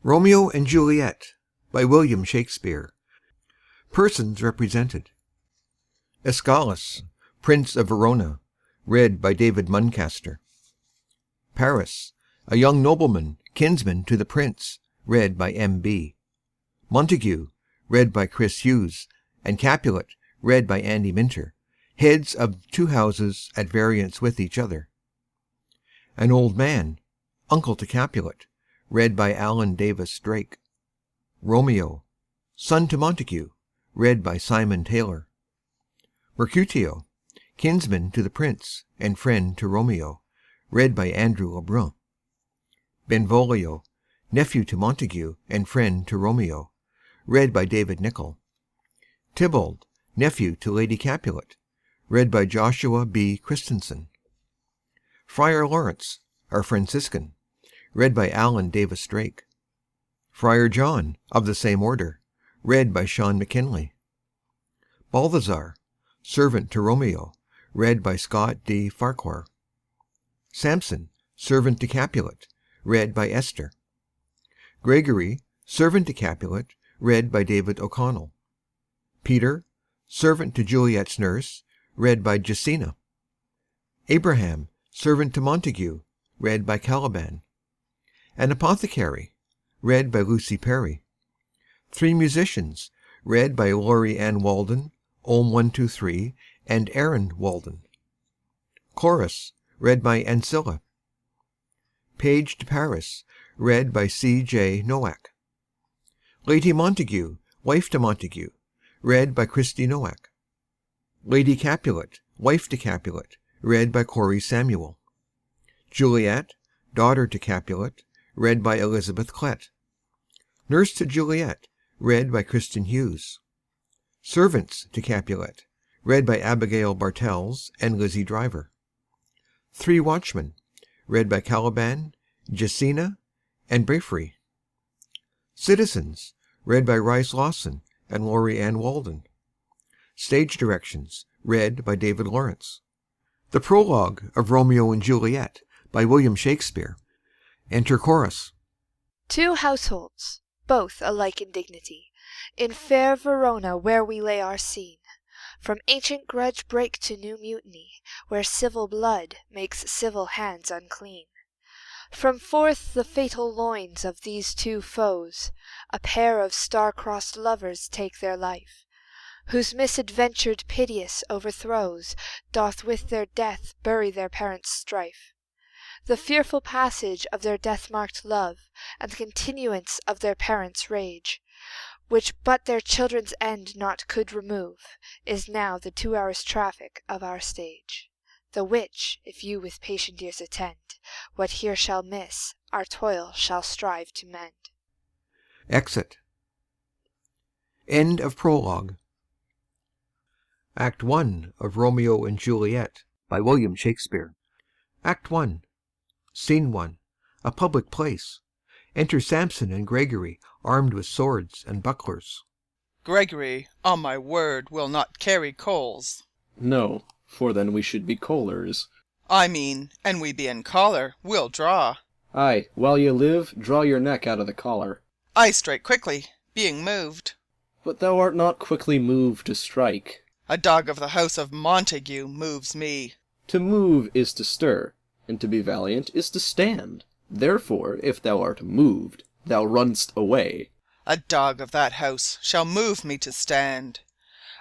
Romeo and Juliet by William Shakespeare. Persons represented: Escalus, Prince of Verona, read by David Muncaster. Paris, a young nobleman, kinsman to the prince, read by M.B. Montague, read by Chris Hughes, and Capulet, read by Andy Minter, heads of two houses at variance with each other. An old man, uncle to Capulet, read by Alan Davis Drake. Romeo, son to Montague, read by Simon Taylor. Mercutio, kinsman to the prince and friend to Romeo, read by Andrew Lebrun. Benvolio, nephew to Montague and friend to Romeo, read by David Nichol. Tybalt, nephew to Lady Capulet, read by Joshua B. Christensen. Friar Lawrence, our Franciscan, read by Alan Davis Drake. Friar John, of the same order, read by Sean McKinley. Balthazar, servant to Romeo, read by Scott D. Farquhar. Samson, servant to Capulet, read by Esther. Gregory, servant to Capulet, read by David O'Connell. Peter, servant to Juliet's nurse, read by Jacina. Abraham, servant to Montague, read by Caliban. An apothecary, read by Lucy Perry. Three musicians, read by Laurie Ann Walden, Ohm 123, and Aaron Walden. Chorus, read by Ancilla. Page to Paris, read by C.J. Nowak. Lady Montague, wife to Montague, read by Christy Nowak. Lady Capulet, wife to Capulet, read by Corey Samuel. Juliet, daughter to Capulet, read by Elizabeth Klett. Nurse to Juliet, read by Kristen Hughes. Servants to Capulet, read by Abigail Bartels and Lizzie Driver. Three Watchmen, read by Caliban, Jacina, and Bravery. Citizens, read by Rice Lawson and Laurie Ann Walden. Stage directions, read by David Lawrence. The Prologue of Romeo and Juliet by William Shakespeare. Enter chorus. Two households, both alike in dignity, in fair Verona where we lay our scene, from ancient grudge break to new mutiny, where civil blood makes civil hands unclean. From forth the fatal loins of these two foes, a pair of star-crossed lovers take their life, whose misadventured piteous overthrows doth with their death bury their parents' strife. The fearful passage of their death-marked love, and the continuance of their parents' rage, which but their children's end not could remove, is now the 2 hours' traffic of our stage. The which, if you with patient ears attend, what here shall miss, our toil shall strive to mend. Exit. End of Prologue. Act 1 of Romeo and Juliet by William Shakespeare. Act 1. Scene 1. A public place. Enter Samson and Gregory, armed with swords and bucklers. Gregory, on my word, will not carry coals. No, for then we should be chollers. I mean, an we be in collar, we'll draw. Aye, while ye live, draw your neck out of the collar. I strike quickly, being moved. But thou art not quickly moved to strike. A dog of the house of Montague moves me. To move is to stir, and to be valiant is to stand. Therefore, if thou art moved, thou runn'st away. A dog of that house shall move me to stand.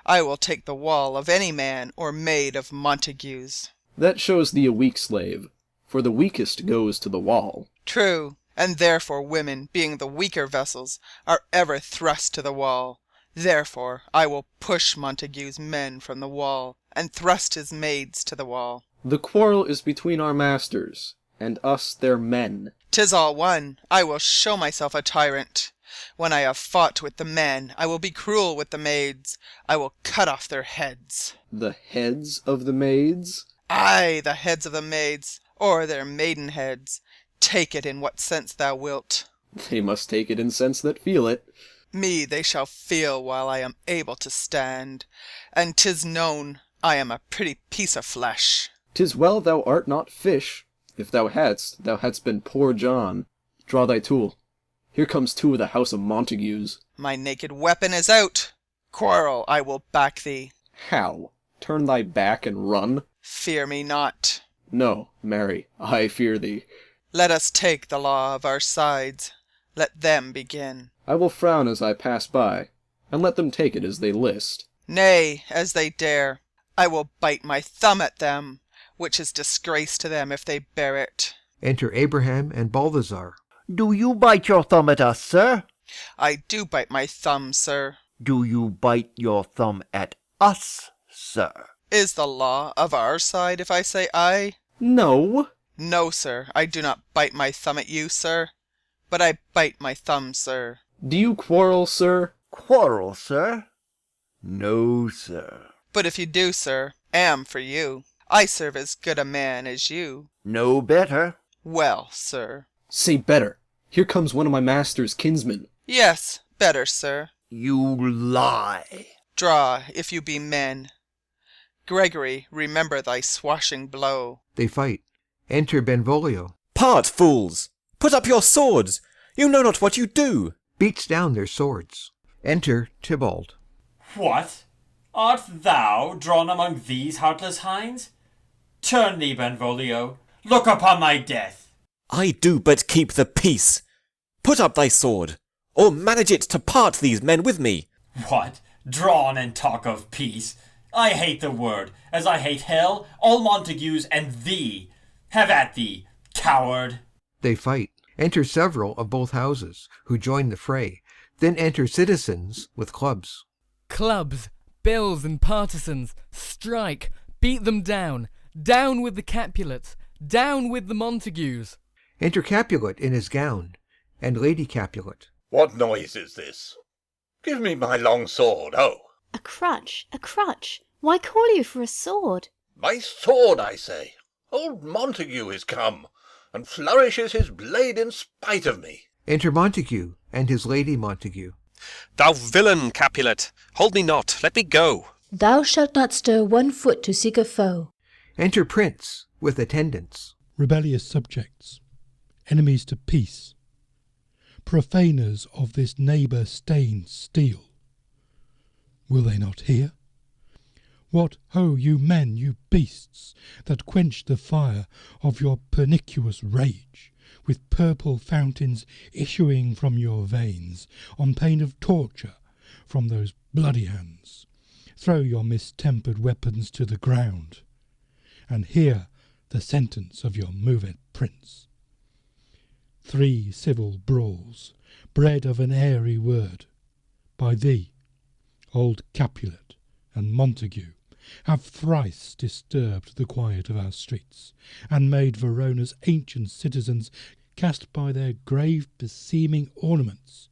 I will take the wall of any man or maid of Montague's. That shows thee a weak slave, for the weakest goes to the wall. True, and therefore women, being the weaker vessels, are ever thrust to the wall. Therefore I will push Montague's men from the wall, and thrust his maids to the wall. The quarrel is between our masters, and us their men. 'Tis all one. I will show myself a tyrant. When I have fought with the men, I will be cruel with the maids. I will cut off their heads. The heads of the maids? Aye, the heads of the maids, or their maiden heads. Take it in what sense thou wilt. They must take it in sense that feel it. Me they shall feel while I am able to stand. And 'tis known I am a pretty piece of flesh. 'Tis well thou art not fish. If thou hadst been poor John. Draw thy tool. Here comes two of the house of Montagues. My naked weapon is out. Quarrel, I will back thee. How? Turn thy back and run? Fear me not. No, marry, I fear thee. Let us take the law of our sides. Let them begin. I will frown as I pass by, and let them take it as they list. Nay, as they dare. I will bite my thumb at them, which is disgrace to them if they bear it. Enter Abraham and Balthazar. Do you bite your thumb at us, sir? I do bite my thumb, sir. Do you bite your thumb at us, sir? Is the law of our side if I say aye? No. No, sir, I do not bite my thumb at you, sir. But I bite my thumb, sir. Do you quarrel, sir? Quarrel, sir? No, sir. But if you do, sir, am for you. I serve as good a man as you. No better. Well, sir. Say better. Here comes one of my master's kinsmen. Yes, better, sir. You lie. Draw, if you be men. Gregory, remember thy swashing blow. They fight. Enter Benvolio. Part, fools! Put up your swords! You know not what you do! Beats down their swords. Enter Tybalt. What? Art thou drawn among these heartless hinds? Turn thee, Benvolio. Look upon thy death. I do but keep the peace. Put up thy sword, or manage it to part these men with me. What? Drawn and talk of peace? I hate the word, as I hate hell, all Montagues, and thee. Have at thee, coward. They fight. Enter several of both houses, who join the fray. Then enter citizens with clubs. Clubs, bills, and partisans, strike, beat them down. Down with the Capulets, down with the Montagues. Enter Capulet in his gown, and Lady Capulet. What noise is this? Give me my long sword, oh! A crutch, a crutch. Why call you for a sword? My sword, I say. Old Montague is come, and flourishes his blade in spite of me. Enter Montague and his Lady Montague. Thou villain, Capulet, hold me not, let me go. Thou shalt not stir 1 foot to seek a foe. Enter Prince with attendants. Rebellious subjects, enemies to peace, profaners of this neighbour-stained steel. Will they not hear? What, ho, you men, you beasts, that quench the fire of your pernicious rage, with purple fountains issuing from your veins, on pain of torture from those bloody hands. Throw your mistempered weapons to the ground, and hear the sentence of your moved prince. 3 civil brawls, bred of an airy word, by thee, old Capulet and Montague, have thrice disturbed the quiet of our streets, and made Verona's ancient citizens cast by their grave beseeming ornaments,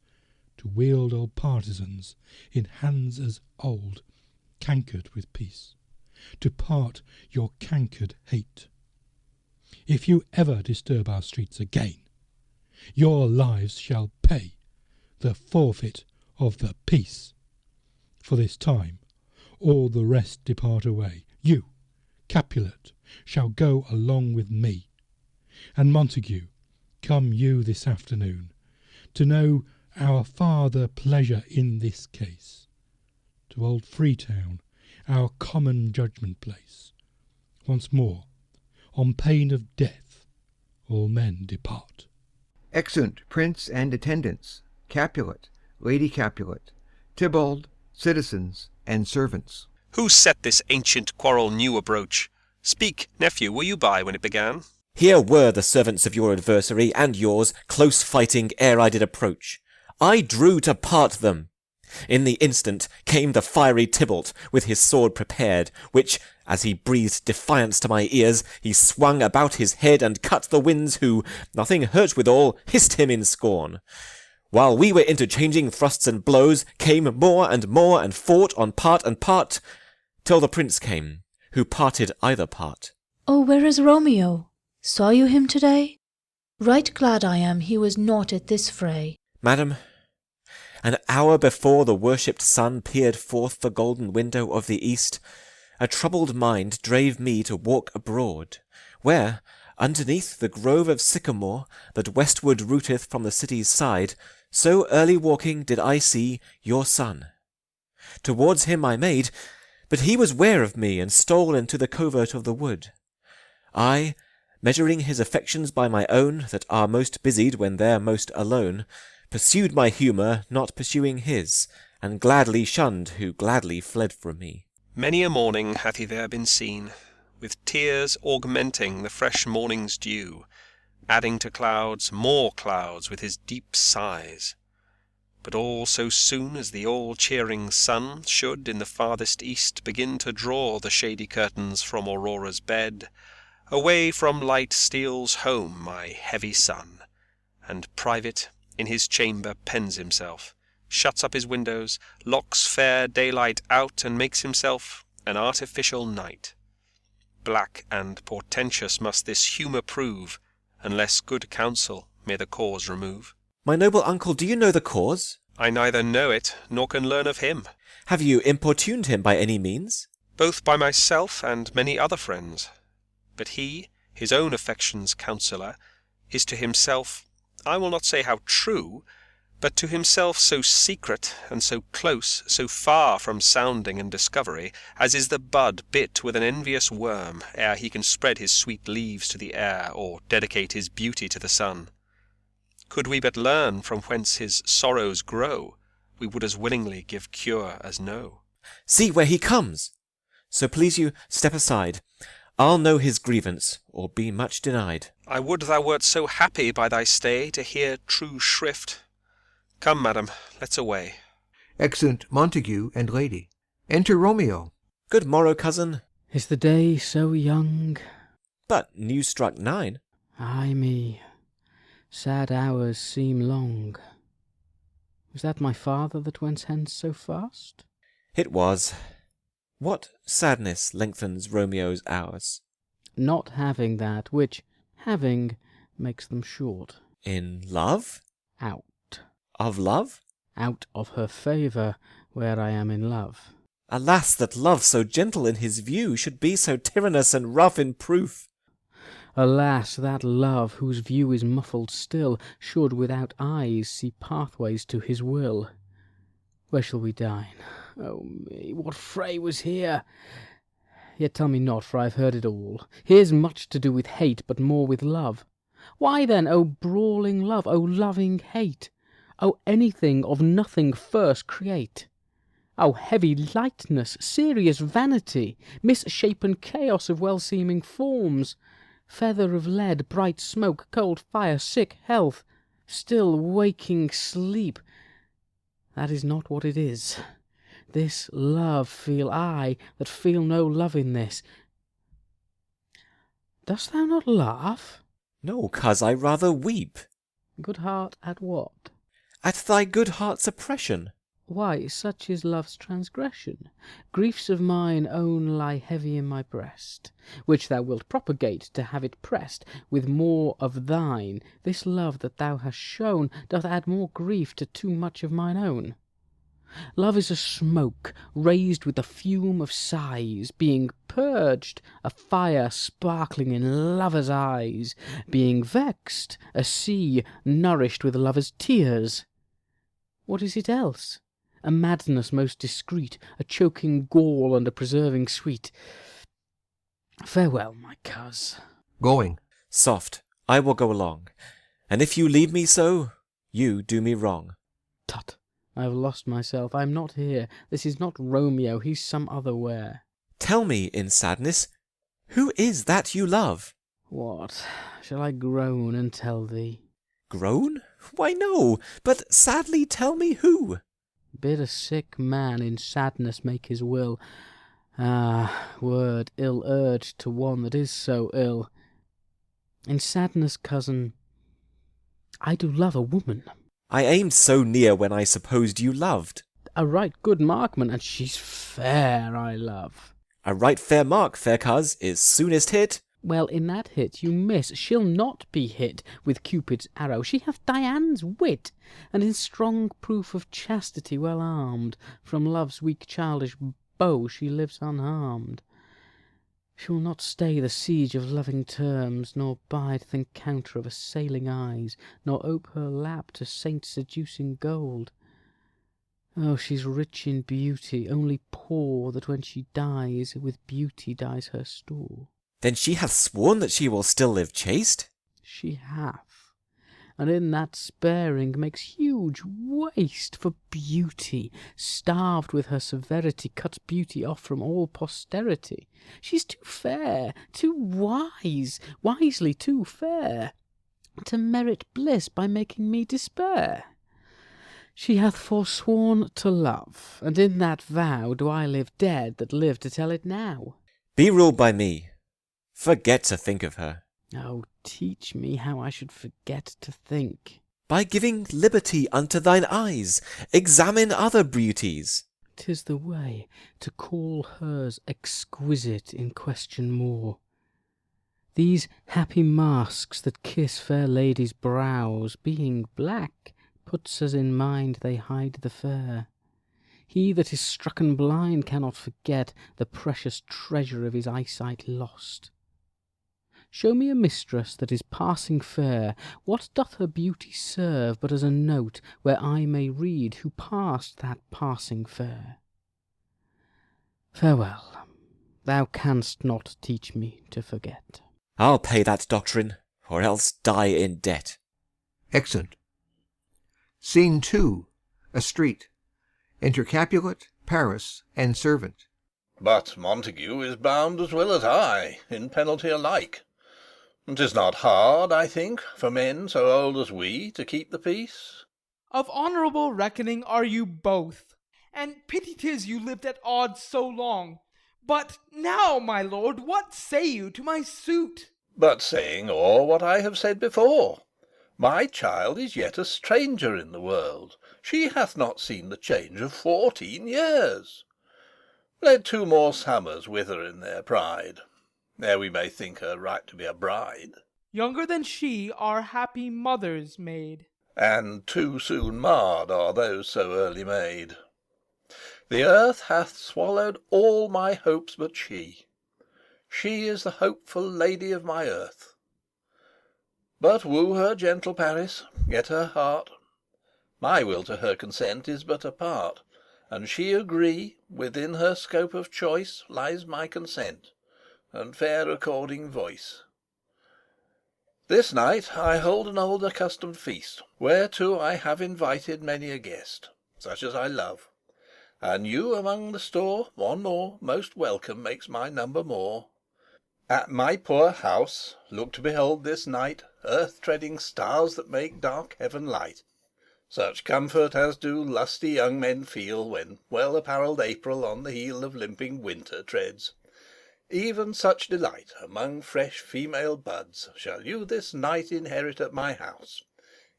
to wield old partisans in hands as old, cankered with peace, to part your cankered hate. If you ever disturb our streets again, your lives shall pay the forfeit of the peace. For this time all the rest depart away. You, Capulet, shall go along with me. And Montague, come you this afternoon, to know our farther pleasure in this case. To old Freetown, our common judgment place. Once more, on pain of death, all men depart. Exeunt Prince and attendants, Capulet, Lady Capulet, Tybalt, citizens, and servants. Who set this ancient quarrel new abroach? Speak, nephew, were you by when it began? Here were the servants of your adversary and yours close fighting ere I did approach. I drew to part them. In the instant came the fiery Tybalt with his sword prepared, which, as he breathed defiance to my ears, he swung about his head and cut the winds who, nothing hurt withal, hissed him in scorn. While we were interchanging thrusts and blows, came more and fought on part and part, till the prince came, who parted either part. Oh, where is Romeo? Saw you him to-day? Right glad I am he was not at this fray. Madam, an hour before the worshipped sun peered forth the golden window of the east, a troubled mind drave me to walk abroad, where, Underneath the grove of sycamore that westward rooteth from the city's side, so early walking did I see your son. Towards him I made, but he was ware of me, and stole into the covert of the wood. I, measuring his affections by my own, that are most busied when they're most alone, pursued my humour, not pursuing his, and gladly shunned who gladly fled from me. Many a morning hath he there been seen, with tears augmenting the fresh morning's dew, adding to clouds more clouds with his deep sighs. But all so soon as the all-cheering sun should in the farthest east begin to draw the shady curtains from Aurora's bed, away from light steals home my heavy son, and private in his chamber pens himself, shuts up his windows, locks fair daylight out, and makes himself an artificial night. Black and portentous must this humour prove, unless good counsel may the cause remove. My noble uncle, do you know the cause? I neither know it, nor can learn of him. Have you importuned him by any means? Both by myself and many other friends. But he, his own affection's counsellor, is to himself, I will not say how true, but to himself so secret and so close, so far from sounding and discovery, as is the bud bit with an envious worm, ere he can spread his sweet leaves to the air, or dedicate his beauty to the sun. Could we but learn from whence his sorrows grow, we would as willingly give cure as know. See where he comes! So please you, step aside. I'll know his grievance, or be much denied. I would thou wert so happy by thy stay to hear true shrift. Come, madam, let's away. Exeunt Montague and Lady. Enter Romeo. Good morrow, cousin. Is the day so young? But new struck 9. Ay me, sad hours seem long. Was that my father that went hence so fast? It was. What sadness lengthens Romeo's hours? Not having that which, having, makes them short. In love? Out. Of love? Out of her favour, where I am in love. Alas, that love so gentle in his view should be so tyrannous and rough in proof. Alas, that love, whose view is muffled still, should without eyes see pathways to his will. Where shall we dine? Oh me, what fray was here? Yet tell me not, for I've heard it all. Here's much to do with hate, but more with love. Why then, O brawling love, O loving hate? O anything of nothing first create? O heavy lightness, serious vanity, misshapen chaos of well-seeming forms, feather of lead, bright smoke, cold fire, sick health, still waking sleep. That is not what it is. This love feel I, that feel no love in this. Dost thou not laugh? No, coz, I rather weep. Good heart, at what? At thy good heart's oppression. Why, such is love's transgression. Griefs of mine own lie heavy in my breast, which thou wilt propagate to have it pressed with more of thine. This love that thou hast shown doth add more grief to too much of mine own. Love is a smoke raised with the fume of sighs, being purged, a fire sparkling in lovers' eyes, being vexed, a sea nourished with lovers' tears. What is it else? A madness most discreet, a choking gall and a preserving sweet. Farewell, my coz. Going. Soft, I will go along, and if you leave me so, you do me wrong. Tut, I have lost myself. I am not here. This is not Romeo. He's some other where. Tell me, in sadness, who is that you love? What, shall I groan and tell thee? Groan? Why, no, but sadly tell me who. Bid a sick man in sadness make his will. Ah, word ill urged to one that is so ill. In sadness, cousin, I do love a woman. I aimed so near when I supposed you loved. A right good markman, and she's fair, I love. A right fair mark, fair coz, is soonest hit. Well, in that hit you miss. She'll not be hit with Cupid's arrow. She hath Dian's wit, and in strong proof of chastity well armed, from love's weak childish bow she lives unharmed. She will not stay the siege of loving terms, nor bide th' encounter of assailing eyes, nor ope her lap to saint seducing gold. Oh, she's rich in beauty, only poor that when she dies, with beauty dies her store. Then she hath sworn that she will still live chaste? She hath, and in that sparing makes huge waste for beauty, starved with her severity, cuts beauty off from all posterity. She's too fair, too wise, wisely too fair, to merit bliss by making me despair. She hath forsworn to love, and in that vow do I live dead that live to tell it now. Be ruled by me. Forget to think of her. Oh, teach me how I should forget to think. By giving liberty unto thine eyes, examine other beauties. 'Tis the way to call hers exquisite in question more. These happy masks that kiss fair ladies' brows, being black, puts us in mind they hide the fair. He that is strucken blind cannot forget the precious treasure of his eyesight lost. Show me a mistress that is passing fair. What doth her beauty serve but as a note where I may read who passed that passing fair? Farewell. Thou canst not teach me to forget. I'll pay that doctrine, or else die in debt. Exeunt. Scene 2. A street. Enter Capulet, Paris, and servant. But Montague is bound as well as I, in penalty alike. 'Tis not hard, I think, for men so old as we to keep the peace. Of honourable reckoning are you both, and pity 'tis you lived at odds so long. But now, my lord, what say you to my suit? But saying all what I have said before. My child is yet a stranger in the world. She hath not seen the change of 14 years. Let 2 more summers wither in their pride, ere we may think her right to be a bride. Younger than she are happy mothers made. And too soon marred are those so early made. The earth hath swallowed all my hopes but she. She is the hopeful lady of my earth. But woo her, gentle Paris, get her heart. My will to her consent is but a part, and she agree, within her scope of choice lies my consent, and fair according voice. This night I hold an old accustomed feast, whereto I have invited many a guest, such as I love. And you among the store, one more, most welcome makes my number more. At my poor house look to behold this night earth-treading stars that make dark heaven light. Such comfort as do lusty young men feel when well-apparelled April on the heel of limping winter treads. Even such delight among fresh female buds shall you this night inherit at my house.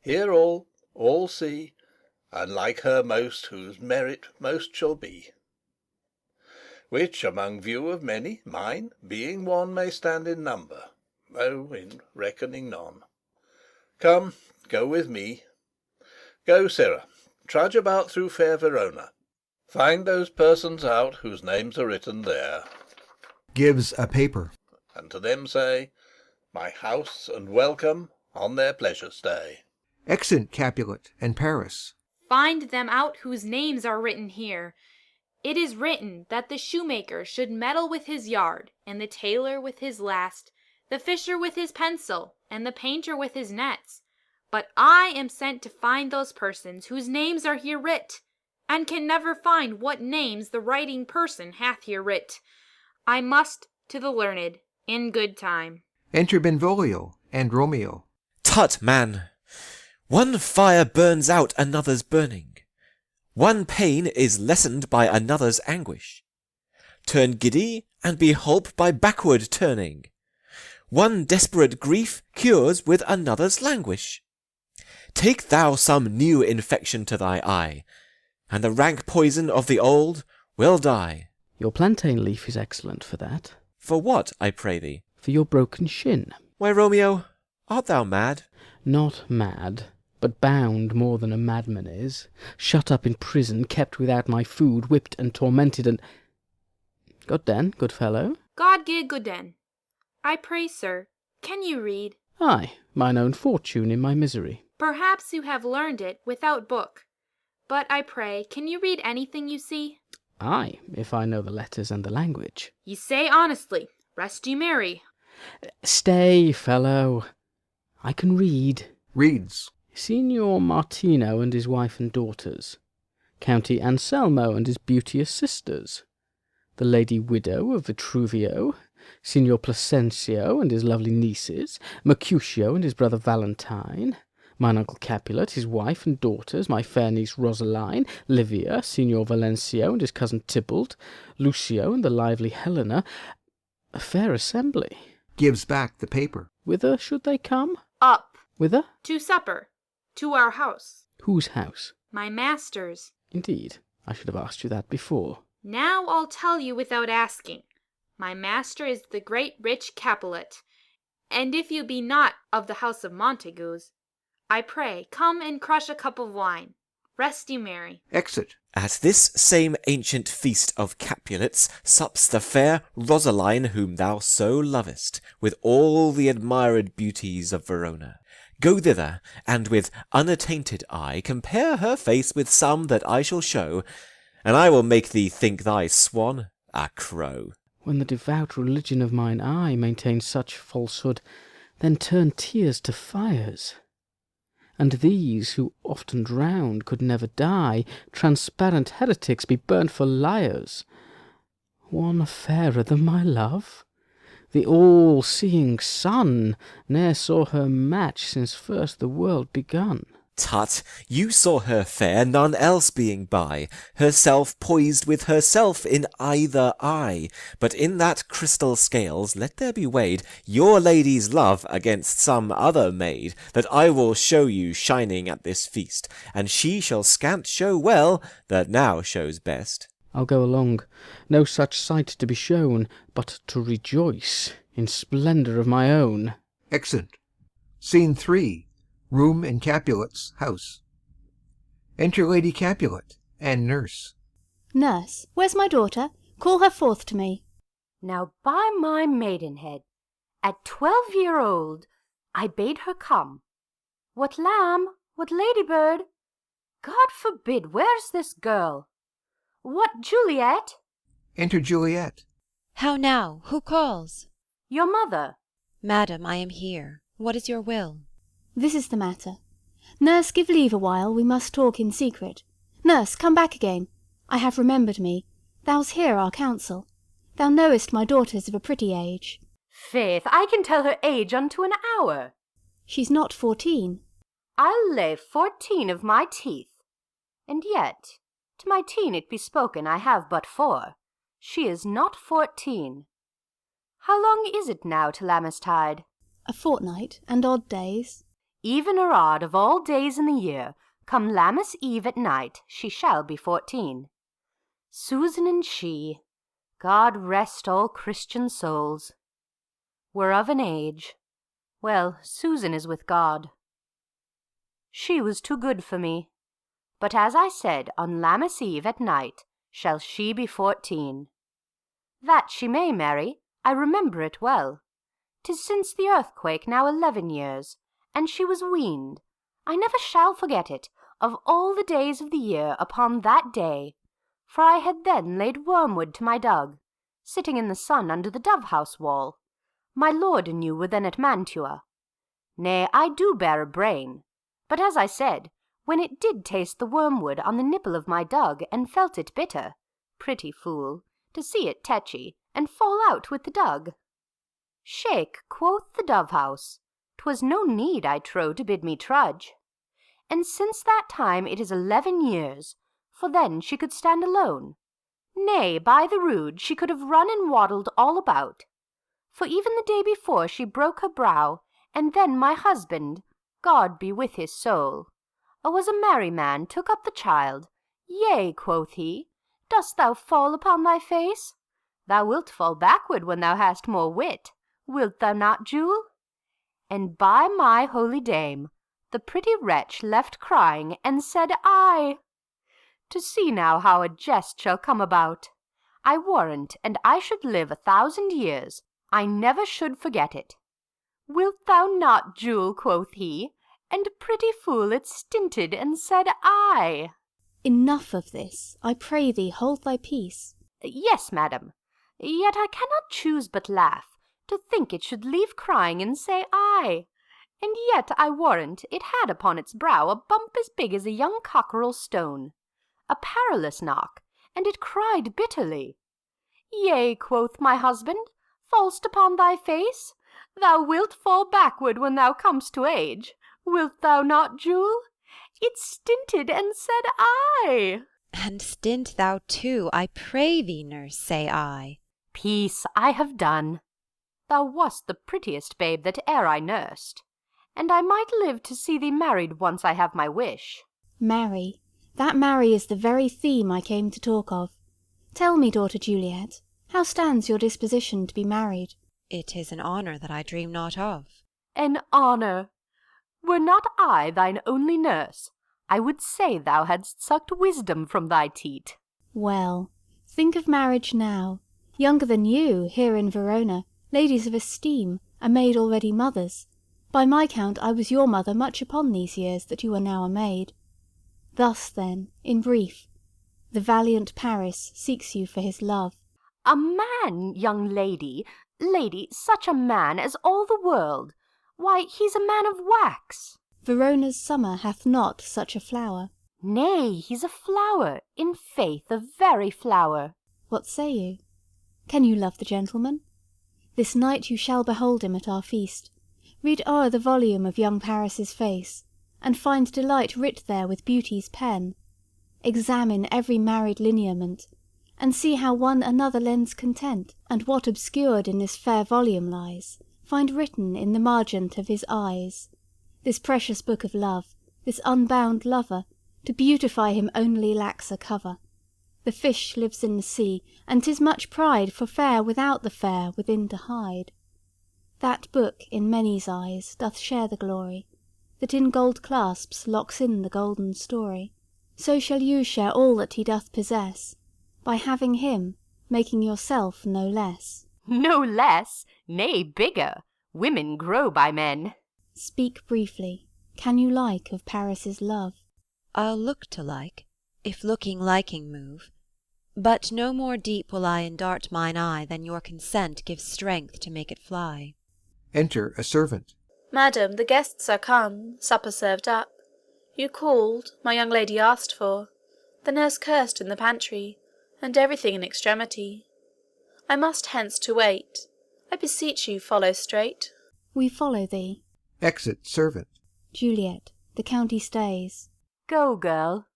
Hear all see, and like her most whose merit most shall be. Which among view of many, mine, being one, may stand in number, though in reckoning none. Come, go with me. Go, Sirrah, trudge about through fair Verona. Find those persons out whose names are written there. Gives a paper. And to them say, my house and welcome on their pleasure stay. Exeunt Capulet and Paris. Find them out whose names are written here. It is written that the shoemaker should meddle with his yard, and the tailor with his last, the fisher with his pencil, and the painter with his nets. But I am sent to find those persons whose names are here writ, and can never find what names the writing person hath here writ. I must to the learned, in good time. Enter Benvolio and Romeo. Tut, man! One fire burns out another's burning. One pain is lessened by another's anguish. Turn giddy, and be holp by backward turning. One desperate grief cures with another's languish. Take thou some new infection to thy eye, and the rank poison of the old will die. Your plantain leaf is excellent for that. For what, I pray thee? For your broken shin. Why, Romeo, art thou mad? Not mad, but bound more than a madman is, shut up in prison, kept without my food, whipped and tormented, and... God den, good fellow. God gie gooden. I pray, sir, can you read? Ay, mine own fortune in my misery. Perhaps you have learned it without book. But I pray, can you read anything you see? Ay, if I know the letters and the language. Ye say honestly, rest you merry. Stay, fellow. I can read. Reads. Signor Martino and his wife and daughters. County Anselmo and his beauteous sisters. The lady widow of Vitruvio. Signor Placencio and his lovely nieces. Mercutio and his brother Valentine. Mine uncle Capulet, his wife and daughters, my fair niece Rosaline, Livia, Signor Valencio and his cousin Tybalt, Lucio and the lively Helena. A fair assembly. Gives back the paper. Whither should they come? Up. Whither? To supper. To our house. Whose house? My master's. Indeed, I should have asked you that before. Now I'll tell you without asking. My master is the great rich Capulet, and if you be not of the house of Montagues, I pray come and crush a cup of wine. Rest you merry. Exit. At this same ancient feast of Capulets sups the fair Rosaline whom thou so lovest, with all the admired beauties of Verona. Go thither, and with unattainted eye compare her face with some that I shall show, and I will make thee think thy swan a crow. When the devout religion of mine eye maintains such falsehood, then turn tears to fires. And these, who often drowned, could never die, transparent heretics, be burnt for liars. One fairer than my love? The all-seeing sun ne'er saw her match since first the world begun. Tut, you saw her fair, none else being by, herself poised with herself in either eye. But in that crystal scales let there be weighed your lady's love against some other maid, that I will show you shining at this feast, and she shall scant show well that now shows best. I'll go along, no such sight to be shown, but to rejoice in splendour of my own. Exit. Scene 3. Room in Capulet's house. Enter Lady Capulet and nurse. Nurse, where's my daughter? Call her forth to me. Now by my maidenhead, at 12-year-old, I bade her come. What lamb? What ladybird? God forbid, where's this girl? What, Juliet? Enter Juliet. How now? Who calls? Your mother. Madam, I am here. What is your will? This is the matter. Nurse, give leave a while, we must talk in secret. Nurse, come back again. I have remembered me. Thou's hear our counsel. Thou knowest my daughter's of a pretty age. Faith, I can tell her age unto an hour. She's not 14. I'll lay 14 of my teeth. And yet, to my teen it be spoken, I have but 4. She is not 14. How long is it now to Lammastide? A fortnight, and odd days. Even or odd of all days in the year, come Lammas Eve at night, she shall be 14. Susan and she, God rest all Christian souls, were of an age. Well, Susan is with God. She was too good for me. But as I said, on Lammas Eve at night shall she be 14. That she may, Mary, I remember it well. 'Tis since the earthquake now 11 years, and she was weaned. I never shall forget it, of all the days of the year, upon that day. For I had then laid wormwood to my dug, sitting in the sun under the dove-house wall. My lord and you were then at Mantua. Nay, I do bear a brain. But as I said, when it did taste the wormwood on the nipple of my dug, and felt it bitter, pretty fool, to see it tetchy, and fall out with the dug. Shake, quoth the dove-house, 'twas no need, I trow, to bid me trudge. And since that time it is 11 years, for then she could stand alone. Nay, by the rood, she could have run and waddled all about. For even the day before she broke her brow, and then my husband, God be with his soul, was a merry man, took up the child. Yea, quoth he, dost thou fall upon thy face? Thou wilt fall backward when thou hast more wit, wilt thou not, Jule? And by my holy dame, the pretty wretch left crying, and said, I. To see now how a jest shall come about. I warrant, and I should live 1,000 years, I never should forget it. Wilt thou not, Jule, quoth he, and pretty fool it stinted and said I. Enough of this. I pray thee, hold thy peace. Yes, madam, yet I cannot choose but laugh, to think it should leave crying and say I. And yet I warrant it had upon its brow a bump as big as a young cockerel stone, a perilous knock, and it cried bitterly. Yea, quoth my husband, fall'st upon thy face? Thou wilt fall backward when thou comest to age. Wilt thou not, Jule? It stinted and said I. And stint thou too, I pray thee, nurse, say I. Peace, I have done. Thou wast the prettiest babe that e'er I nursed, and I might live to see thee married once I have my wish. Marry, that marry is the very theme I came to talk of. Tell me, daughter Juliet, how stands your disposition to be married? It is an honour that I dream not of. An honour! Were not I thine only nurse, I would say thou hadst sucked wisdom from thy teat. Well, think of marriage now. Younger than you, here in Verona, ladies of esteem, are made already mothers. By my count, I was your mother much upon these years that you are now a maid. Thus, then, in brief, the valiant Paris seeks you for his love. A man, young lady, such a man as all the world. Why, he's a man of wax. Verona's summer hath not such a flower. Nay, he's a flower, in faith, a very flower. What say you? Can you love the gentleman? This night you shall behold him at our feast. Read o'er the volume of young Paris's face, and find delight writ there with beauty's pen. Examine every married lineament, and see how one another lends content, and what obscured in this fair volume lies, find written in the margent of his eyes. This precious book of love, this unbound lover, to beautify him only lacks a cover. The fish lives in the sea, and 'tis much pride for fair without the fair within to hide. That book in many's eyes doth share the glory, that in gold clasps locks in the golden story. So shall you share all that he doth possess, by having him, making yourself no less. No less, nay, bigger. Women grow by men. Speak briefly. Can you like of Paris's love? I'll look to like, if looking liking move. But no more deep will I endart mine eye than your consent gives strength to make it fly. Enter a servant. Madam, the guests are come, supper served up. You called, my young lady asked for, the nurse cursed in the pantry, and everything in extremity. I must hence to wait. I beseech you follow straight. We follow thee. Exit servant. Juliet, the county stays. Go, girl.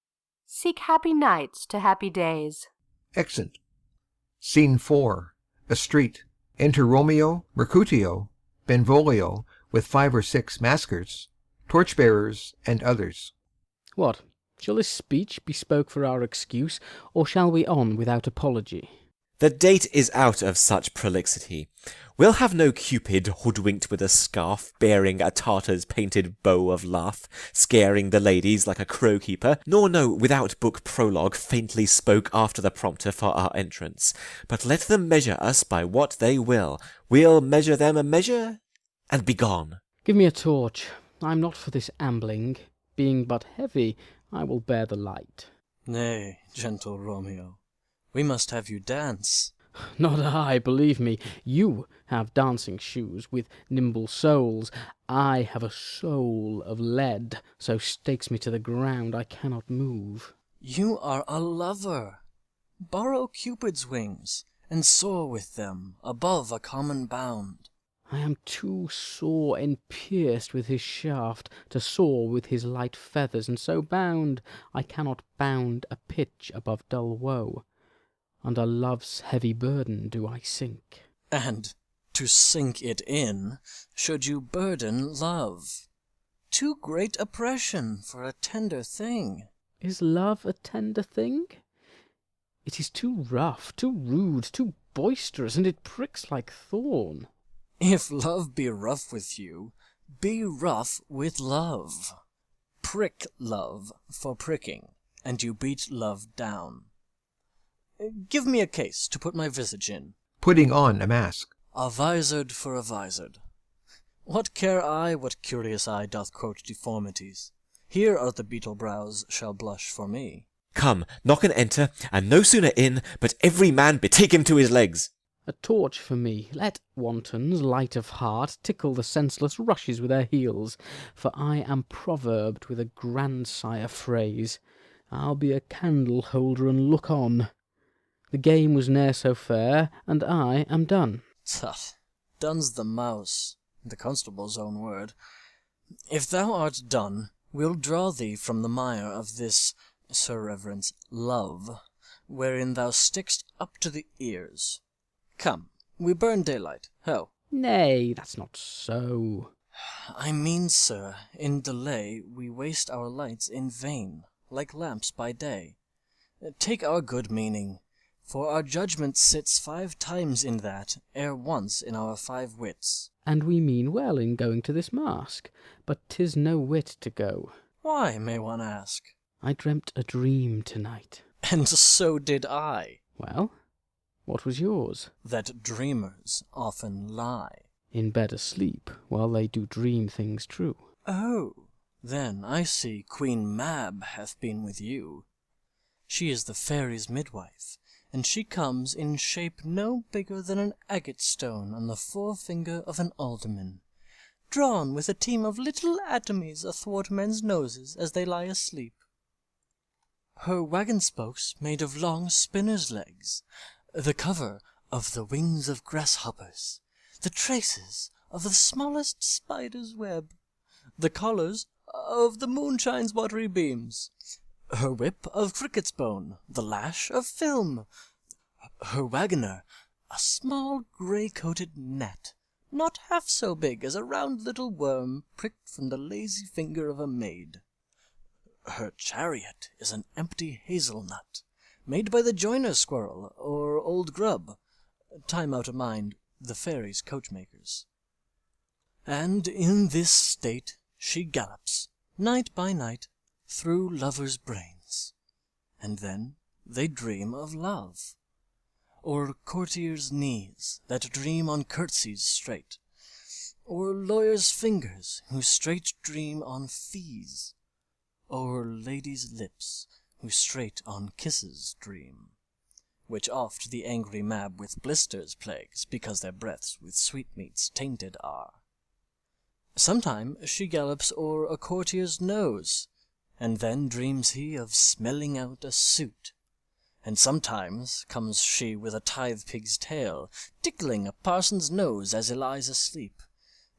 Seek happy nights to happy days. Exit. Scene 4. A street. Enter Romeo, Mercutio, Benvolio, with 5 or 6 maskers, torchbearers, and others. What? Shall this speech be spoke for our excuse, or shall we on without apology? The date is out of such prolixity. We'll have no Cupid hoodwinked with a scarf, bearing a Tartar's painted bow of laugh, scaring the ladies like a crow-keeper, nor no without book prologue faintly spoke after the prompter for our entrance. But let them measure us by what they will. We'll measure them a measure, and be gone. Give me a torch. I'm not for this ambling. Being but heavy, I will bear the light. Nay, gentle Romeo, we must have you dance. Not I, believe me. You have dancing shoes with nimble soles. I have a soul of lead, so stakes me to the ground I cannot move. You are a lover. Borrow Cupid's wings, and soar with them above a common bound. I am too sore and pierced with his shaft to soar with his light feathers, and so bound I cannot bound a pitch above dull woe. Under love's heavy burden do I sink. And to sink it in, should you burden love. Too great oppression for a tender thing. Is love a tender thing? It is too rough, too rude, too boisterous, and it pricks like thorn. If love be rough with you, be rough with love. Prick love for pricking, and you beat love down. Give me a case to put my visage in. Putting on a mask. A vizard for a vizard. What care I what curious eye doth quote deformities? Here are the beetle brows shall blush for me. Come, knock and enter, and no sooner in, but every man betake him to his legs. A torch for me. Let wantons, light of heart, tickle the senseless rushes with their heels, for I am proverbed with a grandsire phrase. I'll be a candle holder and look on. The game was ne'er so fair, and I am done. Tut, done's the mouse, the constable's own word. If thou art done, we'll draw thee from the mire of this, Sir Reverence, love, wherein thou stick'st up to the ears. Come, we burn daylight. Ho! Nay, that's not so. I mean, sir, in delay we waste our lights in vain, like lamps by day. Take our good meaning, for our judgment sits 5 times in that, ere once in our 5 wits. And we mean well in going to this mask, but 'tis no wit to go. Why, may one ask? I dreamt a dream tonight. And so did I. Well, what was yours? That dreamers often lie. In bed asleep, while they do dream things true. Oh, then I see Queen Mab hath been with you. She is the fairies' midwife, and she comes in shape no bigger than an agate stone on the forefinger of an alderman, drawn with a team of little atomies athwart men's noses as they lie asleep. Her waggon spokes made of long spinner's legs, the cover of the wings of grasshoppers, the traces of the smallest spider's web, the collars of the moonshine's watery beams, her whip of cricket's bone, the lash of film, her waggoner a small grey-coated gnat, not half so big as a round little worm pricked from the lazy finger of a maid. Her chariot is an empty hazelnut, made by the joiner's squirrel or old grub, time out of mind the fairies' coachmakers. And in this state she gallops, night by night, through lovers' brains, and then they dream of love, or courtiers' knees that dream on curtsies straight, or lawyers' fingers who straight dream on fees, or ladies' lips who straight on kisses dream, which oft the angry Mab with blisters plagues, because their breaths with sweetmeats tainted are. Sometime she gallops o'er a courtier's nose, and then dreams he of smelling out a suit, and sometimes comes she with a tithe-pig's tail, tickling a parson's nose as he lies asleep,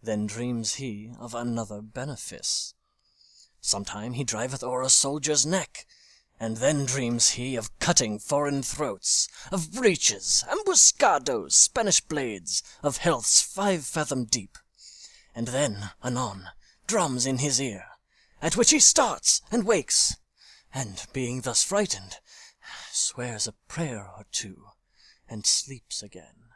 then dreams he of another benefice. Sometime he driveth o'er a soldier's neck, and then dreams he of cutting foreign throats, of breaches, ambuscados, Spanish blades, of healths 5 fathom deep, and then, anon, drums in his ear, at which he starts and wakes, and being thus frightened, swears a prayer or 2, and sleeps again.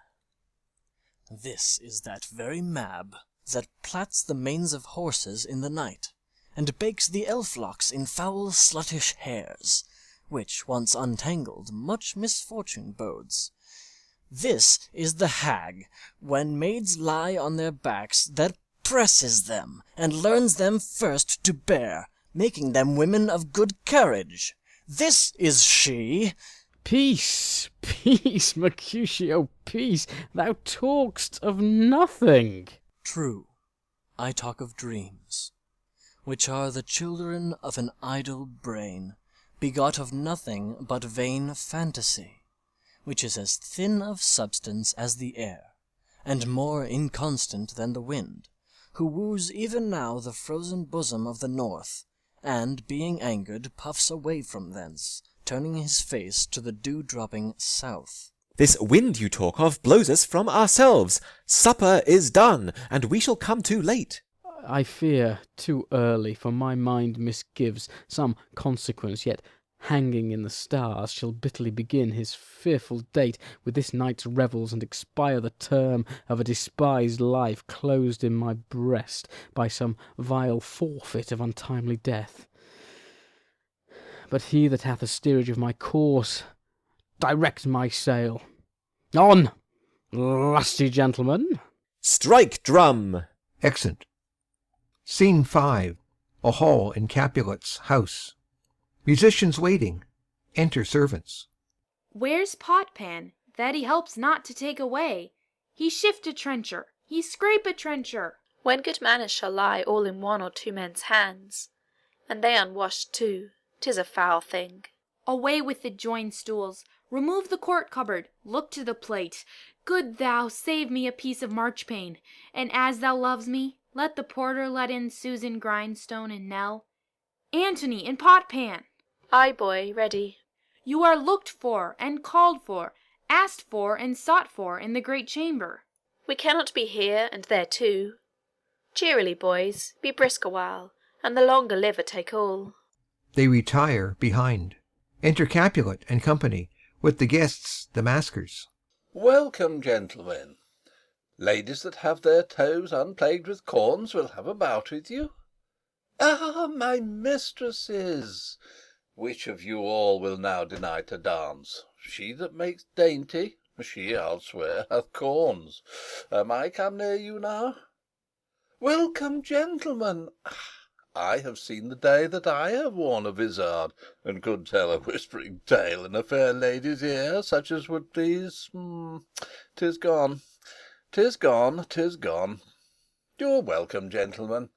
This is that very Mab that plats the manes of horses in the night, and bakes the elf-locks in foul sluttish hairs, which, once untangled, much misfortune bodes. This is the hag, when maids lie on their backs, that presses them, and learns them first to bear, making them women of good carriage. This is she. Peace, peace, Mercutio, peace. Thou talk'st of nothing. True, I talk of dreams, which are the children of an idle brain, begot of nothing but vain fantasy, which is as thin of substance as the air, and more inconstant than the wind, who woos even now the frozen bosom of the north, and, being angered, puffs away from thence, turning his face to the dew-dropping south. This wind you talk of blows us from ourselves. Supper is done, and we shall come too late. I fear too early, for my mind misgives some consequence, yet hanging in the stars shall bitterly begin his fearful date with this night's revels, and expire the term of a despised life closed in my breast by some vile forfeit of untimely death. But he that hath the steerage of my course direct my sail. On, lusty gentlemen. Strike drum! Exit. Scene 5. A hall in Capulet's house. Musicians waiting. Enter servants. Where's Potpan, that he helps not to take away? He shift a trencher, he scrape a trencher. When good manners shall lie all in one or two men's hands, and they unwashed too, 'tis a foul thing. Away with the joined stools, remove the court cupboard, look to the plate. Good thou, save me a piece of marchpane, and as thou loves me, let the porter let in Susan Grindstone and Nell. Antony and Potpan. Aye, boy, ready. You are looked for and called for, asked for and sought for in the great chamber. We cannot be here and there too. Cheerily, boys, be brisk a while, and the longer liver take all. They retire behind. Enter Capulet and company, with the guests, the maskers. Welcome, gentlemen. Ladies that have their toes unplagued with corns will have a bout with you. Ah, my mistresses! Which of you all will now deny to dance? She that makes dainty, she, I'll swear, hath corns. Am I come near you now? Welcome, gentlemen. I have seen the day that I have worn a vizard, and could tell a whispering tale in a fair lady's ear, such as would please. 'Tis gone, 'tis gone, 'tis gone. You're welcome, gentlemen.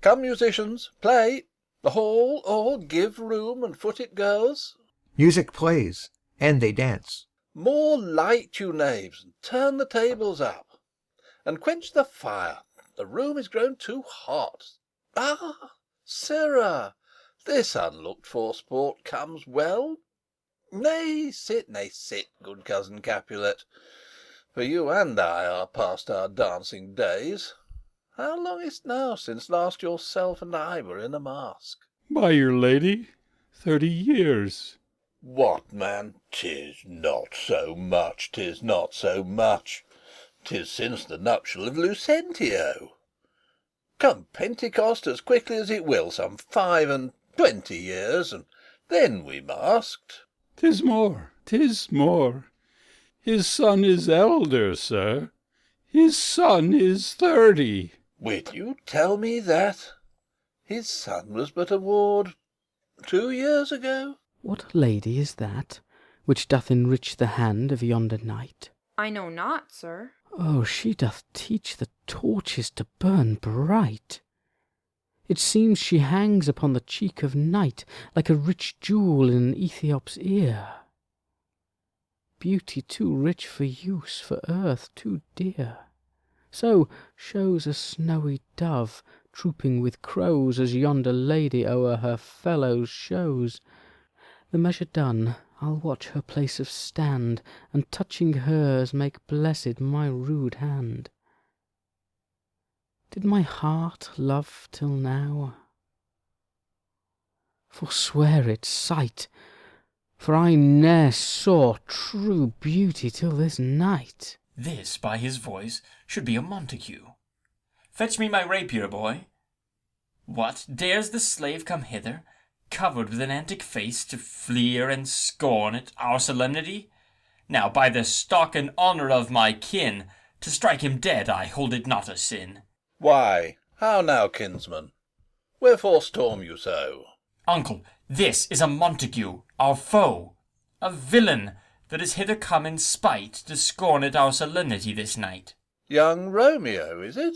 Come, musicians, play. All give room, and foot it goes. Music plays, and they dance. More light, you knaves, and turn the tables up, and quench the fire. The room is grown too hot. Ah, sirrah, this unlooked-for sport comes well. Nay, sit, good cousin Capulet, for you and I are past our dancing days. How long is't now since last yourself and I were in a mask? By your lady, 30 years. What, man? 'Tis not so much, 'tis not so much. 'Tis since the nuptial of Lucentio. Come Pentecost as quickly as it will, some 25 years, and then we masked. 'Tis more, 'tis more. His son is elder, sir. His son is 30. Will you tell me that? His son was but a ward 2 years ago. What lady is that, which doth enrich the hand of yonder knight? I know not, sir. Oh, she doth teach the torches to burn bright. It seems she hangs upon the cheek of night, like a rich jewel in an Ethiop's ear. Beauty too rich for use, for earth too dear. So shows a snowy dove, trooping with crows, as yonder lady o'er her fellows shows. The measure done, I'll watch her place of stand, and touching hers make blessed my rude hand. Did my heart love till now? Forswear its sight, for I ne'er saw true beauty till this night. This, by his voice, should be a Montague. Fetch me my rapier, boy. What, dares the slave come hither, covered with an antic face, to fleer and scorn at our solemnity? Now, by the stock and honour of my kin, to strike him dead I hold it not a sin. Why, how now, kinsman? Wherefore storm you so? Uncle, this is a Montague, our foe, a villain that is hither come in spite to scorn at our solemnity this night. Young Romeo, is it?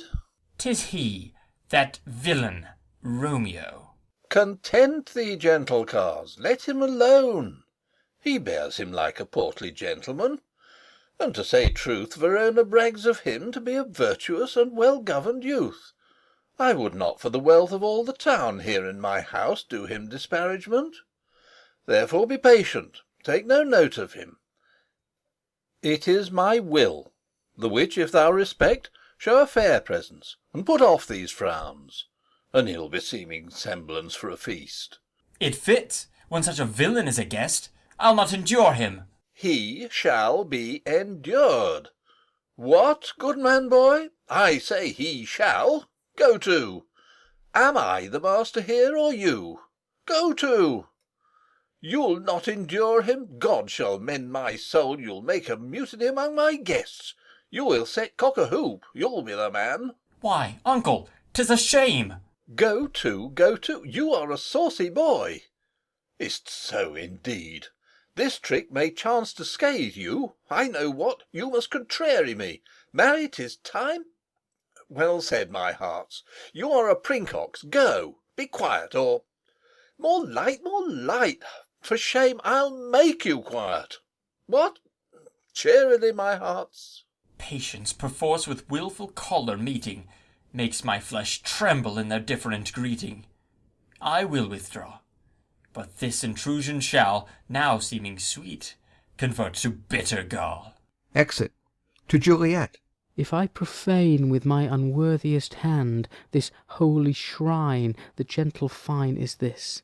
'Tis he, that villain, Romeo. Content thee, gentle cars, let him alone. He bears him like a portly gentleman, and to say truth, Verona brags of him to be a virtuous and well-governed youth. I would not for the wealth of all the town here in my house do him disparagement. Therefore be patient, take no note of him. It is my will, the which if thou respect, show a fair presence, and put off these frowns, an ill-beseeming semblance for a feast. It fits, when such a villain is a guest. I'll not endure him. He shall be endured. What, good man, boy? I say he shall. Go to. Am I the master here, or you? Go to. You'll not endure him? God shall mend my soul, you'll make a mutiny among my guests. You will set cock-a-hoop, you'll be the man. Why, uncle, 'tis a shame. Go to, you are a saucy boy. Is't so, indeed? This trick may chance to scathe you. I know what, you must contrary me. Marry, 'tis time. Well said, my hearts. You are a princox. Go, be quiet, or... More light, more light. For shame, I'll make you quiet. What? Cheerily, my hearts. Patience perforce with wilful choler meeting makes my flesh tremble in their different greeting. I will withdraw, but this intrusion shall, now seeming sweet, convert to bitter gall. Exit. To Juliet. If I profane with my unworthiest hand this holy shrine, the gentle fine is this: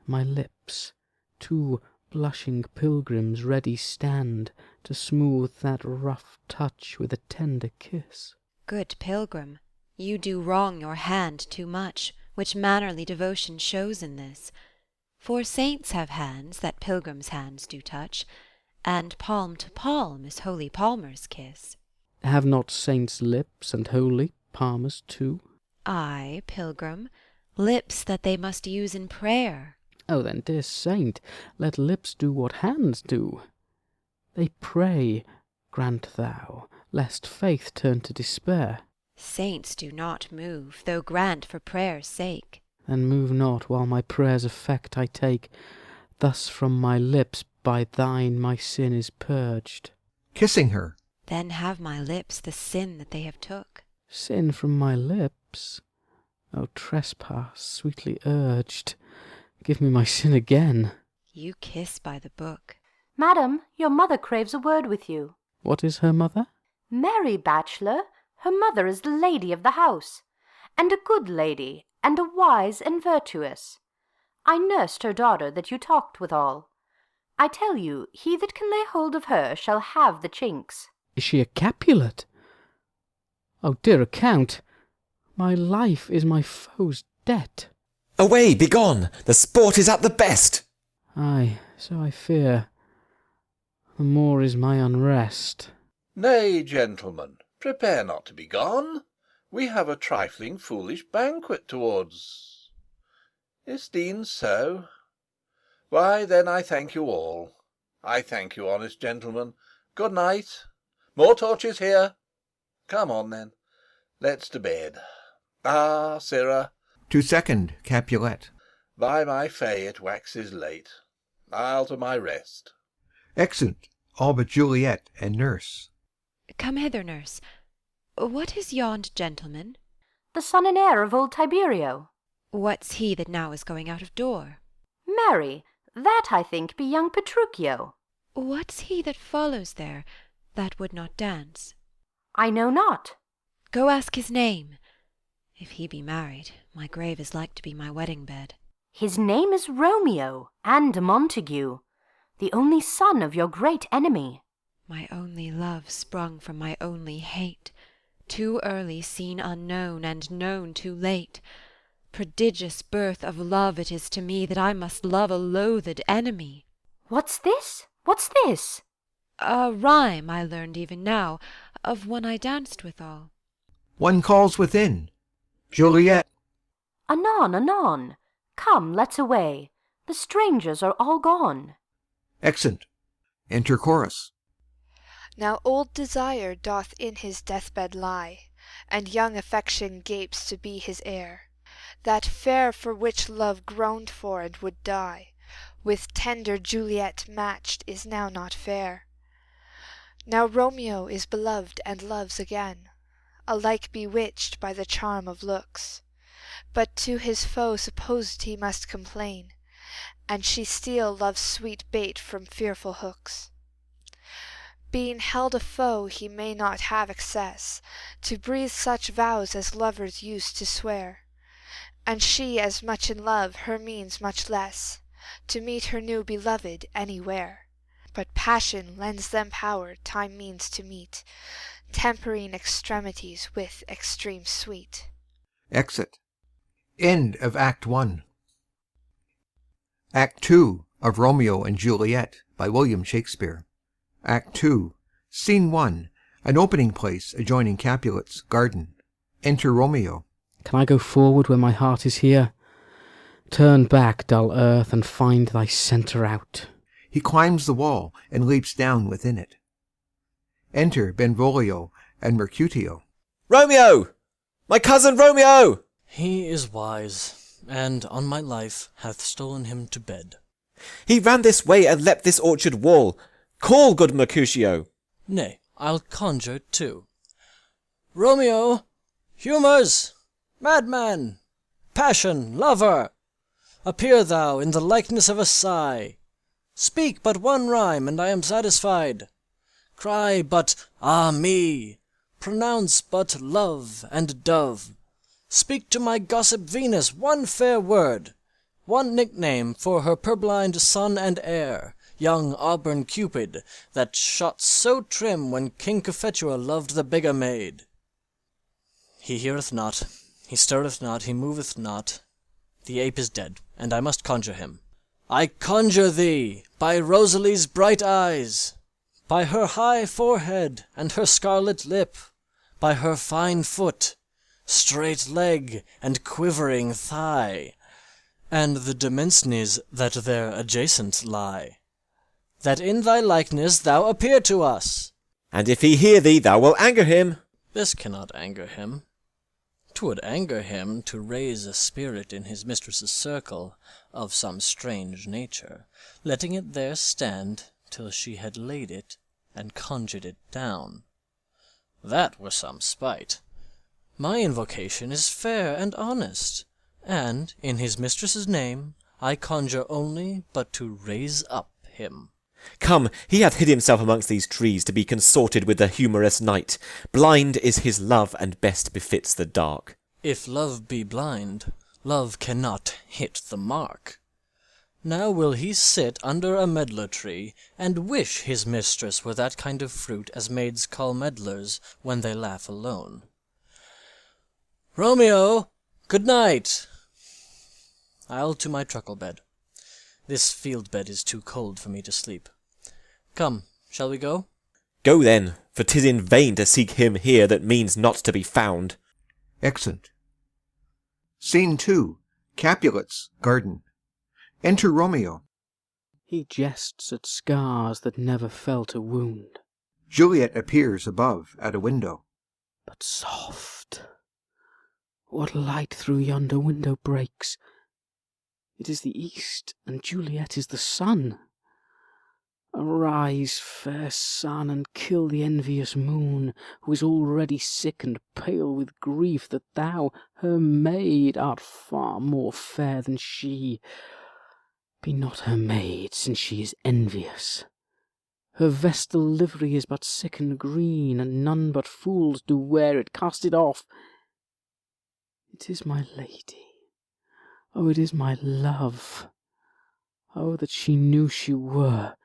my lips, two blushing pilgrims, ready stand to smooth that rough touch with a tender kiss. Good pilgrim, you do wrong your hand too much, which mannerly devotion shows in this. For saints have hands that pilgrims' hands do touch, and palm to palm is holy palmer's kiss. Have not saints lips, and holy palmers too? Ay, pilgrim, lips that they must use in prayer. Oh, then, dear saint, let lips do what hands do. They pray, grant thou, lest faith turn to despair. Saints do not move, though grant for prayer's sake. Then move not, while my prayer's effect I take. Thus from my lips by thine my sin is purged. Kissing her. Then have my lips the sin that they have took. Sin from my lips? O trespass, sweetly urged, give me my sin again. You kiss by the book. Madam, your mother craves a word with you. What is her mother? Mary Bachelor, her mother is the lady of the house, and a good lady, and a wise and virtuous. I nursed her daughter that you talked withal. I tell you, he that can lay hold of her shall have the chinks. Is she a Capulet? Oh, dear account, my life is my foe's debt. Away, begone! The sport is at the best. Ay, so I fear. The more is my unrest. Nay, gentlemen, prepare not to be gone. We have a trifling foolish banquet towards. Is't e'en so? Why, then I thank you all. I thank you, honest gentlemen. Good night. More torches here. Come on, then. Let's to bed. Ah, sirrah. To second Capulet. By my fay, it waxes late. I'll to my rest. Exeunt, all but Juliet and nurse. Come hither, nurse. What is yond gentleman? The son and heir of old Tiberio. What's he that now is going out of door? Marry, that I think be young Petruchio. What's he that follows there, that would not dance? I know not. Go ask his name. If he be married, my grave is like to be my wedding bed. His name is Romeo, and a Montague, the only son of your great enemy. My only love sprung from my only hate, too early seen unknown, and known too late. Prodigious birth of love it is to me, that I must love a loathed enemy. What's this? What's this? A rhyme I learned even now, of one I danced withal. One calls within. Juliet. Anon, anon. Come, let's away. The strangers are all gone. Exeunt. Enter chorus. Now old desire doth in his deathbed lie, and young affection gapes to be his heir. That fair for which love groaned for and would die, with tender Juliet matched is now not fair. Now Romeo is beloved and loves again, alike bewitched by the charm of looks, but to his foe supposed he must complain, and she steal love's sweet bait from fearful hooks. Being held a foe he may not have access to breathe such vows as lovers used to swear, and she as much in love, her means much less, to meet her new beloved anywhere. But passion lends them power time means to meet, tempering extremities with extreme sweet. Exit. End of Act 1. Act 2 of Romeo and Juliet by William Shakespeare. Act 2, Scene 1, an opening place adjoining Capulet's garden. Enter Romeo. Can I go forward where my heart is here? Turn back, dull earth, and find thy centre out. He climbs the wall and leaps down within it. Enter Benvolio and Mercutio. Romeo! My cousin Romeo! He is wise, and on my life hath stolen him to bed. He ran this way and leapt this orchard wall. Call, good Mercutio. Nay, I'll conjure too. Romeo! Humours! Madman! Passion! Lover! Appear thou in the likeness of a sigh. Speak but one rhyme, and I am satisfied. Cry but ah me! Pronounce but love and dove. Speak to my gossip Venus one fair word, one nickname for her purblind son and heir, young auburn Cupid, that shot so trim when King Cophetua loved the bigger maid. He heareth not, he stirreth not, he moveth not. The ape is dead, and I must conjure him. I conjure thee, by Rosalie's bright eyes, by her high forehead and her scarlet lip, by her fine foot, straight leg, and quivering thigh, and the demesnes that there adjacent lie, that in thy likeness thou appear to us. And if he hear thee, thou wilt anger him. This cannot anger him. 'Twould anger him to raise a spirit in his mistress's circle of some strange nature, letting it there stand till she had laid it and conjured it down. That were some spite. My invocation is fair and honest, and in his mistress's name I conjure only but to raise up him. Come, he hath hid himself amongst these trees to be consorted with the humorous night. Blind is his love, and best befits the dark. If love be blind, love cannot hit the mark. Now will he sit under a medlar tree, and wish his mistress were that kind of fruit as maids call medlars when they laugh alone. Romeo, good night. I'll to my truckle bed. This field bed is too cold for me to sleep. Come, shall we go? Go then, for 'tis in vain to seek him here that means not to be found. Exit. Scene 2, Capulet's garden. Enter Romeo. He jests at scars that never felt a wound. Juliet appears above at a window. But soft! What light through yonder window breaks? It is the east, and Juliet is the sun. Arise, fair sun, and kill the envious moon, who is already sick and pale with grief that thou, her maid, art far more fair than she. Be not her maid, since she is envious. Her vestal livery is but sick and green, and none but fools do wear it. Cast it off. It is my lady. Oh, it is my love. Oh, that she knew she were.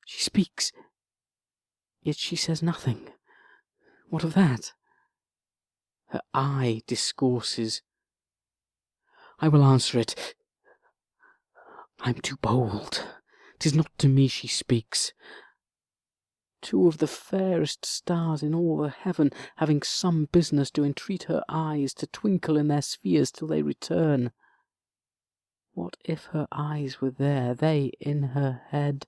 She speaks, yet she says nothing. What of that? Her eye discourses. I will answer it. I am too bold. 'Tis not to me she speaks. Two of the fairest stars in all the heaven, having some business, do entreat her eyes to twinkle in their spheres till they return. What if her eyes were there, they in her head?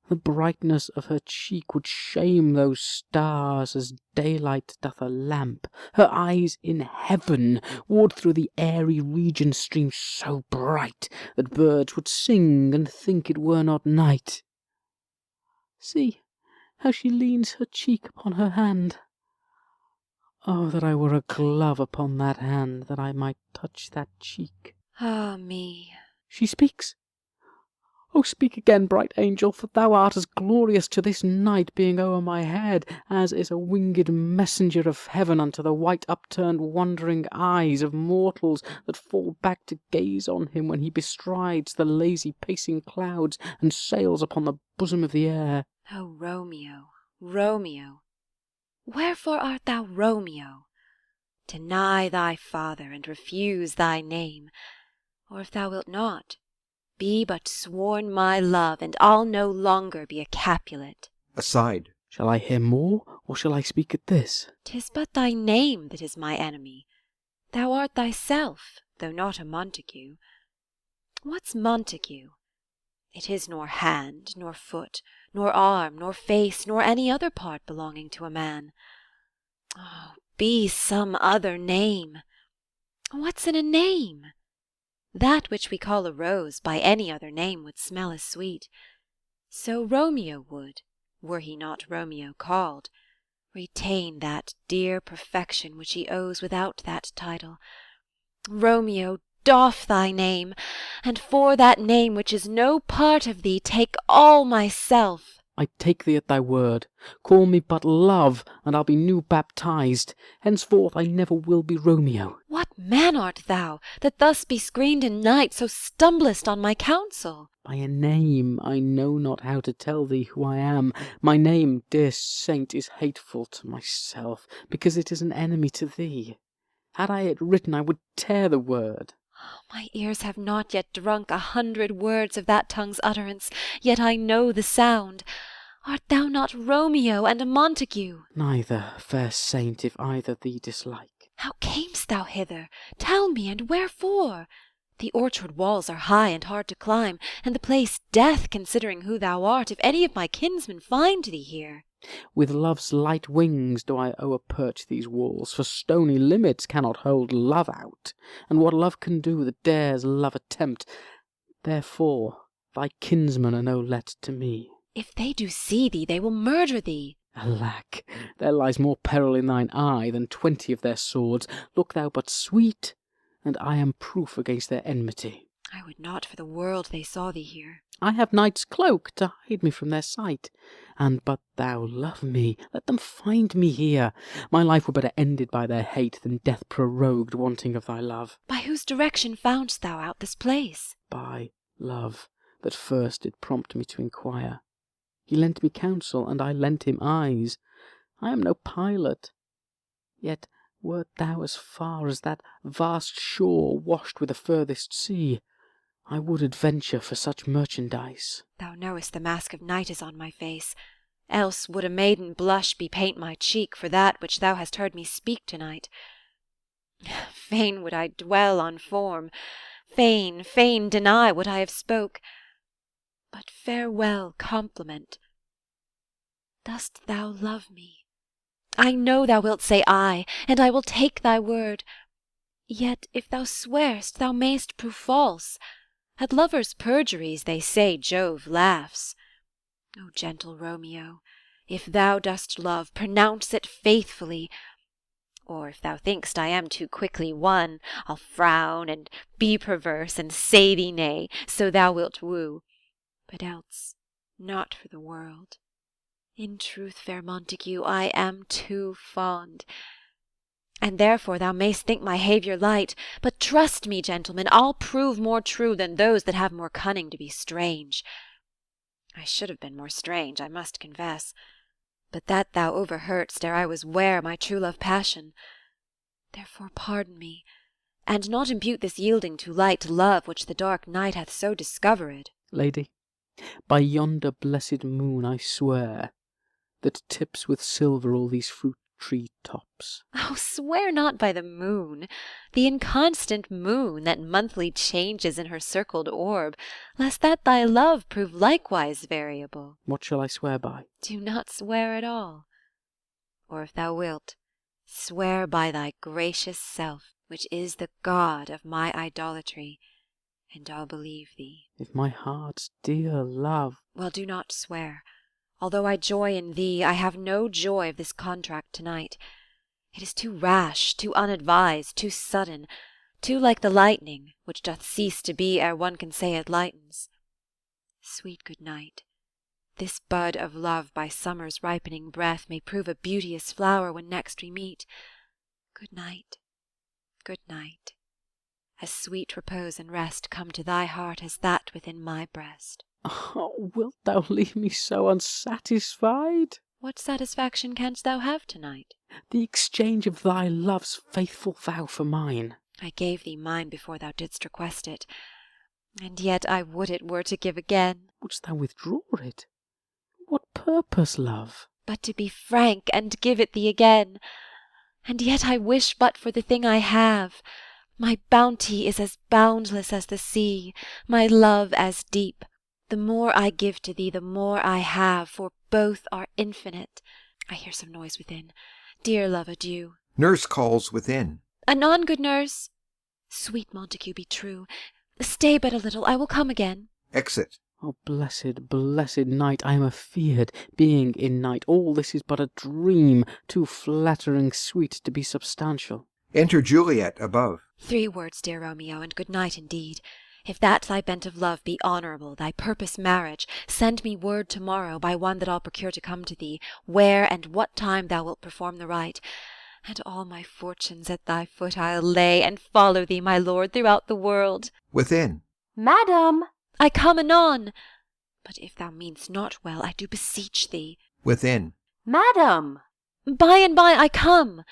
The brightness of her cheek would shame those stars as daylight doth a lamp. Her eyes in heaven would through the airy region stream so bright that birds would sing and think it were not night. See how she leans her cheek upon her hand. Oh, that I were a glove upon that hand, that I might touch that cheek. Ah me. She speaks. Oh, speak again, bright angel, for thou art as glorious to this night being o'er my head, as is a winged messenger of heaven unto the white upturned wondering eyes of mortals that fall back to gaze on him when he bestrides the lazy pacing clouds and sails upon the bosom of the air. O Romeo, Romeo, wherefore art thou Romeo? Deny thy father, and refuse thy name, or if thou wilt not, Be but sworn my love, and I'll no longer be a Capulet. Aside. Shall I hear more, or shall I speak at this? 'Tis but thy name that is my enemy. Thou art thyself, though not a Montague. What's Montague? It is nor hand, nor foot, nor arm, nor face, nor any other part belonging to a man. Oh, be some other name. What's in a name? That which we call a rose by any other name would smell as sweet. So Romeo would, were he not Romeo called, retain that dear perfection which he owes without that title. Romeo, doff thy name, and for that name which is no part of thee, take all myself. I take thee at thy word. Call me but Love, and I'll be new baptized. Henceforth I never will be Romeo. What man art thou, that thus be screened in night, so stumblest on my counsel? By a name I know not how to tell thee who I am. My name, dear saint, is hateful to myself, because it is an enemy to thee. Had I it written, I would tear the word. My ears have not yet drunk 100 words of that tongue's utterance, yet I know the sound. Art thou not Romeo and a Montague? Neither, fair saint, if either thee dislike. How camest thou hither? Tell me, and wherefore? The orchard walls are high and hard to climb, and the place death, considering who thou art, if any of my kinsmen find thee here. With love's light wings do I o'erperch these walls, for stony limits cannot hold love out, and what love can do that dares love attempt. Therefore thy kinsmen are no let to me. If they do see thee, they will murder thee. Alack, there lies more peril in thine eye than 20 of their swords. Look thou but sweet, and I am proof against their enmity. I would not for the world they saw thee here. I have night's cloak to hide me from their sight. And but thou love me, let them find me here. My life were better ended by their hate than death prorogued wanting of thy love. By whose direction foundst thou out this place? By love, that first did prompt me to inquire. He lent me counsel, and I lent him eyes. I am no pilot. Yet wert thou as far as that vast shore washed with the furthest sea, I would adventure for such merchandise. Thou knowest the mask of night is on my face, else would a maiden blush bepaint my cheek for that which thou hast heard me speak to-night. Fain would I dwell on form, fain deny what I have spoke. But farewell compliment. Dost thou love me? I know thou wilt say aye, and I will take thy word. Yet if thou swear'st, thou mayst prove false. At lovers' perjuries they say Jove laughs. O gentle Romeo, if thou dost love, pronounce it faithfully. Or if thou think'st I am too quickly won, I'll frown and be perverse and say thee nay, so thou wilt woo. But else, not for the world. In truth, fair Montague, I am too fond. And therefore thou mayst think my haviour light, but trust me, gentlemen, I'll prove more true than those that have more cunning to be strange. I should have been more strange, I must confess, but that thou overheardst ere I was ware my true love passion. Therefore pardon me, and not impute this yielding too light to love which the dark night hath so discovered. Lady, by yonder blessed moon I swear, that tips with silver all these fruit-tree tops. Oh, swear not by the moon, the inconstant moon that monthly changes in her circled orb, lest that thy love prove likewise variable. What shall I swear by? Do not swear at all. Or if thou wilt, swear by thy gracious self, which is the god of my idolatry, and I'll believe thee. If my heart's dear love... Well, do not swear. Although I joy in thee, I have no joy of this contract to-night. It is too rash, too unadvised, too sudden, too like the lightning, which doth cease to be ere one can say it lightens. Sweet good night. This bud of love by summer's ripening breath may prove a beauteous flower when next we meet. Good night, good night. As sweet repose and rest come to thy heart as that within my breast. Oh, wilt thou leave me so unsatisfied? What satisfaction canst thou have to-night? The exchange of thy love's faithful vow for mine. I gave thee mine before thou didst request it. And yet I would it were to give again. Wouldst thou withdraw it? What purpose, love? But to be frank, and give it thee again. And yet I wish but for the thing I have. My bounty is as boundless as the sea, my love as deep. The more I give to thee, the more I have, for both are infinite. I hear some noise within. Dear love, adieu. Nurse calls within. Anon, good nurse. Sweet Montague, be true. Stay but a little, I will come again. Exit. Oh, blessed, blessed night, I am afeard, being in night. All this is but a dream, too flattering sweet to be substantial. Enter Juliet above. 3 words, dear Romeo, and good night indeed. If that thy bent of love be honourable, thy purpose marriage, send me word to-morrow by one that I'll procure to come to thee, where and what time thou wilt perform the rite. And all my fortunes at thy foot I'll lay, and follow thee, my lord, throughout the world. Within. Madam, I come anon. But if thou mean'st not well, I do beseech thee. Within. Madam, by and by I come.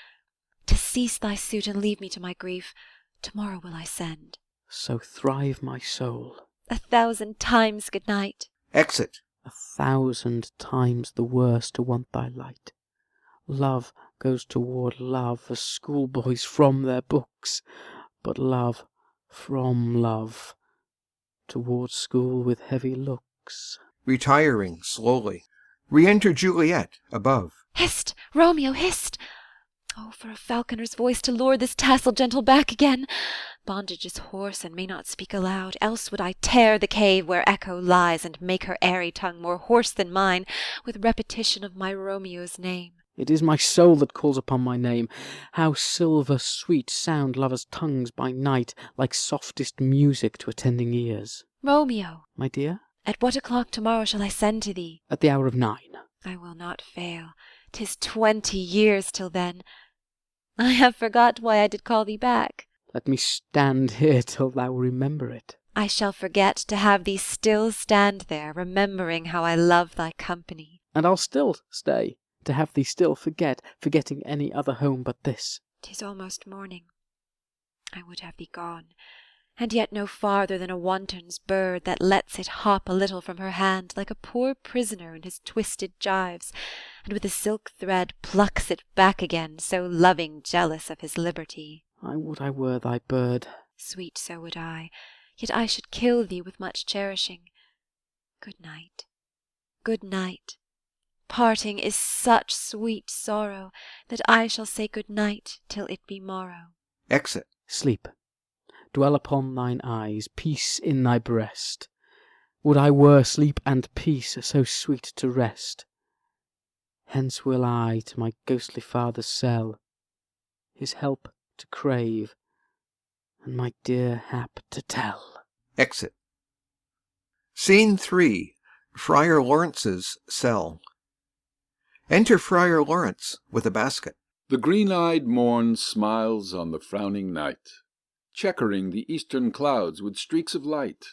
To cease thy suit and leave me to my grief, to-morrow will I send. So thrive my soul. 1,000 times good night. Exit. 1,000 times the worse to want thy light. Love goes toward love as schoolboys from their books, but love from love toward school with heavy looks. Retiring slowly. Re-enter Juliet above. Hist, Romeo, hist! Oh, for a falconer's voice to lure this tassel gentle back again! Bondage is hoarse and may not speak aloud, else would I tear the cave where Echo lies, and make her airy tongue more hoarse than mine, with repetition of my Romeo's name. It is my soul that calls upon my name. How silver sweet sound lovers' tongues by night, like softest music to attending ears. Romeo, my dear, at what o'clock to-morrow shall I send to thee? At the hour of 9. I will not fail. 'Tis 20 years till then. I have forgot why I did call thee back. Let me stand here till thou remember it. I shall forget to have thee still stand there, remembering how I love thy company. And I'll still stay, to have thee still forgetting any other home but this. 'Tis almost morning. I would have thee gone, and yet no farther than a wanton's bird that lets it hop a little from her hand, like a poor prisoner in his twisted gyves, and with a silk thread plucks it back again, so loving jealous of his liberty. I would I were thy bird. Sweet, so would I, yet I should kill thee with much cherishing. Good night, good night. Parting is such sweet sorrow, that I shall say good night till it be morrow. Exit. Sleep. Dwell upon thine eyes, peace in thy breast. Would I were sleep and peace, so sweet to rest. Hence will I to my ghostly father's cell, his help to crave, and my dear hap to tell. Exit. Scene 3. Friar Lawrence's cell. Enter Friar Lawrence with a basket. The green-eyed morn smiles on the frowning night, checkering the eastern clouds with streaks of light,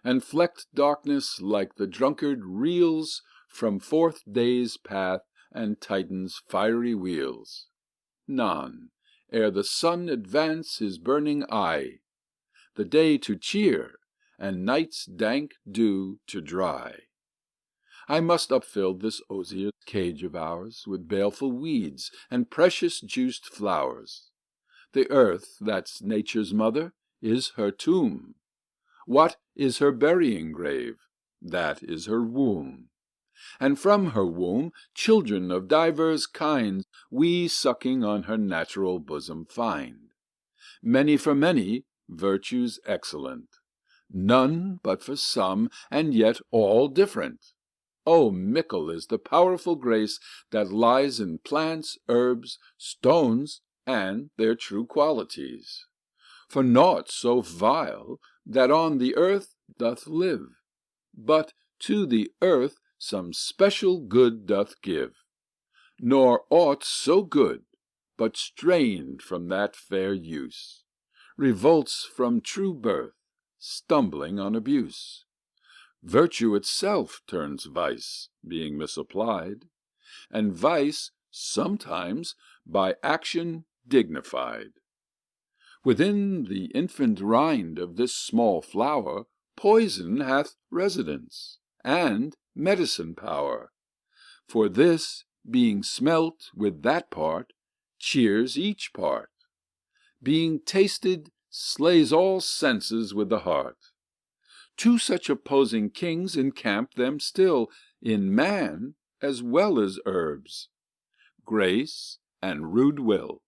and flecked darkness like the drunkard reels from forth day's path and Titan's fiery wheels. None, ere the sun advance his burning eye, the day to cheer, and night's dank dew to dry. I must upfill this osier cage of ours with baleful weeds and precious juiced flowers. The earth, that's nature's mother, is her tomb. What is her burying grave? That is her womb. And from her womb children of divers kinds we sucking on her natural bosom find. Many for many, virtues excellent, none but for some, and yet all different. Oh, mickle is the powerful grace that lies in plants, herbs, stones, and their true qualities. For naught so vile that on the earth doth live, but to the earth some special good doth give, nor aught so good, but strained from that fair use, revolts from true birth, stumbling on abuse. Virtue itself turns vice, being misapplied, and vice sometimes by action dignified. Within the infant rind of this small flower poison hath residence, and medicine power. For this, being smelt with that part, cheers each part. Being tasted, slays all senses with the heart. Two such opposing kings encamp them still, in man as well as herbs, grace and rude will.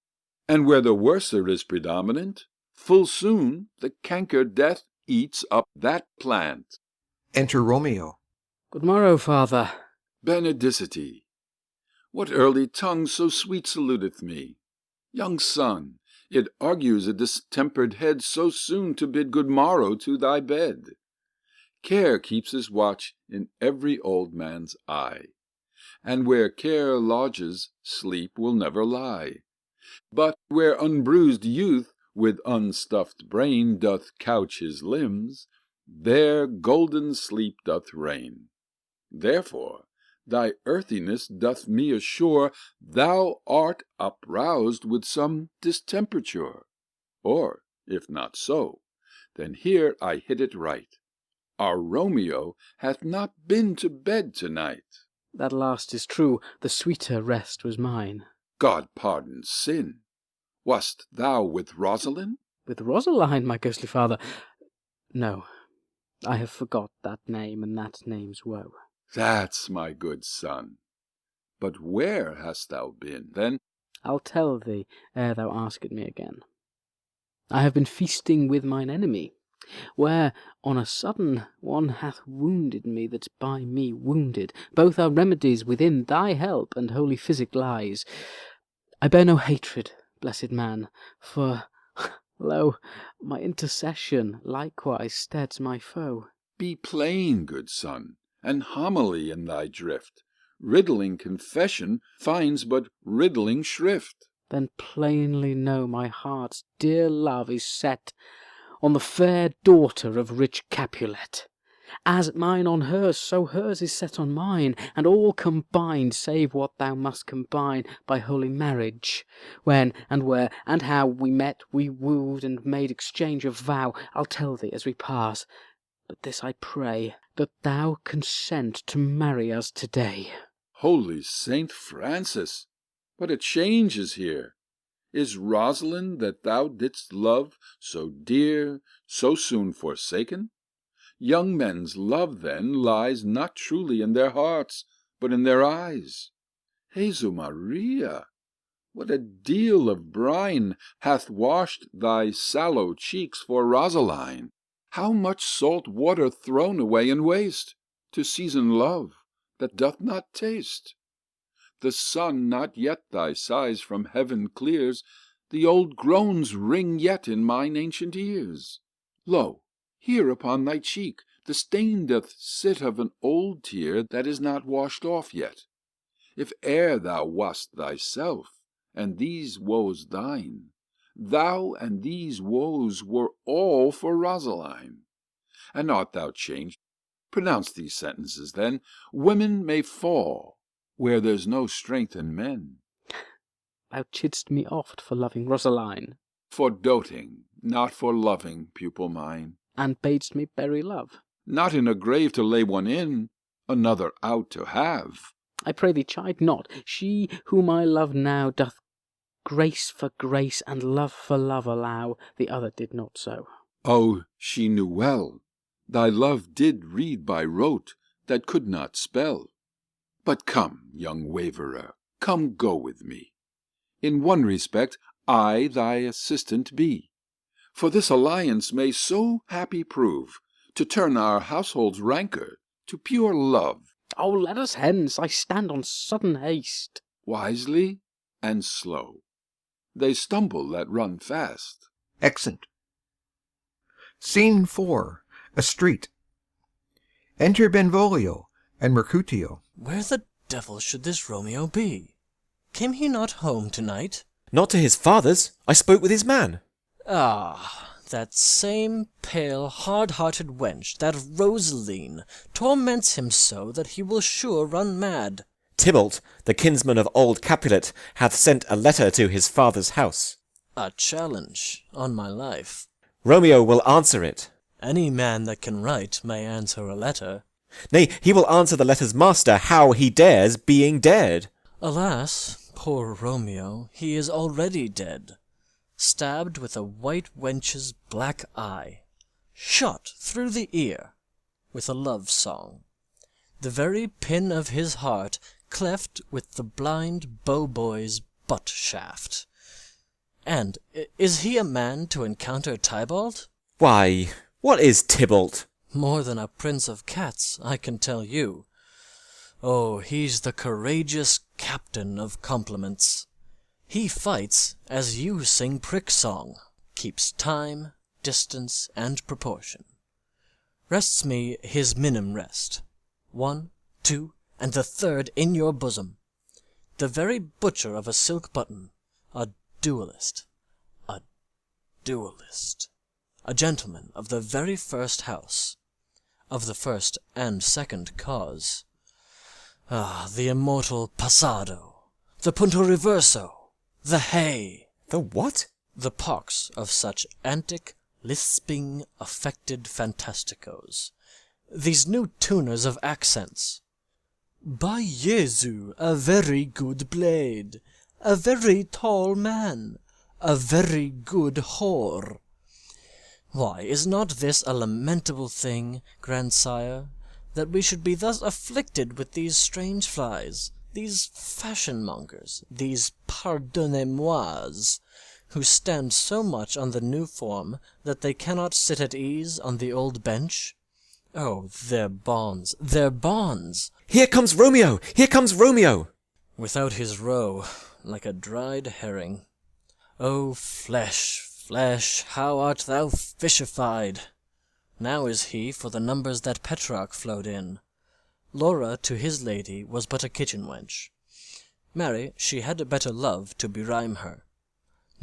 And where the worser is predominant, full soon the canker death eats up that plant. Enter Romeo. Good morrow, father. Benedicite. What early tongue so sweet saluteth me? Young son, it argues a distempered head so soon to bid good morrow to thy bed. Care keeps his watch in every old man's eye, and where care lodges, sleep will never lie. But where unbruised youth with unstuffed brain doth couch his limbs, there golden sleep doth reign. Therefore thy earthiness doth me assure thou art uproused with some distemperature. Or, if not so, then here I hit it right. Our Romeo hath not been to bed tonight. That last is true, the sweeter rest was mine. God pardon sin. Wast thou with Rosalind? With Rosaline, my ghostly father? No, I have forgot that name and that name's woe. That's my good son. But where hast thou been, then? I'll tell thee ere thou ask it me again. I have been feasting with mine enemy, where on a sudden one hath wounded me that's by me wounded. Both are remedies within thy help and holy physic lies. I bear no hatred, blessed man, for, lo, my intercession likewise steads my foe. Be plain, good son, and homily in thy drift. Riddling confession finds but riddling shrift. Then plainly know my heart's dear love is set on the fair daughter of rich Capulet. As mine on hers, so hers is set on mine, and all combined, save what thou must combine by holy marriage. When and where and how we met, we wooed and made exchange of vow, I'll tell thee as we pass. But this I pray, that thou consent to marry us today. Holy Saint Francis, what a change is here! Is Rosalind that thou didst love so dear, so soon forsaken? Young men's love, then, lies not truly in their hearts, but in their eyes. Jesu Maria, what a deal of brine hath washed thy sallow cheeks for Rosaline! How much salt water thrown away in waste, to season love that doth not taste! The sun not yet thy sighs from heaven clears, the old groans ring yet in mine ancient ears. Lo, here upon thy cheek the stain doth sit of an old tear that is not washed off yet. If e'er thou wast thyself, and these woes thine, thou and these woes were all for Rosaline. And art thou changed? Pronounce these sentences, then. Women may fall where there's no strength in men. Thou chidst me oft for loving Rosaline. For doting, not for loving, pupil mine. And bad'st me bury love. Not in a grave to lay one in, another out to have. I pray thee chide not. She whom I love now doth grace for grace and love for love allow. The other did not so. Oh, she knew well. Thy love did read by rote that could not spell. But come, young waverer, come go with me. In one respect I thy assistant be. For this alliance may so happy prove, to turn our household's rancour to pure love. Oh, let us hence, I stand on sudden haste. Wisely and slow. They stumble that run fast. Exeunt. Scene 4. A street. Enter Benvolio and Mercutio. Where the devil should this Romeo be? Came he not home tonight? Not to his father's. I spoke with his man. Ah, that same pale, hard-hearted wench, that Rosaline, torments him so that he will sure run mad. Tybalt, the kinsman of old Capulet, hath sent a letter to his father's house. A challenge, on my life. Romeo will answer it. Any man that can write may answer a letter. Nay, he will answer the letter's master how he dares, being dead. Alas, poor Romeo, he is already dead, stabbed with a white wench's black eye, shot through the ear with a love song, the very pin of his heart cleft with the blind bow-boy's butt shaft. And is he a man to encounter Tybalt? Why, what is Tybalt? More than a prince of cats, I can tell you. Oh, he's the courageous captain of compliments. He fights as you sing prick song, keeps time, distance, and proportion. Rests me his minim rest. 1, 2, and the third in your bosom. The very butcher of a silk button, a duellist, a gentleman of the very first house, of the first and second cause. Ah, the immortal passado, the punto reverso, the hay. The what? The pox of such antic, lisping, affected fantasticos. These new tuners of accents. By Jesu, a very good blade, a very tall man, a very good whore. Why, is not this a lamentable thing, grandsire, that we should be thus afflicted with these strange flies, these fashion-mongers, these pardonnez-mois, who stand so much on the new form that they cannot sit at ease on the old bench? Oh, their bonds, their bonds! Here comes Romeo! Here comes Romeo! Without his roe, like a dried herring. O flesh, flesh, how art thou fishified! Now is he for the numbers that Petrarch flowed in. Laura to his lady was but a kitchen wench. Marry, she had a better love to berhyme her.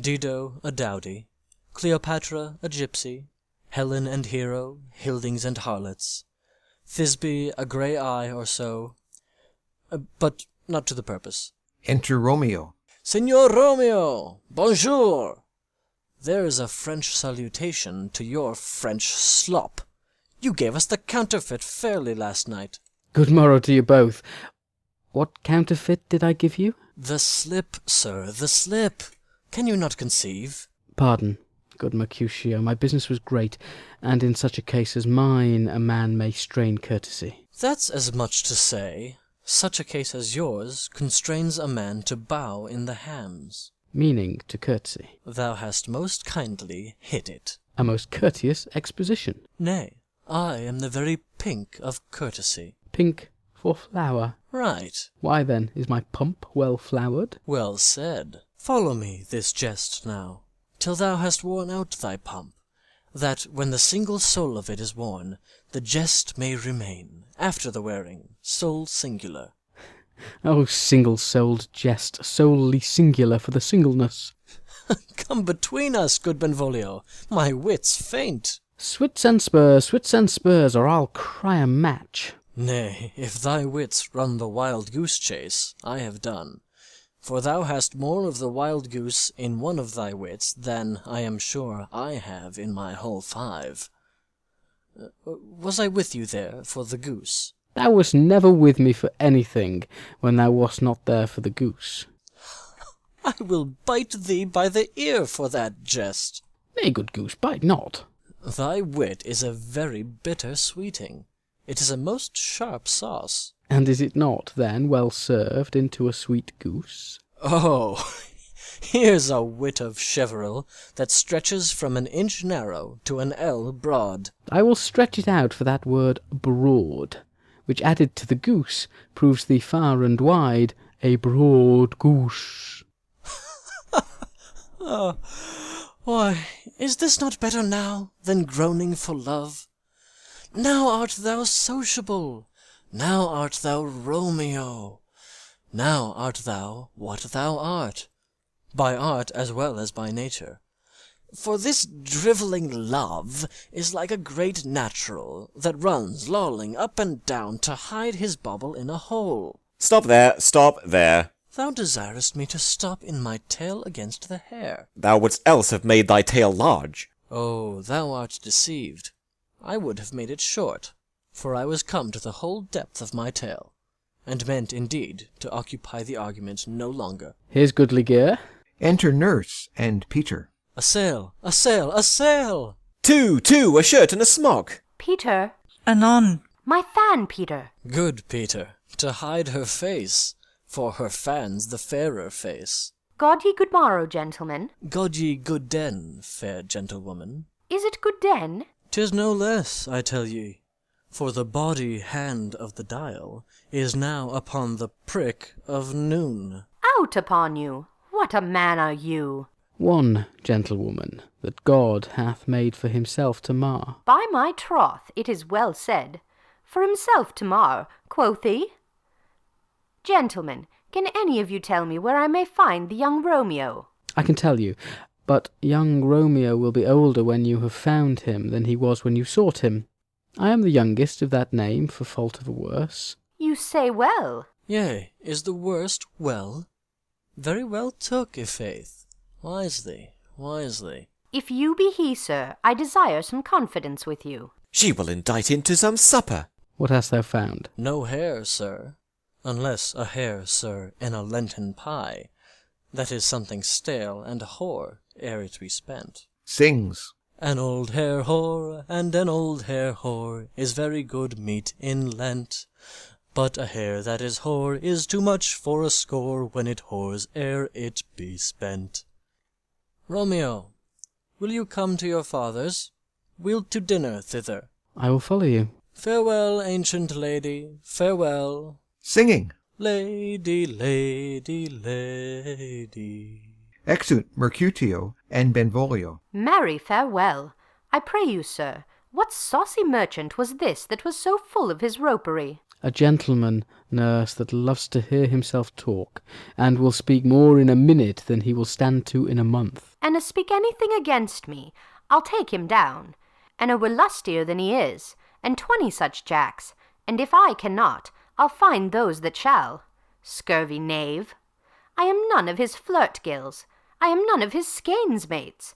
Dido a dowdy, Cleopatra a gypsy, Helen and Hero, Hildings and harlots, Thisbe a grey eye or so, but not to the purpose. Enter Romeo. Signor Romeo, bonjour! There is a French salutation to your French slop. You gave us the counterfeit fairly last night. Good morrow to you both. What counterfeit did I give you? The slip, sir, the slip. Can you not conceive? Pardon, good Mercutio, my business was great, and in such a case as mine a man may strain courtesy. That's as much to say, such a case as yours constrains a man to bow in the hams. Meaning to courtesy. Thou hast most kindly hit it. A most courteous exposition. Nay, I am the very pink of courtesy. Pink for flower. Right. Why then, is my pump well flowered? Well said. Follow me this jest now, till thou hast worn out thy pump, that when the single soul of it is worn, the jest may remain, after the wearing, soul singular. Oh, single-souled jest, solely singular for the singleness. Come between us, good Benvolio, my wits faint. Swits and spurs, or I'll cry a match. Nay, if thy wits run the wild goose chase, I have done. For thou hast more of the wild goose in one of thy wits than, I am sure, I have in my whole 5. Was I with you there for the goose? Thou wast never with me for anything, when thou wast not there for the goose. I will bite thee by the ear for that jest. Nay, good goose, bite not. Thy wit is a very bitter sweeting. It is a most sharp sauce. And is it not, then, well served into a sweet goose? Oh, here's a wit of Cheveril that stretches from an inch narrow to an ell broad. I will stretch it out for that word broad, which added to the goose proves thee far and wide a broad goose. Why, is this not better now than groaning for love? Now art thou sociable, now art thou Romeo, now art thou what thou art, by art as well as by nature. For this drivelling love is like a great natural that runs lolling up and down to hide his bauble in a hole. Stop there, stop there. Thou desirest me to stop in my tail against the hair. Thou wouldst else have made thy tail large. Oh, thou art deceived. I would have made it short, for I was come to the whole depth of my tale, and meant indeed to occupy the argument no longer. Here's goodly gear. Enter Nurse and Peter. A sail, a sail, a sail! Two, a shirt and a smock. Peter. Anon. My fan, Peter. Good Peter, to hide her face, for her fan's the fairer face. God ye good morrow, gentlemen. God ye good den, fair gentlewoman. Is it good den? 'Tis no less, I tell ye, for the body hand of the dial is now upon the prick of noon. Out upon you! What a man are you! One gentlewoman that God hath made for himself to mar. By my troth, it is well said. For himself to mar, quoth he. Gentlemen, can any of you tell me where I may find the young Romeo? I can tell you, but young Romeo will be older when you have found him than he was when you sought him. I am the youngest of that name, for fault of a worse. You say well. Yea, is the worst well? Very well took, i' faith. Wisely, wisely. If you be he, sir, I desire some confidence with you. She will indite into some supper. What hast thou found? No hare, sir, unless a hare, sir, in a Lenten pie. That is something stale and hoar, ere it be spent. Sings. An old hare whore and an old hare whore is very good meat in Lent. But a hare that is whore is too much for a score when it whores ere it be spent. Romeo, will you come to your father's? We'll to dinner thither. I will follow you. Farewell, ancient lady, farewell. Singing. Lady, lady, lady. Exeunt Mercutio and Benvolio. Marry, farewell. I pray you, sir, what saucy merchant was this that was so full of his ropery? A gentleman, nurse, that loves to hear himself talk, and will speak more in a minute than he will stand to in a month. An a speak anything against me, I'll take him down. An a were lustier than he is, and 20 such jacks, and if I cannot, I'll find those that shall. Scurvy knave! I am none of his flirt gills, I am none of his skeins mates.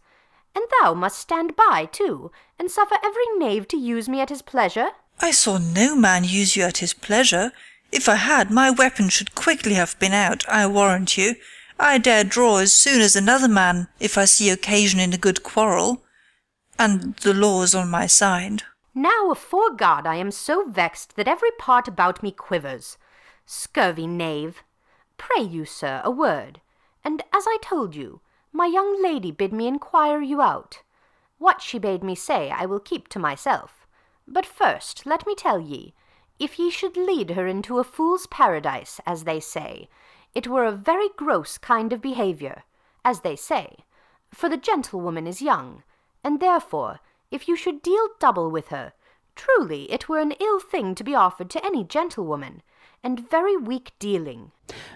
And thou must stand by, too, and suffer every knave to use me at his pleasure? I saw no man use you at his pleasure. If I had, my weapon should quickly have been out, I warrant you. I dare draw as soon as another man, if I see occasion in a good quarrel. And the law is on my side. Now, afore God, I am so vexed that every part about me quivers. Scurvy knave! Pray you, sir, a word. And as I told you, my young lady bid me inquire you out. What she bade me say I will keep to myself. But first let me tell ye, if ye should lead her into a fool's paradise, as they say, it were a very gross kind of behaviour, as they say, for the gentlewoman is young, and therefore, if you should deal double with her, truly it were an ill thing to be offered to any gentlewoman, and very weak dealing.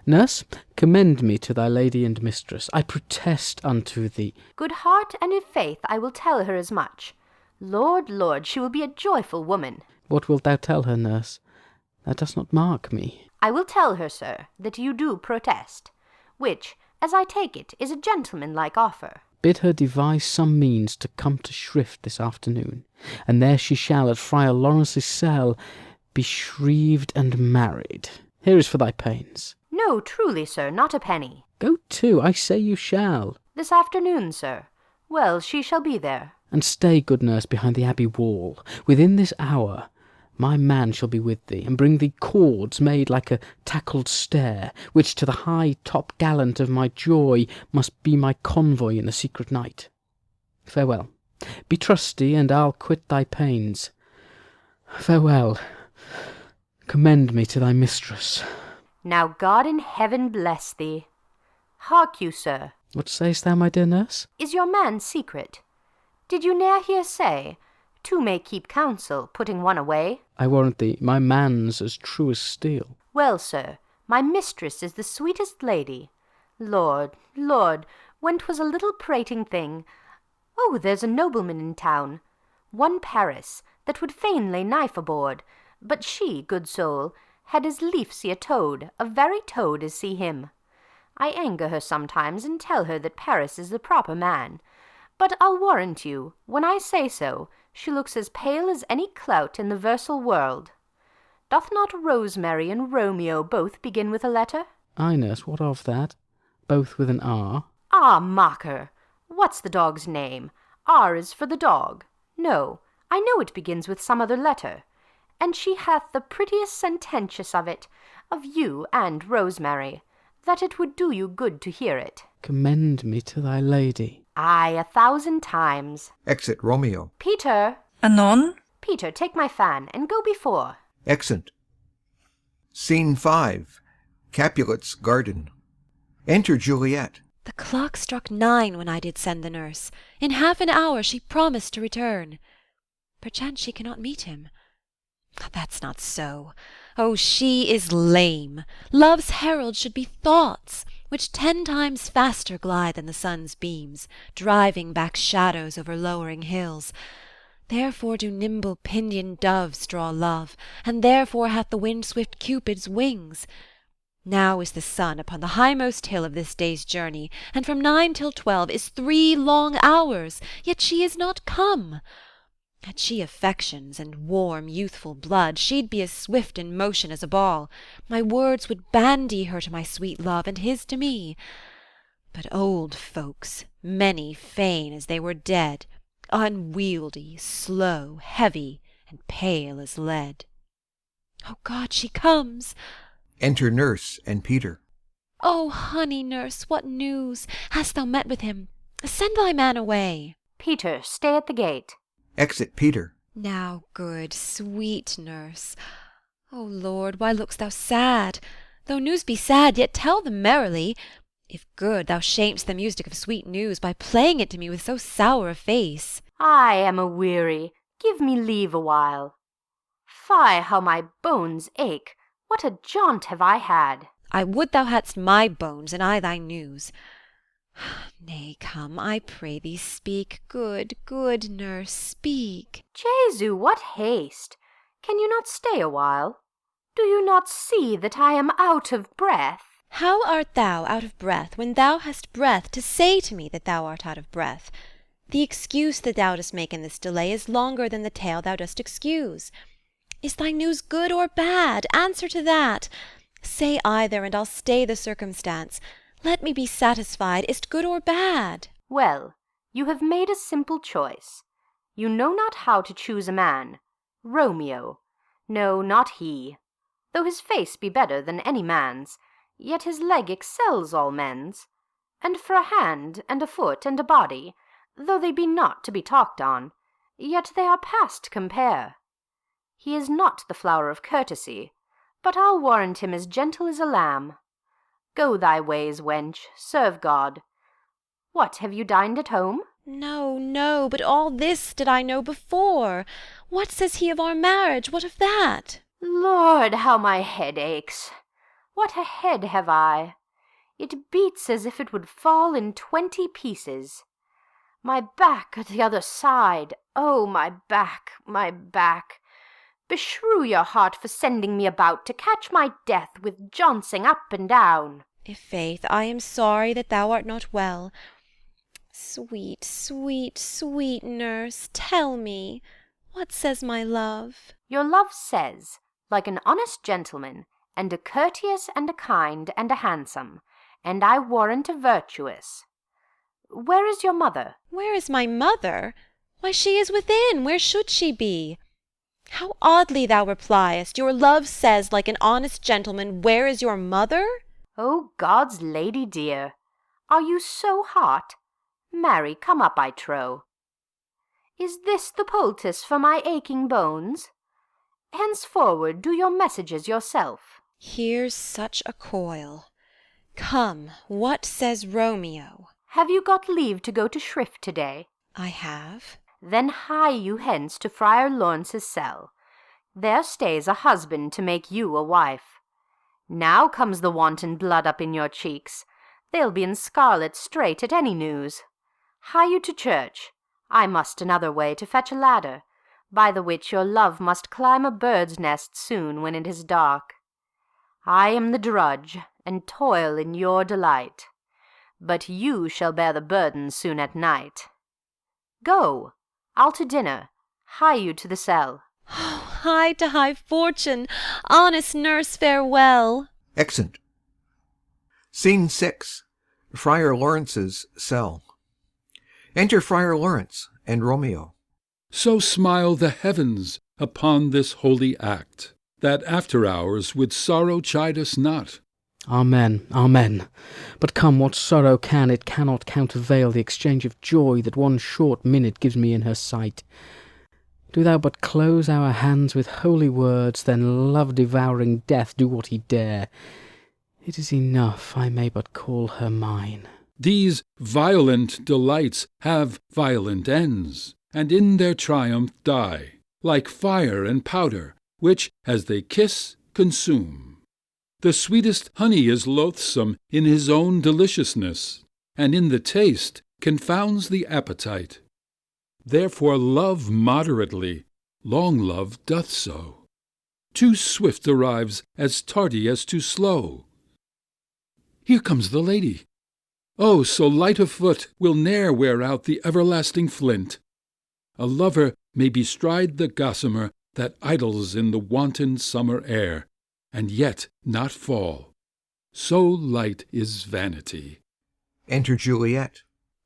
Nurse, commend me to thy lady and mistress. I protest unto thee. Good heart and in faith I will tell her as much. Lord, Lord, she will be a joyful woman. What wilt thou tell her, nurse? Thou dost not mark me. I will tell her, sir, that you do protest, which, as I take it, is a gentlemanlike offer. Bid her devise some means to come to shrift this afternoon, and there she shall at Friar Lawrence's cell be shrived and married. Here is for thy pains. No, truly, sir, not a penny. Go to, I say you shall. This afternoon, sir. Well, she shall be there. And stay, good nurse, behind the abbey wall. Within this hour my man shall be with thee, and bring thee cords made like a tackled stair, which to the high top-gallant of my joy must be my convoy in the secret night. Farewell. Be trusty, and I'll quit thy pains. Farewell. Commend me to thy mistress. Now God in heaven bless thee. Hark you, sir. What sayst thou, my dear nurse? Is your man secret? Did you ne'er hear say, two may keep counsel, putting one away? I warrant thee, my man's as true as steel. Well, sir, my mistress is the sweetest lady. Lord, Lord, when 'twas a little prating thing. Oh, there's a nobleman in town, one Paris, that would fain lay knife aboard, but she, good soul, had as lief see a toad, a very toad, as see him. I anger her sometimes, and tell her that Paris is the proper man. But I'll warrant you, when I say so, She looks as pale as any clout in the versal world. Doth not Rosemary and Romeo both begin with a letter? Ay, nurse, what of that? Both with an R? Ah, mocker! What's the dog's name? R is for the dog. No, I know it begins with some other letter. And she hath the prettiest sententious of it, of you and Rosemary, that it would do you good to hear it. Commend me to thy lady. Ay, 1,000 times. Exit Romeo. Peter! Anon? Peter, take my fan, and go before. Exit. Scene 5. Capulet's garden. Enter Juliet. The clock struck 9 when I did send the nurse. In half an hour she promised to return. Perchance she cannot meet him. That's not so. Oh, she is lame. Love's herald should be thoughts, which 10 times faster glide than the sun's beams, driving back shadows over lowering hills. Therefore do nimble pinioned doves draw love, and therefore hath the wind-swift Cupid's wings. Now is the sun upon the highmost hill of this day's journey, and from 9 till 12 is 3 long hours, yet she is not come. Had she affections and warm youthful blood, she'd be as swift in motion as a ball. My words would bandy her to my sweet love, and his to me. But old folks, many feign as they were dead, unwieldy, slow, heavy, and pale as lead. Oh God, she comes! Enter Nurse and Peter. Oh, honey nurse, what news? Hast thou met with him? Send thy man away. Peter, stay at the gate. Exit Peter. Now, good, sweet nurse. O Lord, why look'st thou sad? Though news be sad, yet tell them merrily. If good, thou shamest the music of sweet news by playing it to me with so sour a face. I am a-weary. Give me leave a while. Fie, how my bones ache. What a jaunt have I had! I would thou hadst my bones, and I thy news. Nay, come, I pray thee, speak, good, good nurse, speak. Jesu, what haste! Can you not stay a while? Do you not see that I am out of breath? How art thou out of breath, when thou hast breath to say to me that thou art out of breath? The excuse that thou dost make in this delay is longer than the tale thou dost excuse. Is thy news good or bad? Answer to that. Say either, and I'll stay the circumstance. Let me be satisfied. Is't good or bad? Well, you have made a simple choice. You know not how to choose a man. Romeo. No, not he. Though his face be better than any man's, yet his leg excels all men's. And for a hand, and a foot, and a body, though they be not to be talked on, yet they are past compare. He is not the flower of courtesy, but I'll warrant him as gentle as a lamb. Go thy ways, wench, serve God. What, have you dined at home? No, no, but all this did I know before. What says he of our marriage? What of that? Lord, how my head aches! What a head have I! It beats as if it would fall in 20 pieces. My back at the other side, oh, my back, my back! Beshrew your heart for sending me about to catch my death with jouncing up and down. I'faith, I am sorry that thou art not well. Sweet, sweet, sweet nurse, tell me, what says my love? Your love says, like an honest gentleman, and a courteous, and a kind, and a handsome, and I warrant a virtuous. Where is your mother? Where is my mother? Why, she is within. Where should she be? How oddly thou repliest! Your love says, like an honest gentleman, where is your mother? O God's lady dear, are you so hot? Marry, come up, I trow. Is this the poultice for my aching bones? Henceforward do your messages yourself. Here's such a coil. Come, what says Romeo? Have you got leave to go to shrift to-day? I have. Then hie you hence to Friar Lawrence's cell. There stays a husband to make you a wife. Now comes the wanton blood up in your cheeks. They'll be in scarlet straight at any news. Hie you to church. I must another way to fetch a ladder, by the which your love must climb a bird's nest soon when it is dark. I am the drudge, and toil in your delight, but you shall bear the burden soon at night. Go, I'll to dinner. Hie you to the cell. Oh, hie to high fortune! Honest nurse, farewell! Exeunt. Scene 6. Friar Lawrence's cell. Enter Friar Lawrence and Romeo. So smile the heavens upon this holy act, that after hours with sorrow chide us not. Amen, amen. But come, what sorrow can, it cannot countervail the exchange of joy that one short minute gives me in her sight. Do thou but close our hands with holy words, then love-devouring death do what he dare. It is enough I may but call her mine. These violent delights have violent ends, and in their triumph die, like fire and powder, which, as they kiss, consume. The sweetest honey is loathsome in his own deliciousness, and in the taste confounds the appetite. Therefore love moderately, long love doth so. Too swift arrives as tardy as too slow. Here comes the lady. Oh, so light of foot will ne'er wear out the everlasting flint. A lover may bestride the gossamer that idles in the wanton summer air, and yet not fall. So light is vanity. Enter Juliet.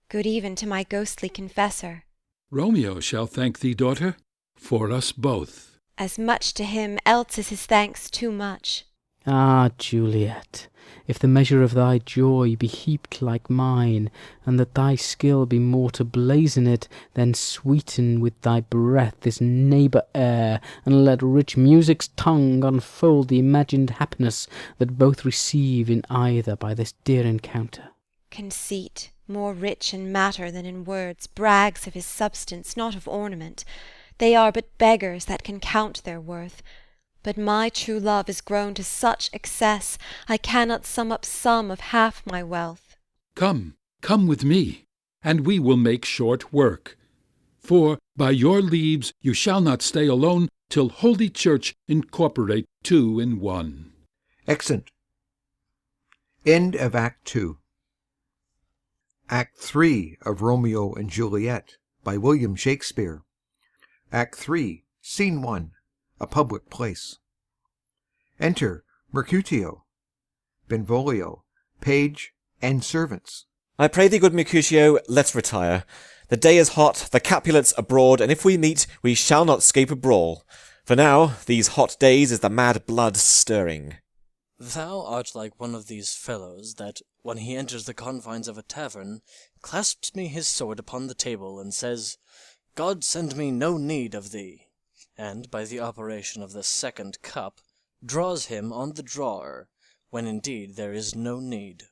Good even to my ghostly confessor. Romeo shall thank thee, daughter, for us both. As much to him, else is his thanks too much. Ah, Juliet, if the measure of thy joy be heaped like mine, and that thy skill be more to blazon it, then sweeten with thy breath this neighbour air, and let rich music's tongue unfold the imagined happiness that both receive in either by this dear encounter. Conceit, more rich in matter than in words, brags of his substance, not of ornament. They are but beggars that can count their worth. But my true love is grown to such excess, I cannot sum up some of half my wealth. Come with me, and we will make short work. For by your leaves you shall not stay alone, till Holy Church incorporate two in one. Exeunt. End of Act 2. Act 3 of Romeo and Juliet by William Shakespeare. Act 3, Scene 1. A public place. Enter Mercutio, Benvolio, page, and servants. I pray thee, good Mercutio, let's retire. The day is hot, the Capulets abroad, and if we meet, we shall not scape a brawl. For now, these hot days is the mad blood stirring. Thou art like one of these fellows that, when he enters the confines of a tavern, clasps me his sword upon the table, and says, God send me no need of thee, and by the operation of the second cup, draws him on the drawer, when indeed there is no need.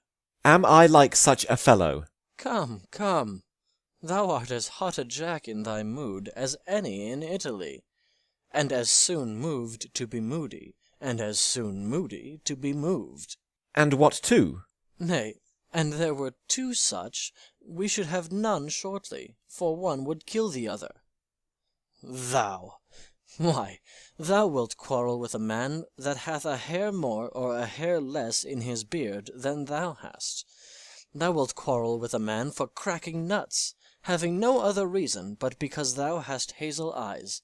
Am I like such a fellow? Come, thou art as hot a jack in thy mood as any in Italy, and as soon moved to be moody, and as soon moody to be moved. And what two? Nay, and there were two such, we should have none shortly, for one would kill the other. Why, thou wilt quarrel with a man that hath a hair more or a hair less in his beard than thou hast. Thou wilt quarrel with a man for cracking nuts, having no other reason but because thou hast hazel eyes.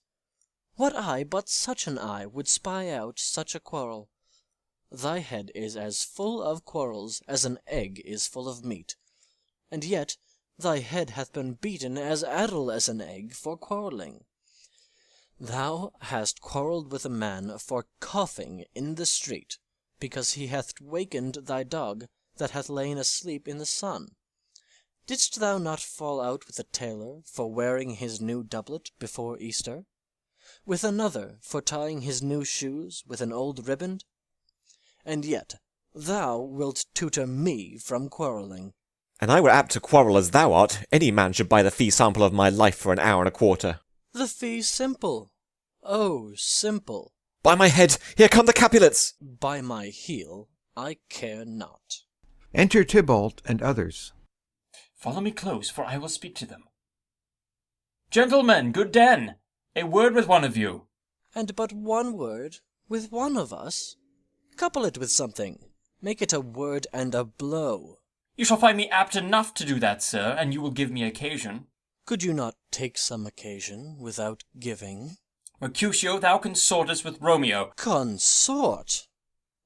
What eye but such an eye would spy out such a quarrel? Thy head is as full of quarrels as an egg is full of meat, and yet thy head hath been beaten as addle as an egg for quarrelling. Thou hast quarrelled with a man for coughing in the street, because he hath wakened thy dog that hath lain asleep in the sun. Didst thou not fall out with a tailor for wearing his new doublet before Easter? With another for tying his new shoes with an old riband? And yet thou wilt tutor me from quarrelling. An I were apt to quarrel as thou art, any man should buy the fee sample of my life for an hour and a quarter. The fee simple. Oh, simple. By my head, here come the Capulets! By my heel, I care not. Enter Tybalt and others. Follow me close, for I will speak to them. Gentlemen, good den, a word with one of you. And but one word with one of us? Couple it with something. Make it a word and a blow. You shall find me apt enough to do that, sir, and you will give me occasion. Could you not take some occasion without giving. Mercutio, thou consortest with Romeo. Consort?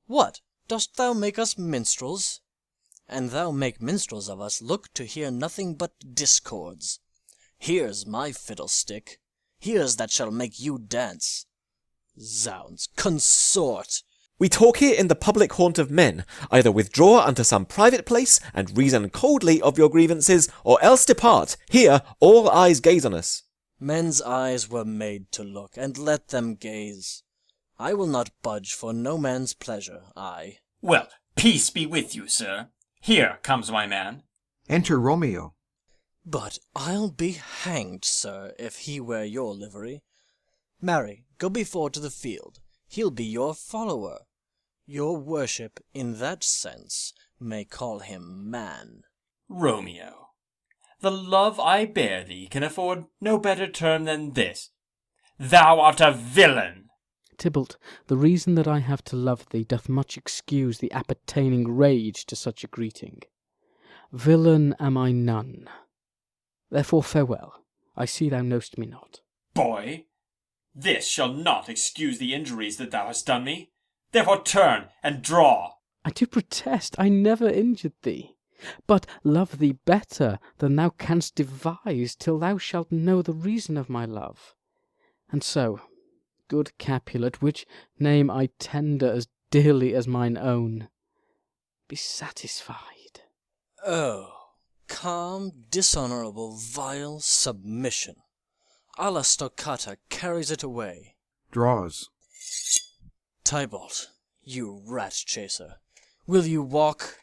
What, dost thou make us minstrels? And thou make minstrels of us look to hear nothing but discords. Here's my fiddlestick. Here's that shall make you dance. Zounds, consort! We talk here in the public haunt of men. Either withdraw unto some private place, and reason coldly of your grievances, or else depart. Here all eyes gaze on us. Men's eyes were made to look, and let them gaze. I will not budge for no man's pleasure, I. Well, peace be with you, sir. Here comes my man. Enter Romeo. But I'll be hanged, sir, if he wear your livery. Marry, go before to the field. He'll be your follower. Your worship, in that sense, may call him man. Romeo, the love I bear thee can afford no better term than this. Thou art a villain. Tybalt, the reason that I have to love thee doth much excuse the appertaining rage to such a greeting. Villain am I none. Therefore farewell. I see thou know'st me not. Boy, this shall not excuse the injuries that thou hast done me. Therefore turn and draw. I do protest I never injured thee, but love thee better than thou canst devise till thou shalt know the reason of my love. And so, good Capulet, which name I tender as dearly as mine own, be satisfied. Oh, calm, dishonourable, vile submission. Alla stoccata carries it away. Draws. Tybalt, you rat-chaser, will you walk?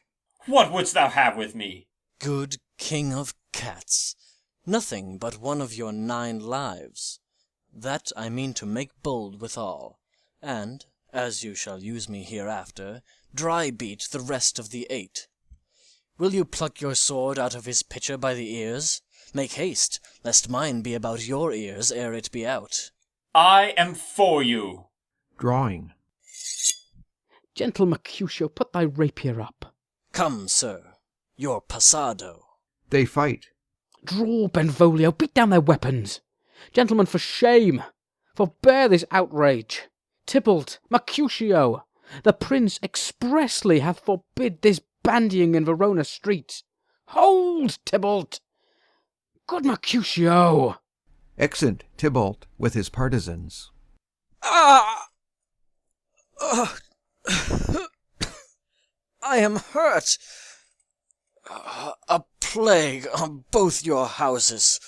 What wouldst thou have with me? Good king of cats, nothing but one of your 9 lives. That I mean to make bold withal, and, as you shall use me hereafter, dry beat the rest of the 8. Will you pluck your sword out of his pitcher by the ears? Make haste, lest mine be about your ears ere it be out. I am for you. Drawing. Gentle Mercutio, put thy rapier up. Come, sir, your passado. They fight. Draw, Benvolio, beat down their weapons. Gentlemen, for shame! Forbear this outrage. Tybalt, Mercutio, the prince expressly hath forbid this bandying in Verona streets. Hold, Tybalt! Good Mercutio! Exit Tybalt with his partisans. Ah! I am hurt. A plague on both your houses.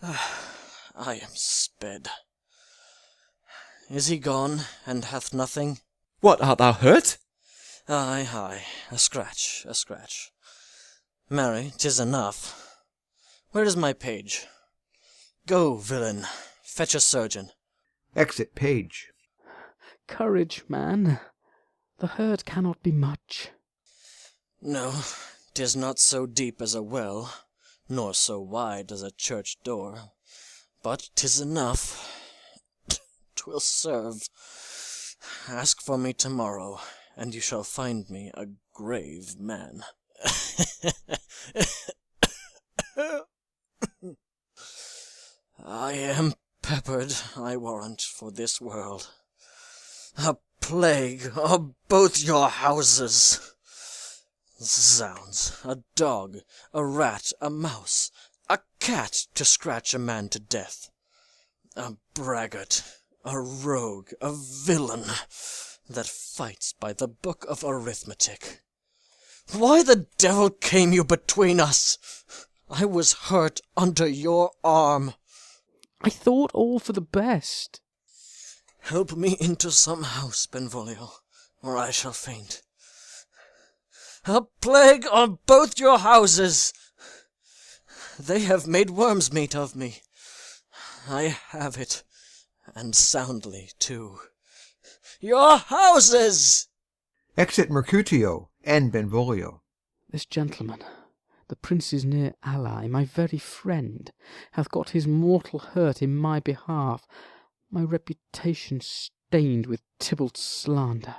I am sped. Is he gone, and hath nothing? What, art thou hurt? Ay, a scratch. Marry, 'tis enough. Where is my page? Go, villain, fetch a surgeon. Exit page. Courage, man. The hurt cannot be much. No, 'tis not so deep as a well, nor so wide as a church door, but 'tis enough. 'Twill serve. Ask for me tomorrow, and you shall find me a grave man. I am peppered, I warrant, for this world. A plague of both your houses. Zounds, a dog, a rat, a mouse, a cat to scratch a man to death. A braggart, a rogue, a villain, that fights by the book of arithmetic. Why the devil came you between us? I was hurt under your arm. I thought all for the best. Help me into some house, Benvolio, or I shall faint. A plague on both your houses! They have made worm's meat of me. I have it, and soundly too. Your houses! Exit Mercutio and Benvolio. This gentleman, the prince's near ally, my very friend, hath got his mortal hurt in my behalf, my reputation stained with Tybalt's slander.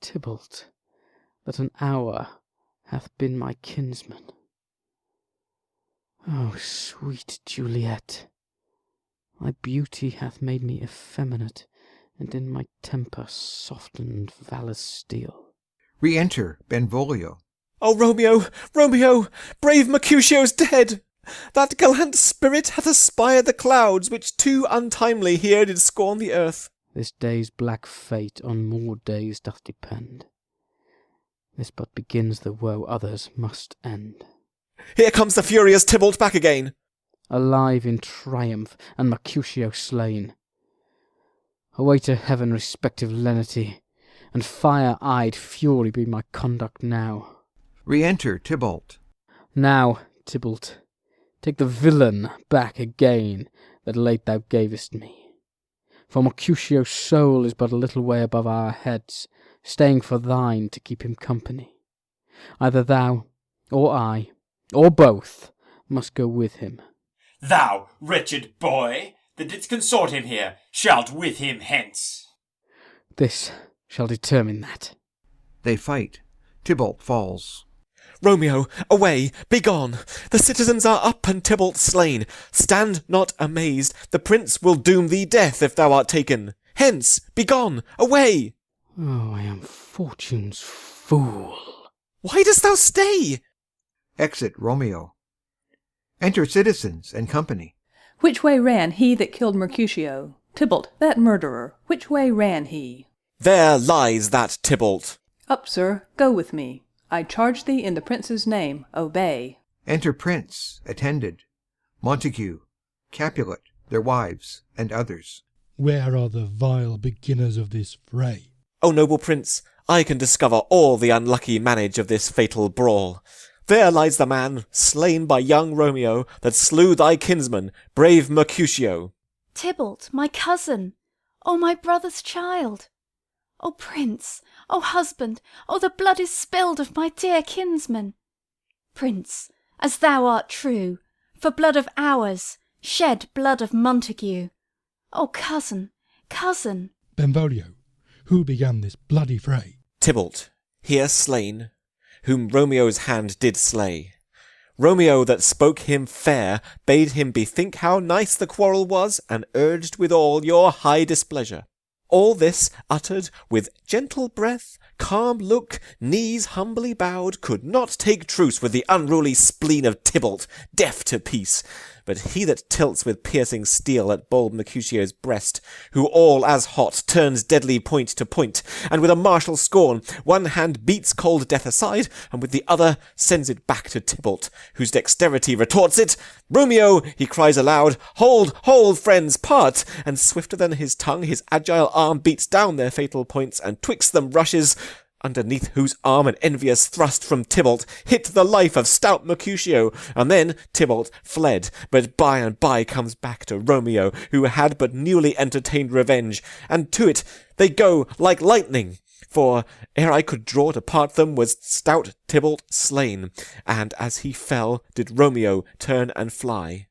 Tybalt, that an hour hath been my kinsman. Oh, sweet Juliet, thy beauty hath made me effeminate, and in my temper softened valour's steel. Re-enter Benvolio. O Romeo, Romeo, brave Mercutio's dead! That gallant spirit hath aspired the clouds, which too untimely here did scorn the earth. This day's black fate on more days doth depend. This but begins the woe others must end. Here comes the furious Tybalt back again. Alive in triumph, and Mercutio slain. Away to heaven respective lenity, and fire-eyed fury be my conduct now. Re-enter Tybalt. Now, Tybalt, take the villain back again that late thou gavest me. For Mercutio's soul is but a little way above our heads, staying for thine to keep him company. Either thou, or I, or both, must go with him. Thou, wretched boy, that didst consort him here, shalt with him hence. This shall determine that. They fight. Tybalt falls. Romeo, away, begone! The citizens are up, and Tybalt slain. Stand not amazed, the prince will doom thee death if thou art taken. Hence, begone, away! Oh, I am fortune's fool. Why dost thou stay? Exit Romeo. Enter citizens and company. Which way ran he that killed Mercutio? Tybalt, that murderer, which way ran he? There lies that Tybalt. Up, sir, go with me. I charge thee in the prince's name, obey. Enter Prince, attended, Montague, Capulet, their wives, and others. Where are the vile beginners of this fray? O noble prince, I can discover all the unlucky manage of this fatal brawl. There lies the man, slain by young Romeo, that slew thy kinsman, brave Mercutio. Tybalt, my cousin! O my brother's child! O prince! O husband! O the blood is spilled of my dear kinsman! Prince, as thou art true, for blood of ours, shed blood of Montague. O cousin, cousin! Benvolio, who began this bloody fray? Tybalt, here slain, whom Romeo's hand did slay. Romeo that spoke him fair bade him bethink how nice the quarrel was, and urged withal your high displeasure. All this uttered with gentle breath, calm look, knees humbly bowed, could not take truce with the unruly spleen of Tybalt, deaf to peace. But he that tilts with piercing steel at bold Mercutio's breast, who all as hot turns deadly point to point, and with a martial scorn one hand beats cold death aside, and with the other sends it back to Tybalt, whose dexterity retorts it. Romeo, he cries aloud, hold, hold, friends, part! And swifter than his tongue his agile arm beats down their fatal points, and twixt them rushes, underneath whose arm an envious thrust from Tybalt hit the life of stout Mercutio, and then Tybalt fled, but by and by comes back to Romeo, who had but newly entertained revenge, and to it they go like lightning. For ere I could draw to part them was stout Tybalt slain, and as he fell did Romeo turn and fly.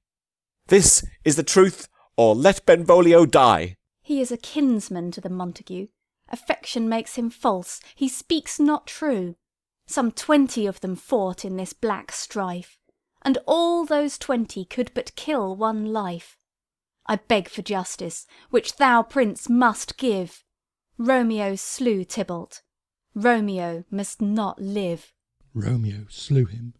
This is the truth, or let Benvolio die. He is a kinsman to the Montague. Affection makes him false, he speaks not true. Some 20 of them fought in this black strife, and all those 20 could but kill one life. I beg for justice, which thou, prince, must give. Romeo slew Tybalt. Romeo must not live. Romeo slew him.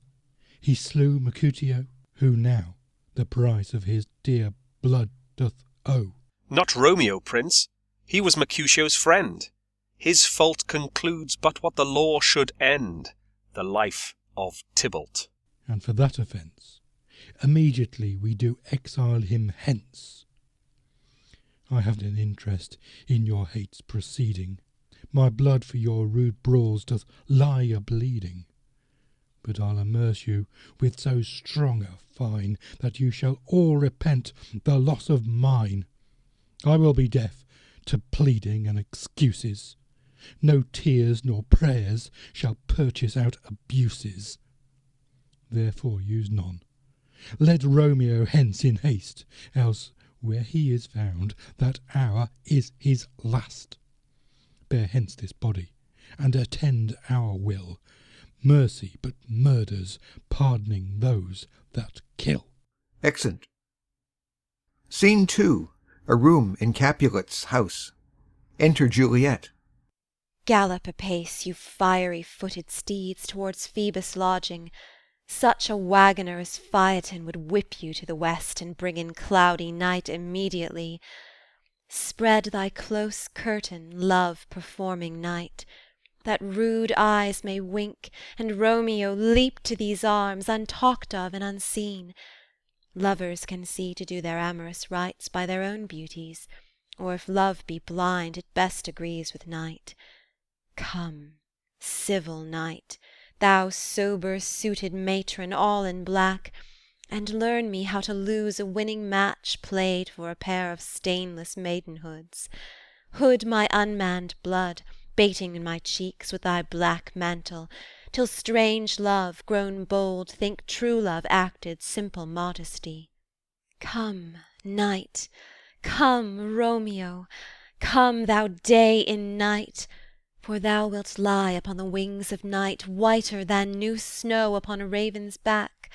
He slew Mercutio, who now the price of his dear blood doth owe. Not Romeo, prince. He was Mercutio's friend. His fault concludes but what the law should end, the life of Tybalt. And for that offence, immediately we do exile him hence. I have an interest in your hate's proceeding. My blood for your rude brawls doth lie a-bleeding. But I'll immerse you with so strong a fine, that you shall all repent the loss of mine. I will be deaf to pleading and excuses. No tears nor prayers shall purchase out abuses. Therefore use none. Let Romeo hence in haste, else where he is found, that hour is his last. Bear hence this body, and attend our will. mercy but murders, pardoning those that kill. Exeunt. Scene 2. A room in Capulet's house. Enter Juliet. Gallop apace, you fiery-footed steeds, towards Phoebus' lodging. Such a waggoner as Phaeton would whip you to the west, and bring in cloudy night immediately. Spread thy close curtain, love-performing night, that rude eyes may wink, and Romeo leap to these arms, untalked of and unseen. Lovers can see to do their amorous rites by their own beauties, or if love be blind, it best agrees with night. Come, civil night, thou sober-suited matron, all in black, and learn me how to lose a winning match played for a pair of stainless maidenhoods. Hood my unmanned blood, bating in my cheeks with thy black mantle, till strange love, grown bold, think true love acted simple modesty. Come, night, come, Romeo, come, thou day in night, for thou wilt lie upon the wings of night, whiter than new snow upon a raven's back.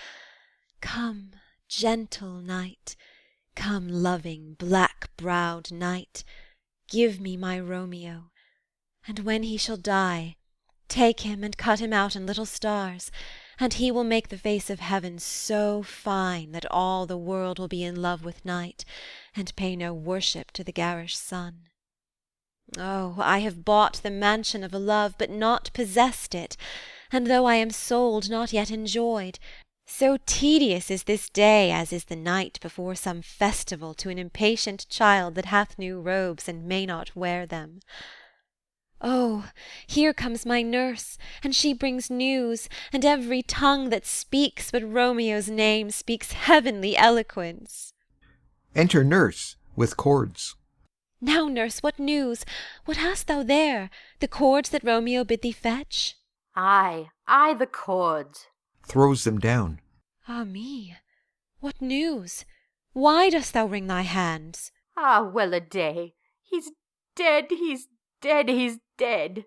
Come, gentle night, come, loving, black-browed night, give me my Romeo, and when he shall die, take him and cut him out in little stars, and he will make the face of heaven so fine that all the world will be in love with night, and pay no worship to the garish sun. Oh, I have bought the mansion of a love, but not possessed it, and though I am sold, not yet enjoyed. So tedious is this day as is the night before some festival to an impatient child that hath new robes and may not wear them. Oh, here comes my nurse, and she brings news, and every tongue that speaks but Romeo's name speaks heavenly eloquence. Enter Nurse with cords. Now, nurse, what news? What hast thou there? The cords that Romeo bid thee fetch? Ay, the cords. Throws them down. Ah me, what news? Why dost thou wring thy hands? Ah, well-a-day, he's dead, he's dead, he's dead.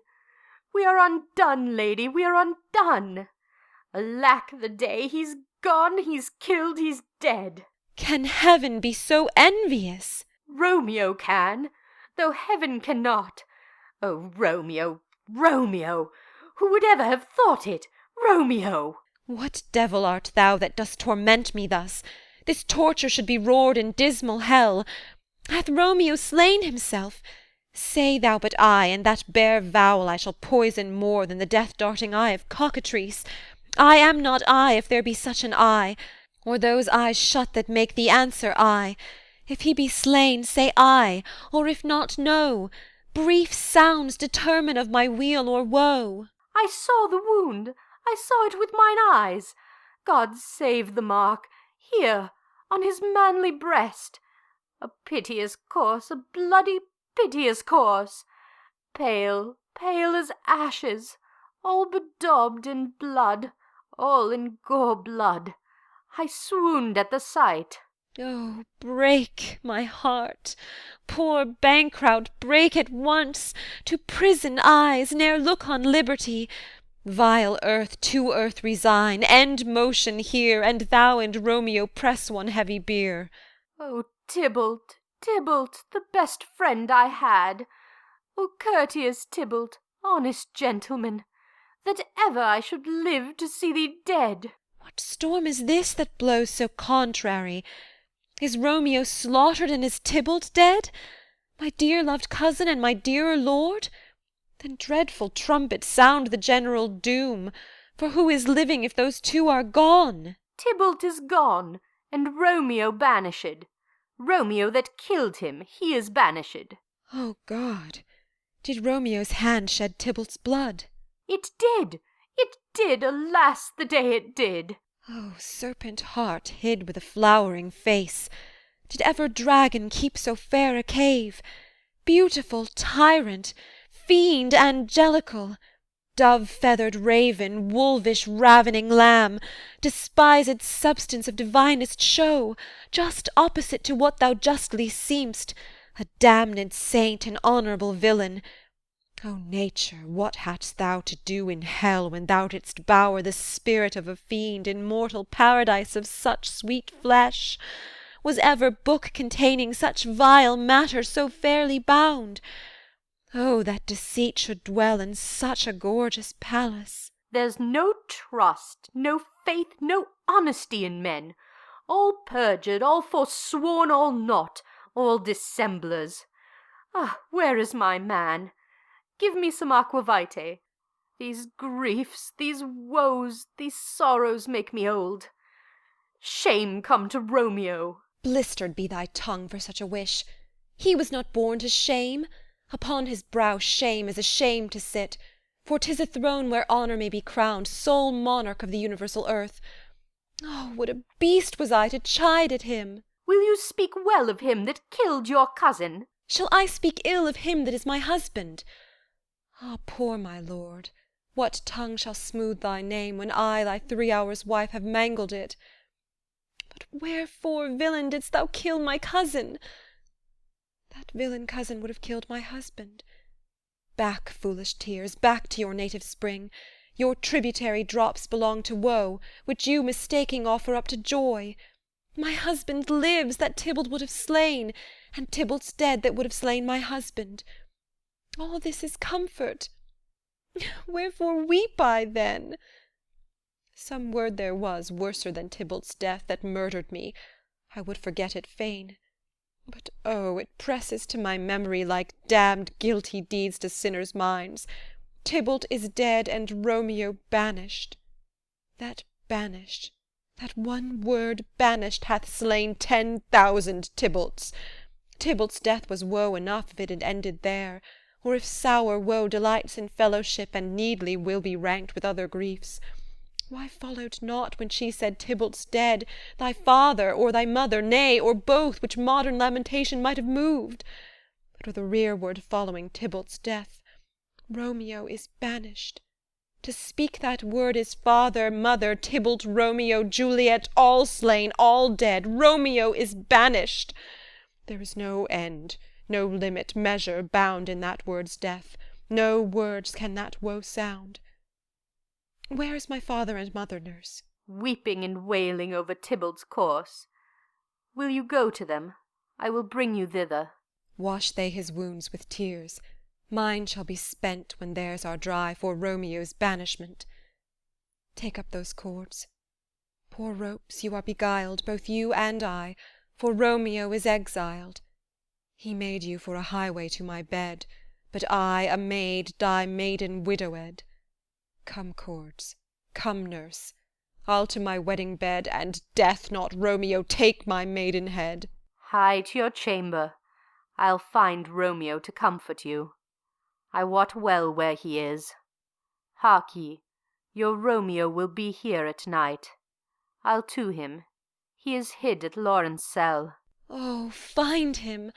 We are undone, lady, we are undone. Alack the day, he's gone, he's killed, he's dead. Can heaven be so envious? Romeo can, though heaven cannot. Oh, Romeo, Romeo, who would ever have thought it? Romeo! What devil art thou that dost torment me thus? This torture should be roared in dismal hell. Hath Romeo slain himself? Say thou but I, and that bare vowel I shall poison more than the death-darting eye of cockatrice. I am not I, if there be such an eye, or those eyes shut that make the answer I. If he be slain, say I, or if not, no. Brief sounds determine of my weal or woe. I saw the wound, I saw it with mine eyes. God save the mark, here, on his manly breast. A piteous course, a bloody piteous course. Pale, pale as ashes, all bedaubed in blood, all in gore blood. I swooned at the sight. Oh, break, my heart, poor bankrout, break at once, to prison eyes, ne'er look on liberty. Vile earth, to earth resign, end motion here, and thou and Romeo press one heavy bier. Oh, Tybalt, Tybalt, the best friend I had. Oh, courteous Tybalt, honest gentleman, that ever I should live to see thee dead. What storm is this that blows so contrary? Is Romeo slaughtered, and is Tybalt dead? My dear loved cousin, and my dearer lord? Then dreadful trumpet sound the general doom, for who is living if those two are gone? Tybalt is gone, and Romeo banished. Romeo that killed him, he is banished. O God, did Romeo's hand shed Tybalt's blood? It did, alas, the day it did. O serpent heart hid with a flowering face, did ever dragon keep so fair a cave? Beautiful tyrant, fiend angelical, dove-feathered raven, wolvish ravening lamb, despised substance of divinest show, just opposite to what thou justly seem'st, a damned saint, an honourable villain. O Nature, what hadst thou to do in hell, when thou didst bower the spirit of a fiend in mortal paradise of such sweet flesh? Was ever book containing such vile matter so fairly bound? Oh, that deceit should dwell in such a gorgeous palace! There's no trust, no faith, no honesty in men. All perjured, all forsworn, all not, all dissemblers. Ah, where is my man? Give me some aquavitae. These griefs, these woes, these sorrows make me old. Shame come to Romeo! Blistered be thy tongue for such a wish. He was not born to shame. Upon his brow shame is a shame to sit, for 'tis a throne where honour may be crowned, sole monarch of the universal earth. Oh, what a beast was I to chide at him! Will you speak well of him that killed your cousin? Shall I speak ill of him that is my husband? Ah, poor my lord, what tongue shall smooth thy name, when I, thy 3 hours' wife, have mangled it? But wherefore, villain, didst thou kill my cousin? That villain cousin would have killed my husband. Back, foolish tears, back to your native spring. Your tributary drops belong to woe, which you, mistaking, offer up to joy. My husband lives, that Tybalt would have slain, and Tybalt's dead, that would have slain my husband. All this is comfort. Wherefore weep I then? Some word there was, worser than Tybalt's death, that murdered me. I would forget it fain. But oh, it presses to my memory like damned guilty deeds to sinners' minds. Tybalt is dead, and Romeo banished. That banished, that one word banished, hath slain 10,000 Tybalts. Tybalt's death was woe enough if it had ended there, or if sour woe delights in fellowship, and needly will be ranked with other griefs. Why followed not, when she said Tybalt's dead, thy father or thy mother, nay, or both, which modern lamentation might have moved? But with a rearward following Tybalt's death, Romeo is banished. To speak that word is father, mother, Tybalt, Romeo, Juliet, all slain, all dead. Romeo is banished. There is no end, no limit, measure, bound in that word's death. No words can that woe sound. Where is my father and mother, nurse? Weeping and wailing over Tybalt's corse. Will you go to them? I will bring you thither. Wash they his wounds with tears. Mine shall be spent when theirs are dry for Romeo's banishment. Take up those cords. Poor ropes, you are beguiled, both you and I, for Romeo is exiled. He made you for a highway to my bed, but I, a maid, die maiden widowed. Come, cords, come, nurse, I'll to my wedding bed, and death, not Romeo, take my maiden head. Hie to your chamber. I'll find Romeo to comfort you. I wot well where he is. Hark ye, your Romeo will be here at night. I'll to him. He is hid at Lawrence' cell. Oh, find him!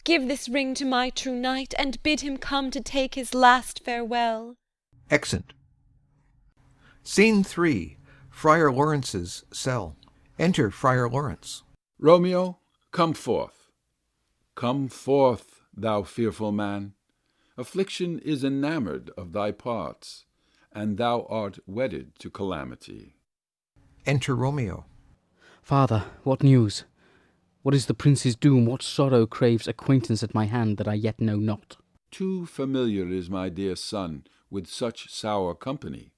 Give this ring to my true knight, and bid him come to take his last farewell. Exeunt. Scene 3. Friar Lawrence's cell. Enter Friar Lawrence. Romeo, come forth. Come forth, thou fearful man. Affliction is enamoured of thy parts, and thou art wedded to calamity. Enter Romeo. Father, what news? What is the prince's doom? What sorrow craves acquaintance at my hand that I yet know not? Too familiar is my dear son with such sour company.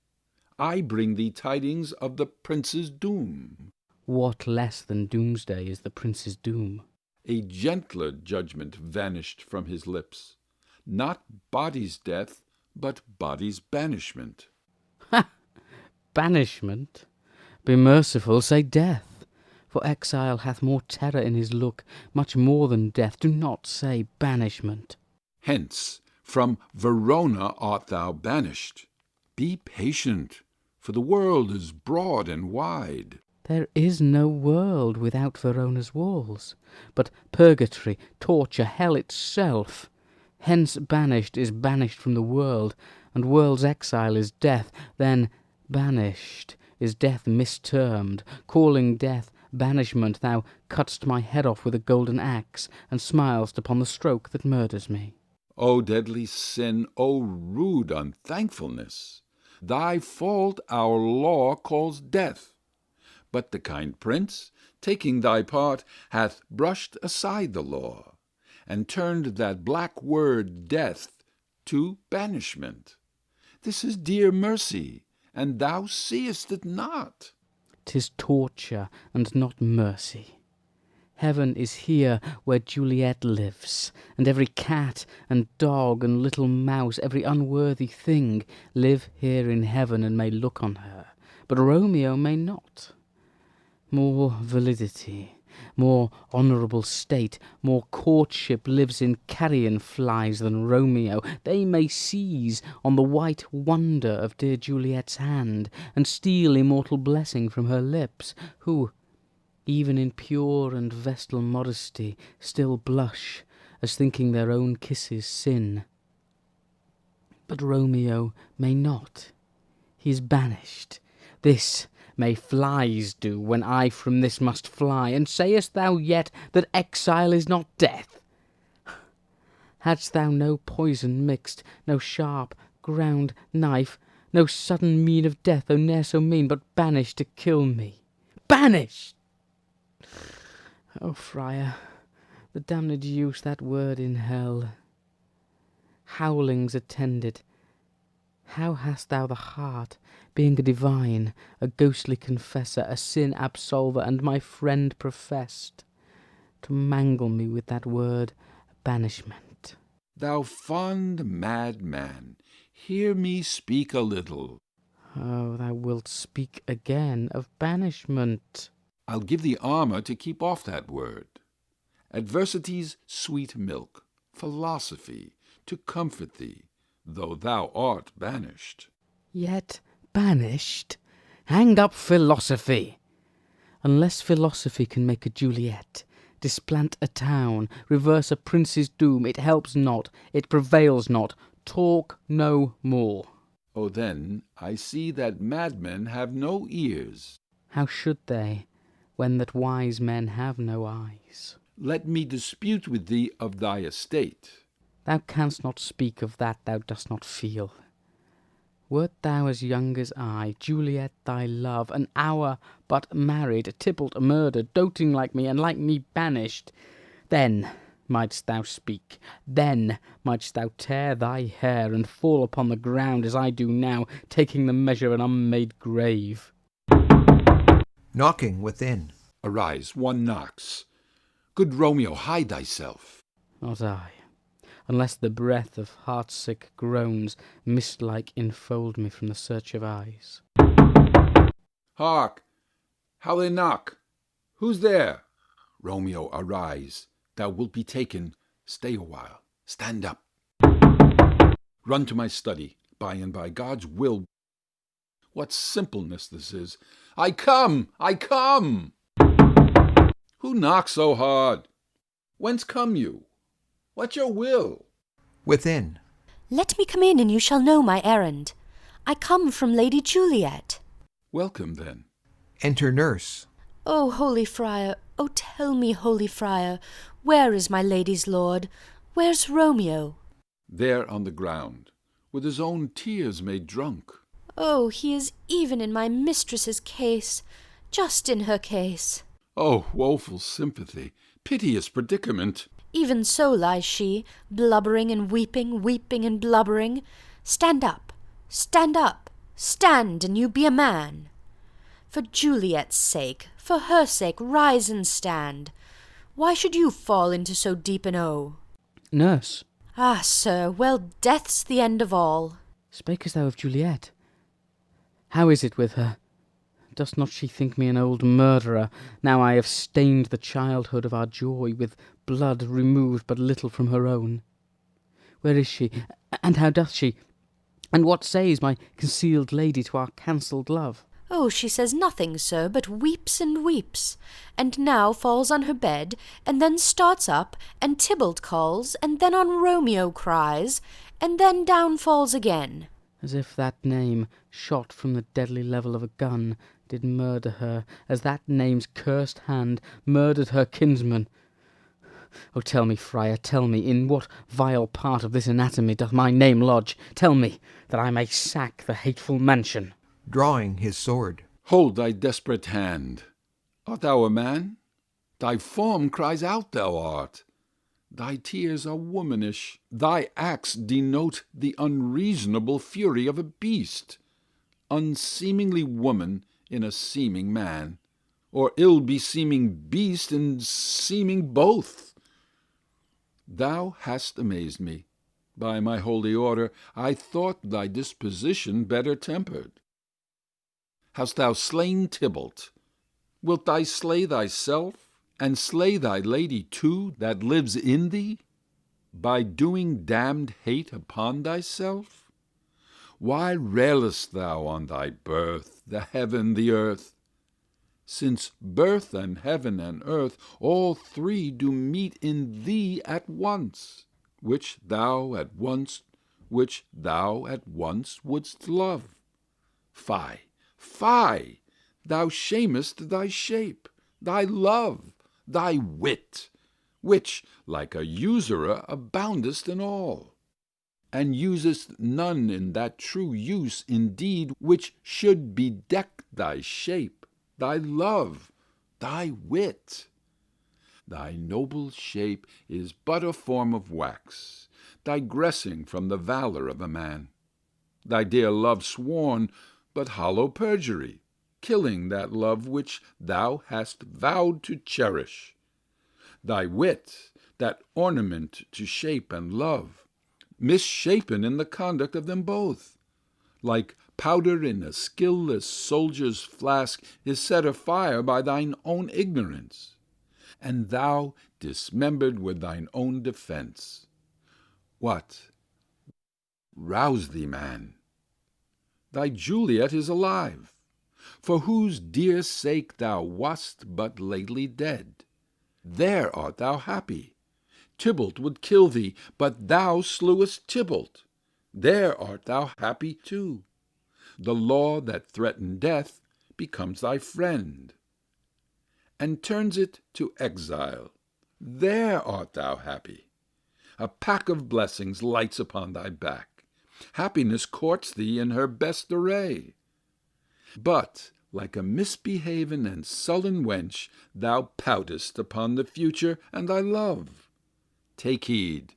I bring thee tidings of the prince's doom. What less than doomsday is the prince's doom? A gentler judgment vanished from his lips. Not body's death, but body's banishment. Ha! Banishment? Be merciful, say death. For exile hath more terror in his look, much more than death. Do not say banishment. Hence, from Verona art thou banished. Be patient, for the world is broad and wide. There is no world without Verona's walls, but purgatory, torture, hell itself. Hence banished is banished from the world, and world's exile is death. Then banished is death mistermed, calling death banishment. Thou cutt'st my head off with a golden axe, and smilest upon the stroke that murders me. O deadly sin, O rude unthankfulness! Thy fault our law calls death. But the kind prince, taking thy part, hath brushed aside the law, and turned that black word death to banishment. This is dear mercy, and thou seest it not. 'Tis torture and not mercy. Heaven is here where Juliet lives, and every cat and dog and little mouse, every unworthy thing, live here in heaven and may look on her, but Romeo may not. More validity, more honourable state, more courtship lives in carrion flies than Romeo. They may seize on the white wonder of dear Juliet's hand, and steal immortal blessing from her lips, who, even in pure and vestal modesty, still blush, as thinking their own kisses sin. But Romeo may not. He is banished. This may flies do, when I from this must fly. And sayest thou yet that exile is not death? Hadst thou no poison mixed, no sharp ground knife, no sudden mean of death, though ne'er so mean, but banished to kill me? Banished! O friar, the damned use that word in hell. Howlings attended. How hast thou the heart, being a divine, a ghostly confessor, a sin absolver, and my friend professed, to mangle me with that word banishment? Thou fond madman, hear me speak a little. Oh, thou wilt speak again of banishment. I'll give thee armour to keep off that word. Adversity's sweet milk, philosophy, to comfort thee, though thou art banished. Yet banished? Hang up philosophy! Unless philosophy can make a Juliet, displant a town, reverse a prince's doom, it helps not, it prevails not. Talk no more. Oh, then I see that madmen have no ears. How should they, when that wise men have no eyes? Let me dispute with thee of thy estate. Thou canst not speak of that thou dost not feel. Wert thou as young as I, Juliet thy love, an hour but married, Tybalt murdered, doting like me, and like me banished, then mightst thou speak, then mightst thou tear thy hair and fall upon the ground as I do now, taking the measure of an unmade grave. Knocking within. Arise, one knocks. Good Romeo, hide thyself. Not I, unless the breath of heart-sick groans mist-like enfold me from the search of eyes. Hark! How they knock! Who's there? Romeo, arise. Thou wilt be taken. Stay a while. Stand up. Run to my study. By and by, God's will. What simpleness this is! I come! I come! Who knocks so hard? Whence come you? What's your will? Within. Let me come in, and you shall know my errand. I come from Lady Juliet. Welcome, then. Enter nurse. O holy friar, O tell me, holy friar, where is my lady's lord? Where's Romeo? There on the ground, with his own tears made drunk. Oh, he is even in my mistress's case, just in her case. Oh, woeful sympathy, piteous predicament. Even so lies she, blubbering and weeping, weeping and blubbering. Stand up, stand up, stand, and you be a man. For Juliet's sake, for her sake, rise and stand. Why should you fall into so deep an O? Nurse. Ah, sir, well, death's the end of all. Spakest thou of Juliet? How is it with her? Does not she think me an old murderer, now I have stained the childhood of our joy with blood removed but little from her own? Where is she, and how doth she? And what says my concealed lady to our cancelled love? Oh, she says nothing, sir, but weeps and weeps, and now falls on her bed, and then starts up, and Tybalt calls, and then on Romeo cries, and then down falls again. As if that name, shot from the deadly level of a gun, did murder her, as that name's cursed hand murdered her kinsman. Oh, tell me, friar, tell me, in what vile part of this anatomy doth my name lodge? Tell me, that I may sack the hateful mansion. Drawing his sword. Hold thy desperate hand. Art thou a man? Thy form cries out thou art. Thy tears are womanish. Thy acts denote the unreasonable fury of a beast. Unseemingly woman in a seeming man, or ill-beseeming beast in seeming both. Thou hast amazed me. By my holy order, I thought thy disposition better tempered. Hast thou slain Tybalt? Wilt thou slay thyself, and slay thy lady too that lives in thee, by doing damned hate upon thyself? Why railest thou on thy birth, the heaven, the earth? Since birth and heaven and earth, all three do meet in thee at once, which thou at once wouldst love. Fie, fie! Thou shamest thy shape, thy love, thy wit, which, like a usurer, aboundest in all, and usest none in that true use indeed which should bedeck thy shape, thy love, thy wit. Thy noble shape is but a form of wax, digressing from the valour of a man. Thy dear love sworn, but hollow perjury, killing that love which thou hast vowed to cherish. Thy wit, that ornament to shape and love, misshapen in the conduct of them both, like powder in a skilless soldier's flask, is set afire by thine own ignorance, and thou dismembered with thine own defence. What? Rouse thee, man. Thy Juliet is alive, for whose dear sake thou wast but lately dead. There art thou happy. Tybalt would kill thee, but thou slewest Tybalt. There art thou happy too. The law that threatened death becomes thy friend, and turns it to exile. There art thou happy. A pack of blessings lights upon thy back. Happiness courts thee in her best array. But, like a misbehaven and sullen wench, thou poutest upon the future and thy love. Take heed,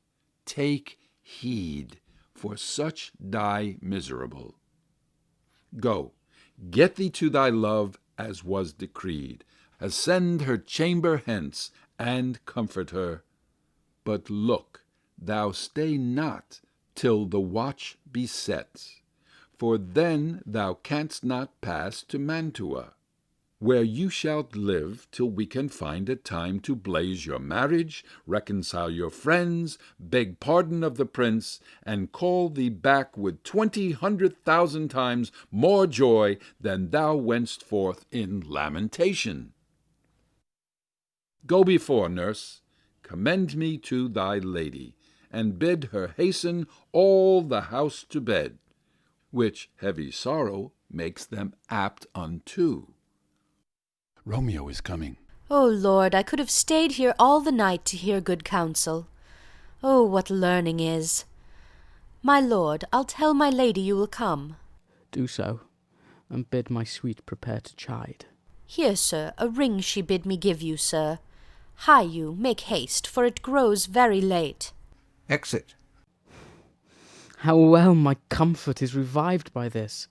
for such die miserable. Go, get thee to thy love as was decreed. Ascend her chamber hence, and comfort her. But look, thou stay not till the watch be set, for then thou canst not pass to Mantua, where you shalt live till we can find a time to blaze your marriage, reconcile your friends, beg pardon of the prince, and call thee back with 200,000 times more joy than thou wentst forth in lamentation. Go before, nurse, commend me to thy lady, and bid her hasten all the house to bed, which heavy sorrow makes them apt unto. Romeo is coming. O Lord, I could have stayed here all the night to hear good counsel. Oh, what learning is! My lord, I'll tell my lady you will come. Do so, and bid my sweet prepare to chide. Here, sir, a ring she bid me give you, sir. Hie you, make haste, for it grows very late. Exit. How well my comfort is revived by this.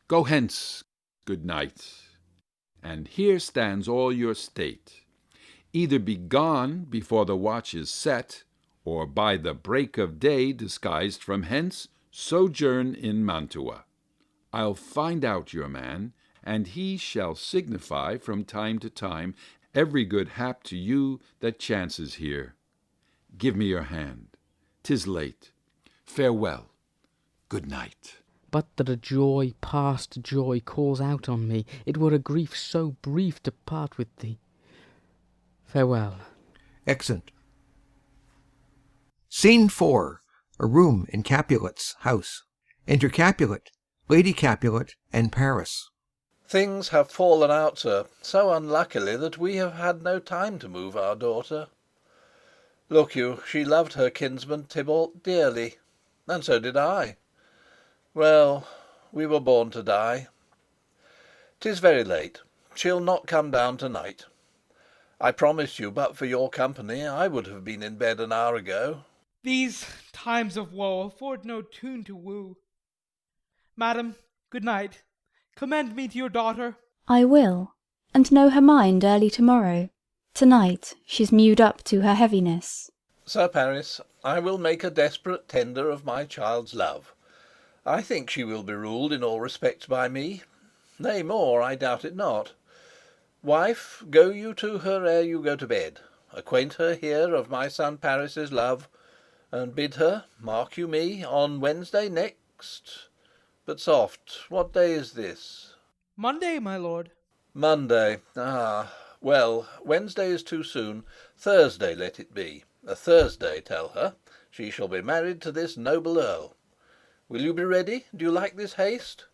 Go hence, good knight, and here stands all your state. Either be gone before the watch is set, or by the break of day disguised from hence sojourn in Mantua. I'll find out your man, and he shall signify from time to time every good hap to you that chances here. Give me your hand. 'Tis late. Farewell. Good night. But that a joy past joy calls out on me, it were a grief so brief to part with thee. Farewell. Exit. Scene 4. A room in Capulet's house. Enter Capulet, Lady Capulet, and Paris. Things have fallen out, sir, so unluckily that we have had no time to move our daughter. Look you, she loved her kinsman Tybalt dearly, and so did I. Well, we were born to die. 'Tis very late. She'll not come down to-night. I promise you, but for your company, I would have been in bed an hour ago. These times of woe afford no tune to woo. Madam, good night. Commend me to your daughter. I will, and know her mind early tomorrow. Tonight she's mewed up to her heaviness. Sir Paris, I will make a desperate tender of my child's love. I think she will be ruled in all respects by me. Nay, more, I doubt it not. Wife, go you to her ere you go to bed. Acquaint her here of my son Paris's love, and bid her, mark you me, on Wednesday next. But soft, what day is this? Monday, my lord. Monday. Ah, well, Wednesday is too soon. Thursday let it be. A Thursday, tell her. She shall be married to this noble earl. Will you be ready? Do you like this haste?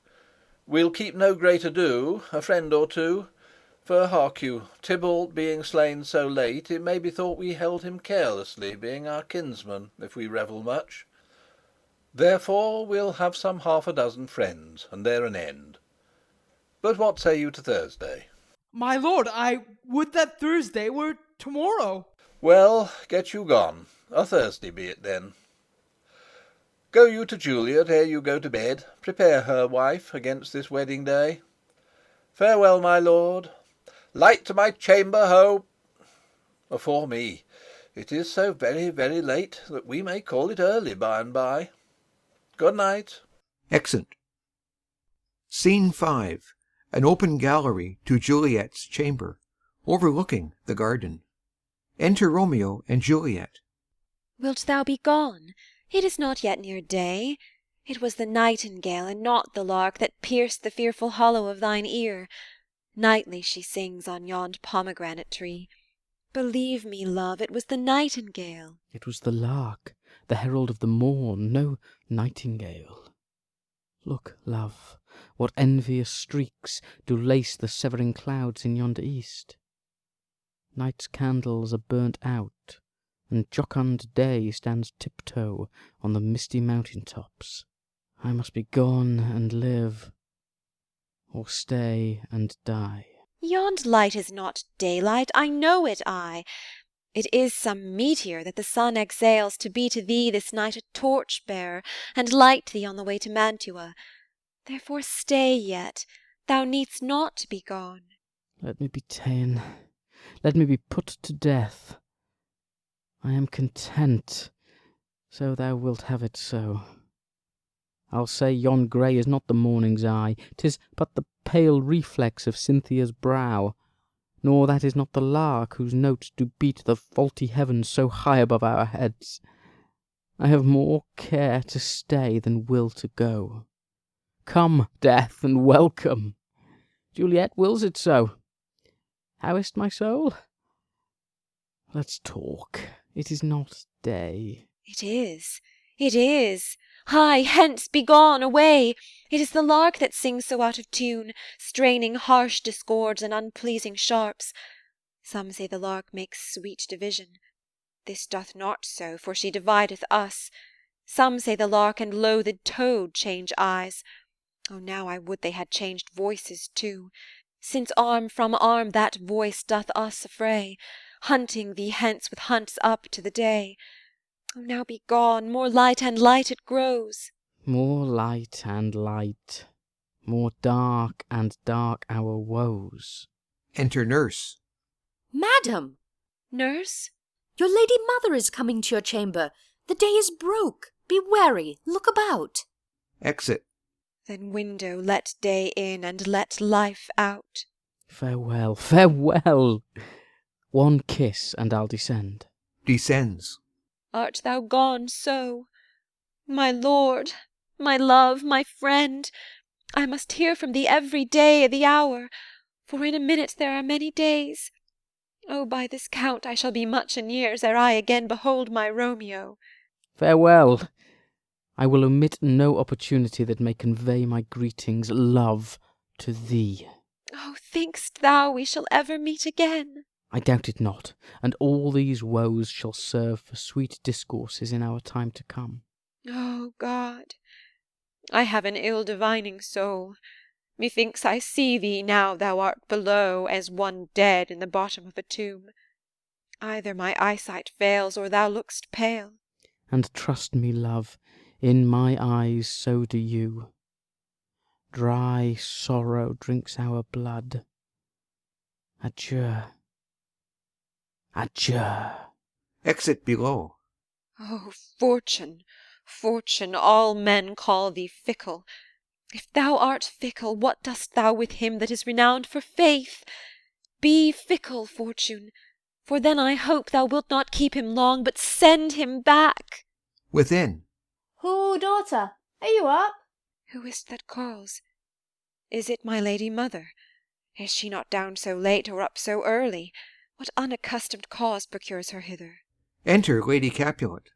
We'll keep no great ado, a friend or two. For hark you, Tybalt being slain so late, it may be thought we held him carelessly, being our kinsman, if we revel much. Therefore we'll have some 6 friends, and there an end. But what say you to Thursday? My lord, I would that Thursday were tomorrow. Well, get you gone. A Thursday be it then. Go you to Juliet ere you go to bed. Prepare her, wife, against this wedding day. Farewell, my lord. Light to my chamber, ho! For me, it is so very, very late that we may call it early by and by. Good night. Exit. Scene 5. An open gallery to Juliet's chamber, overlooking the garden. Enter Romeo and Juliet. Wilt thou be gone? It is not yet near day. It was the nightingale, and not the lark, that pierced the fearful hollow of thine ear. Nightly she sings on yond pomegranate tree. Believe me, love, it was the nightingale. It was the lark, the herald of the morn, no nightingale. Look, love, what envious streaks do lace the severing clouds in yonder east. Night's candles are burnt out, and jocund day stands tiptoe on the misty mountain tops. I must be gone and live, or stay and die. Yond light is not daylight, I know it, I. It is some meteor that the sun exhales to be to thee this night a torch-bearer, and light thee on the way to Mantua. Therefore stay yet, thou needst not to be gone. Let me be ta'en, let me be put to death. I am content, so thou wilt have it so. I'll say yon grey is not the morning's eye, 'tis but the pale reflex of Cynthia's brow, nor that is not the lark whose notes do beat the vaulty heavens so high above our heads. I have more care to stay than will to go. Come, death, and welcome. Juliet wills it so. How is't, my soul? Let's talk. It is not day. It is, it is. Hie, hence, be gone, away! It is the lark that sings so out of tune, straining harsh discords and unpleasing sharps. Some say the lark makes sweet division. This doth not so, for she divideth us. Some say the lark and loathed toad change eyes. Oh, now I would they had changed voices too, since arm from arm that voice doth us affray, hunting thee hence with hunts up to the day. Oh, now be gone, more light and light it grows. More light and light, more dark and dark our woes. Enter Nurse. Madam! Nurse? Your lady mother is coming to your chamber. The day is broke. Be wary, look about. Exit. Then window let day in, and let life out. Farewell, farewell. One kiss, and I'll descend. Descends. Art thou gone so? My lord, my love, my friend, I must hear from thee every day the hour, for in a minute there are many days. Oh, by this count I shall be much in years ere I again behold my Romeo. Farewell. I will omit no opportunity that may convey my greetings, love, to thee. Oh, think'st thou we shall ever meet again? I doubt it not, and all these woes shall serve for sweet discourses in our time to come. O God, I have an ill-divining soul. Methinks I see thee now thou art below, as one dead in the bottom of a tomb. Either my eyesight fails, or thou look'st pale. And trust me, love, in my eyes so do you. Dry sorrow drinks our blood. Adieu. Adieu. Exit below. O Fortune, Fortune, all men call thee fickle. If thou art fickle, what dost thou with him that is renowned for faith? Be fickle, Fortune, for then I hope thou wilt not keep him long, but send him back. Within. Who, daughter, are you up? Who is't that calls? Is it my lady mother? Is she not down so late, or up so early? What unaccustomed cause procures her hither? Enter Lady Capulet.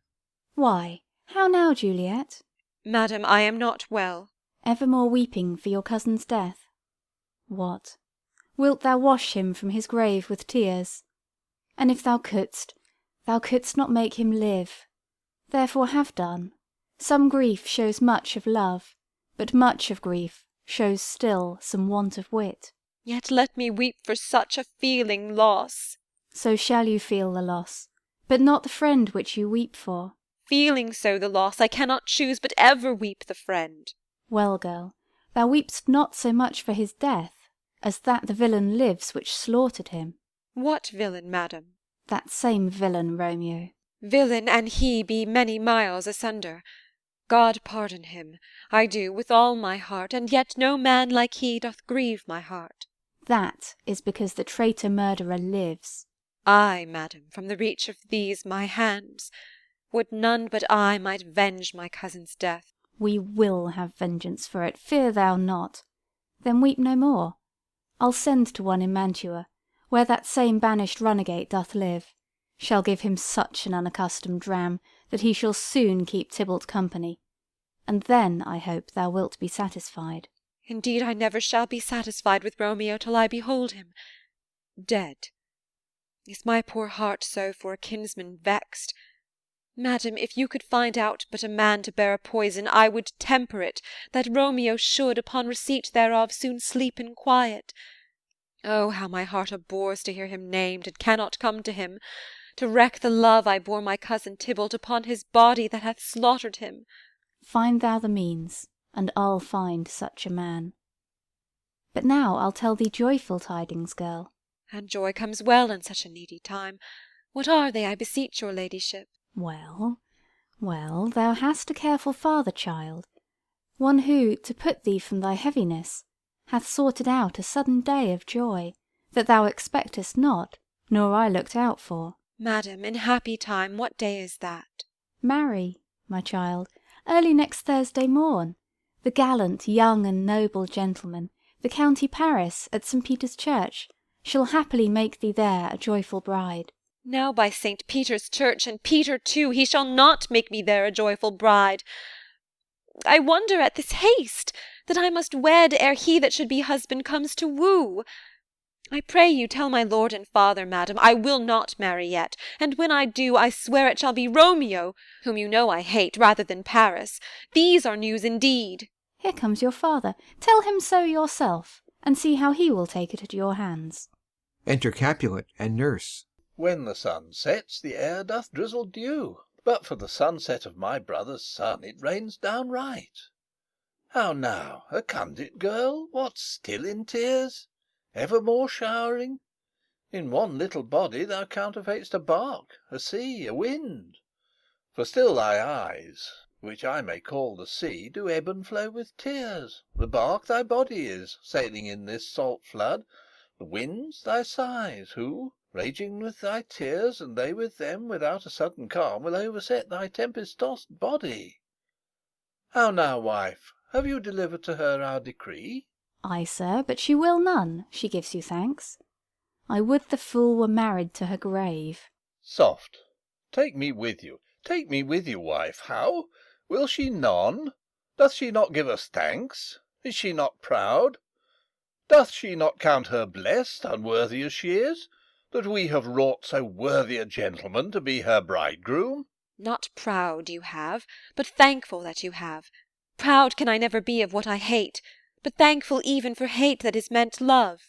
Why, how now, Juliet? Madam, I am not well. Evermore weeping for your cousin's death? What, wilt thou wash him from his grave with tears? And if thou couldst not make him live. Therefore have done. Some grief shows much of love, but much of grief shows still some want of wit. Yet let me weep for such a feeling loss. So shall you feel the loss, but not the friend which you weep for. Feeling so the loss, I cannot choose but ever weep the friend. Well, girl, thou weep'st not so much for his death, as that the villain lives which slaughtered him. What villain, madam? That same villain, Romeo. Villain and he be many miles asunder. God pardon him, I do with all my heart, and yet no man like he doth grieve my heart. That is because the traitor murderer lives. I, madam, from the reach of these my hands, would none but I might venge my cousin's death. We will have vengeance for it, fear thou not. Then weep no more. I'll send to one in Mantua, where that same banished runagate doth live. Shall give him such an unaccustomed dram, that he shall soon keep Tybalt company. And then, I hope, thou wilt be satisfied. Indeed, I never shall be satisfied with Romeo till I behold him dead. Is my poor heart so for a kinsman vexed? Madam, if you could find out but a man to bear a poison, I would temper it, that Romeo should, upon receipt thereof, soon sleep in quiet. Oh, how my heart abhors to hear him named, and cannot come to him, to wreak the love I bore my cousin Tybalt upon his body that hath slaughtered him. Find thou the means, and I'll find such a man. But now I'll tell thee joyful tidings, girl. And joy comes well in such a needy time. What are they, I beseech your ladyship? Well, well, thou hast a careful father, child, one who, to put thee from thy heaviness, hath sorted out a sudden day of joy, that thou expectest not, nor I looked out for. Madam, in happy time, what day is that? Marry, my child, early next Thursday morn, the gallant, young, and noble gentleman, the county Paris, at St. Peter's Church, shall happily make thee there a joyful bride. Now by St. Peter's Church, and Peter too, he shall not make me there a joyful bride. I wonder at this haste, that I must wed ere he that should be husband comes to woo. I pray you tell my lord and father, madam, I will not marry yet, and when I do, I swear it shall be Romeo, whom you know I hate, rather than Paris. These are news indeed. Here comes your father. Tell him so yourself, and see how he will take it at your hands. Enter Capulet and nurse. When the sun sets, the air doth drizzle dew, but for the sunset of my brother's son it rains downright. How now, a candid girl, what, still in tears? Evermore showering? In one little body thou counterfeit'st a bark, a sea, a wind. For still thy eyes, which I may call the sea, do ebb and flow with tears. The bark thy body is, sailing in this salt flood. The winds thy sighs, who, raging with thy tears, and they with them, without a sudden calm, will overset thy tempest-tossed body. How now, wife, have you delivered to her our decree? Ay, sir, but she will none, she gives you thanks. I would the fool were married to her grave. Soft, take me with you, wife. How? Will she none? Doth she not give us thanks? Is she not proud? Doth she not count her blessed, unworthy as she is? that we have wrought so worthy a gentleman to be her bridegroom? Not proud you have, but thankful that you have. Proud can I never be of what I hate, but thankful even for hate that is meant love.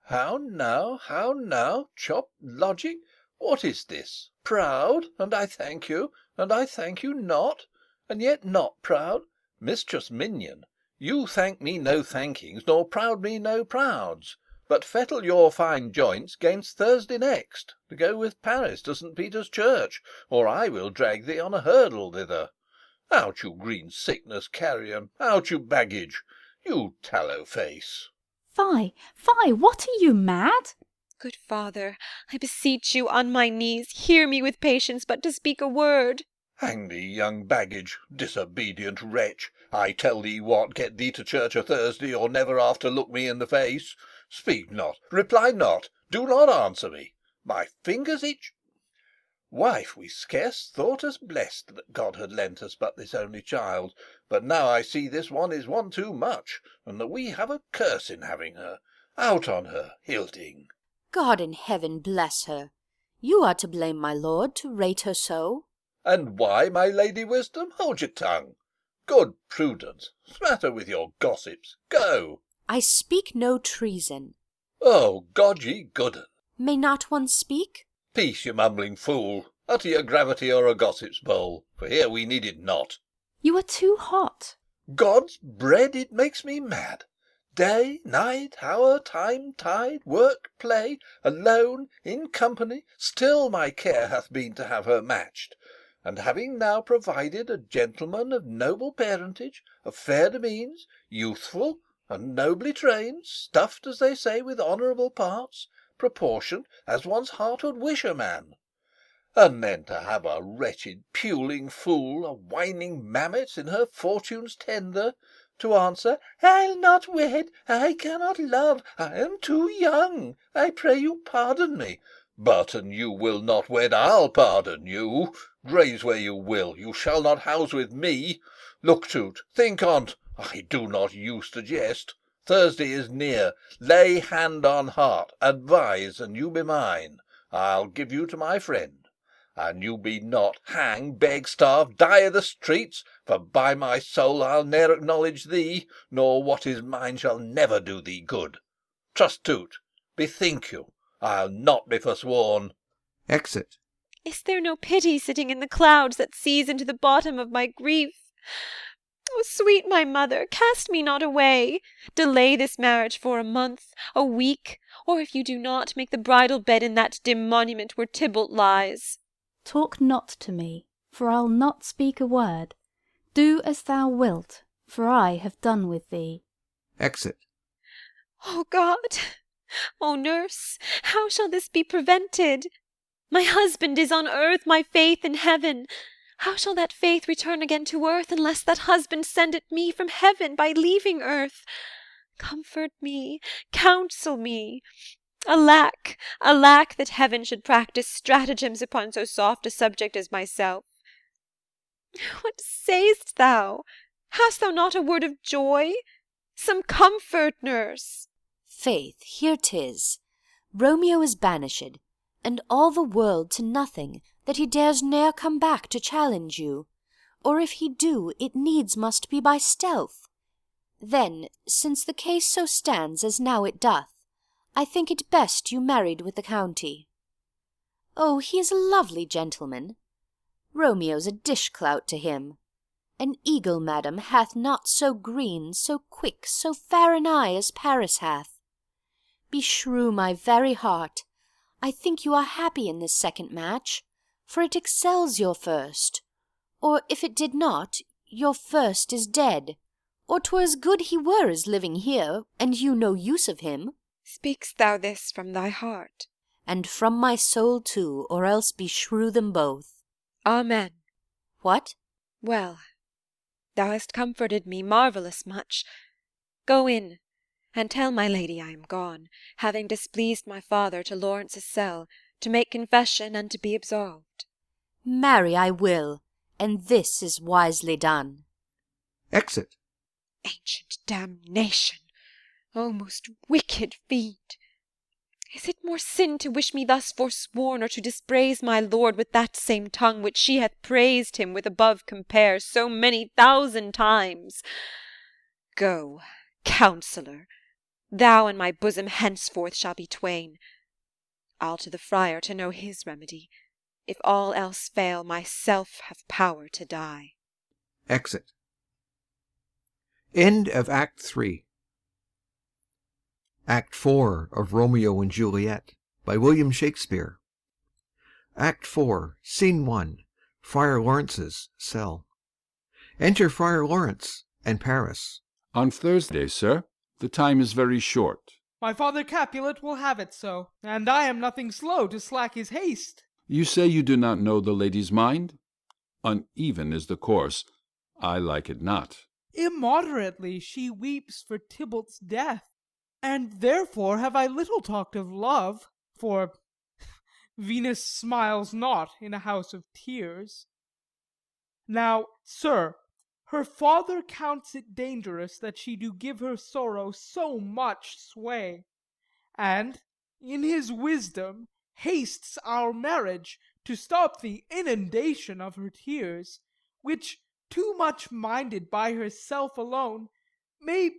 How now, chop logic? What is this? Proud, and I thank you, and I thank you not, and yet not proud? Mistress Minion, you thank me no thankings, nor proud me no prouds. But fettle your fine joints 'gainst Thursday next, to go with Paris to St. Peter's Church, or I will drag thee on a hurdle thither. Out, you green sickness carrion, out, you baggage, you tallow face. Fie, what are you, mad? Good father, I beseech you on my knees, hear me with patience but to speak a word. Hang thee, young baggage, disobedient wretch. I tell thee what, get thee to church o' Thursday, or never after look me in the face. Speak not, reply not, do not answer me. My fingers itch. Wife, we scarce thought us blessed that God had lent us but this only child, but now I see this one is one too much, and that we have a curse in having her. Out on her, Hilding. God in heaven bless her. You are to blame, my lord, to rate her so. And why, my Lady Wisdom? Hold your tongue. Good Prudence, smatter with your gossips. Go. I speak no treason. Oh, God ye goodden. May not one speak? Peace, you mumbling fool. Utter your gravity or a gossip's bowl, for here we need it not. You are too hot. God's bread, it makes me mad. Day, night, hour, time, tide, work, play, alone, in company, still my care hath been to have her matched. And having now provided a gentleman of noble parentage, of fair demeans, youthful, and nobly trained, stuffed, as they say, with honourable parts, proportioned as one's heart would wish a man. And then to have a wretched puling fool, a whining mammet in her fortune's tender, to answer, I'll not wed, I cannot love, I am too young, I pray you pardon me. But an you will not wed, I'll pardon you. Graze where you will, you shall not house with me. Look to't, think on't, I do not use to jest. Thursday is near. Lay hand on heart, advise, and you be mine. I'll give you to my friend. And you be not, hang, beg, starve, die i' the streets, for by my soul I'll ne'er acknowledge thee, nor what is mine shall never do thee good. Trust to't, bethink you, I'll not be forsworn. Exit. Is there no pity sitting in the clouds that sees into the bottom of my grief? O sweet my mother, cast me not away. Delay this marriage for a month, a week, or if you do not, make the bridal bed in that dim monument where Tybalt lies. Talk not to me, for I'll not speak a word. Do as thou wilt, for I have done with thee. Exit. O God! O nurse, how shall this be prevented? My husband is on earth, my faith in heaven. How shall that faith return again to earth, unless that husband send it me from heaven by leaving earth? Comfort me, counsel me. Alack, alack, that heaven should practise stratagems upon so soft a subject as myself. What say'st thou? Hast thou not a word of joy? Some comfort, nurse. Faith, here 'tis. Romeo is banished, and all the world to nothing, that he dares ne'er come back to challenge you, or if he do, it needs must be by stealth. Then, since the case so stands as now it doth, I think it best you married with the county. Oh, he is a lovely gentleman. Romeo's a dish-clout to him. An eagle, madam, hath not so green, so quick, so fair an eye as Paris hath. Beshrew my very heart, I think you are happy in this second match, for it excels your first. Or if it did not, your first is dead, or 'twere as good he were as living here, and you no use of him. Speak'st thou this from thy heart? And from my soul too, or else beshrew them both. Amen. What? Well, thou hast comforted me marvellous much. Go in, and tell my lady I am gone, having displeased my father to Lawrence's cell, to make confession and to be absolved. Marry, I will, and this is wisely done. Exit. Ancient damnation! O most wicked fiend! Is it more sin to wish me thus forsworn, or to dispraise my lord with that same tongue which she hath praised him with above compare so many 1,000 times? Go, counsellor, thou and my bosom henceforth shall be twain. I'll to the friar to know his remedy. If all else fail, myself have power to die. Exit. End of Act 3. Act 4 of Romeo and Juliet by William Shakespeare. Act 4, Scene 1. Friar Lawrence's cell. Enter Friar Lawrence and Paris. On Thursday, sir. The time is very short. My father Capulet will have it so, and I am nothing slow to slack his haste. You say you do not know the lady's mind? Uneven is the course. I like it not. Immoderately she weeps for Tybalt's death, and therefore have I little talked of love, for Venus smiles not in a house of tears. Now, sir, her father counts it dangerous that she do give her sorrow so much sway, and, in his wisdom, hastes our marriage to stop the inundation of her tears, which, too much minded by herself alone, may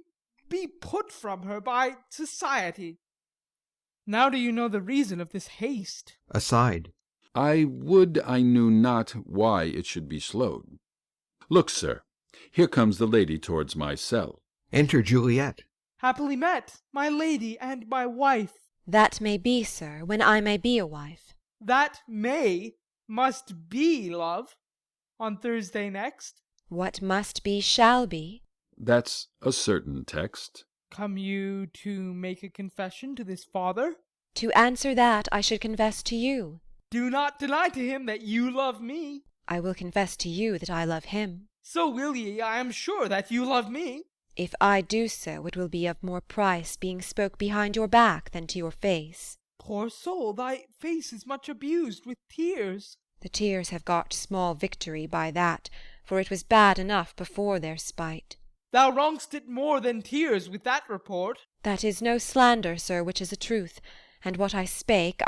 be put from her by society. Now do you know the reason of this haste? Aside. I would I knew not why it should be slowed. Look, sir, here comes the lady towards my cell. Enter Juliet. Happily met, my lady and my wife. That may be, sir, when I may be a wife. That may must be, love, on Thursday next. What must be shall be. That's a certain text. Come you to make a confession to this father? To answer that, I should confess to you. Do not deny to him that you love me. I will confess to you that I love him. So will ye, I am sure, that you love me. If I do so, it will be of more price being spoke behind your back than to your face. Poor soul, thy face is much abused with tears. The tears have got small victory by that, for it was bad enough before their spite. Thou wrong'st it more than tears with that report. That is no slander, sir, which is a truth, and what I spake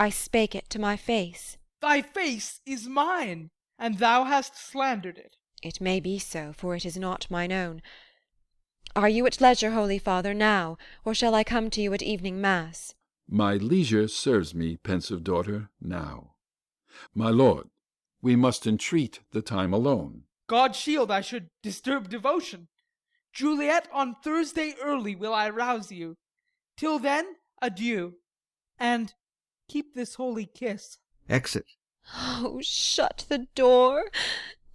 it to my face. Thy face is mine, and thou hast slandered it. It may be so, for it is not mine own. Are you at leisure, Holy Father, now, or shall I come to you at evening mass? My leisure serves me, pensive daughter, now. My lord, we must entreat the time alone. God shield I should disturb devotion. Juliet, on Thursday early will I rouse you. Till then, adieu, and keep this holy kiss. Exit. Oh, shut the door,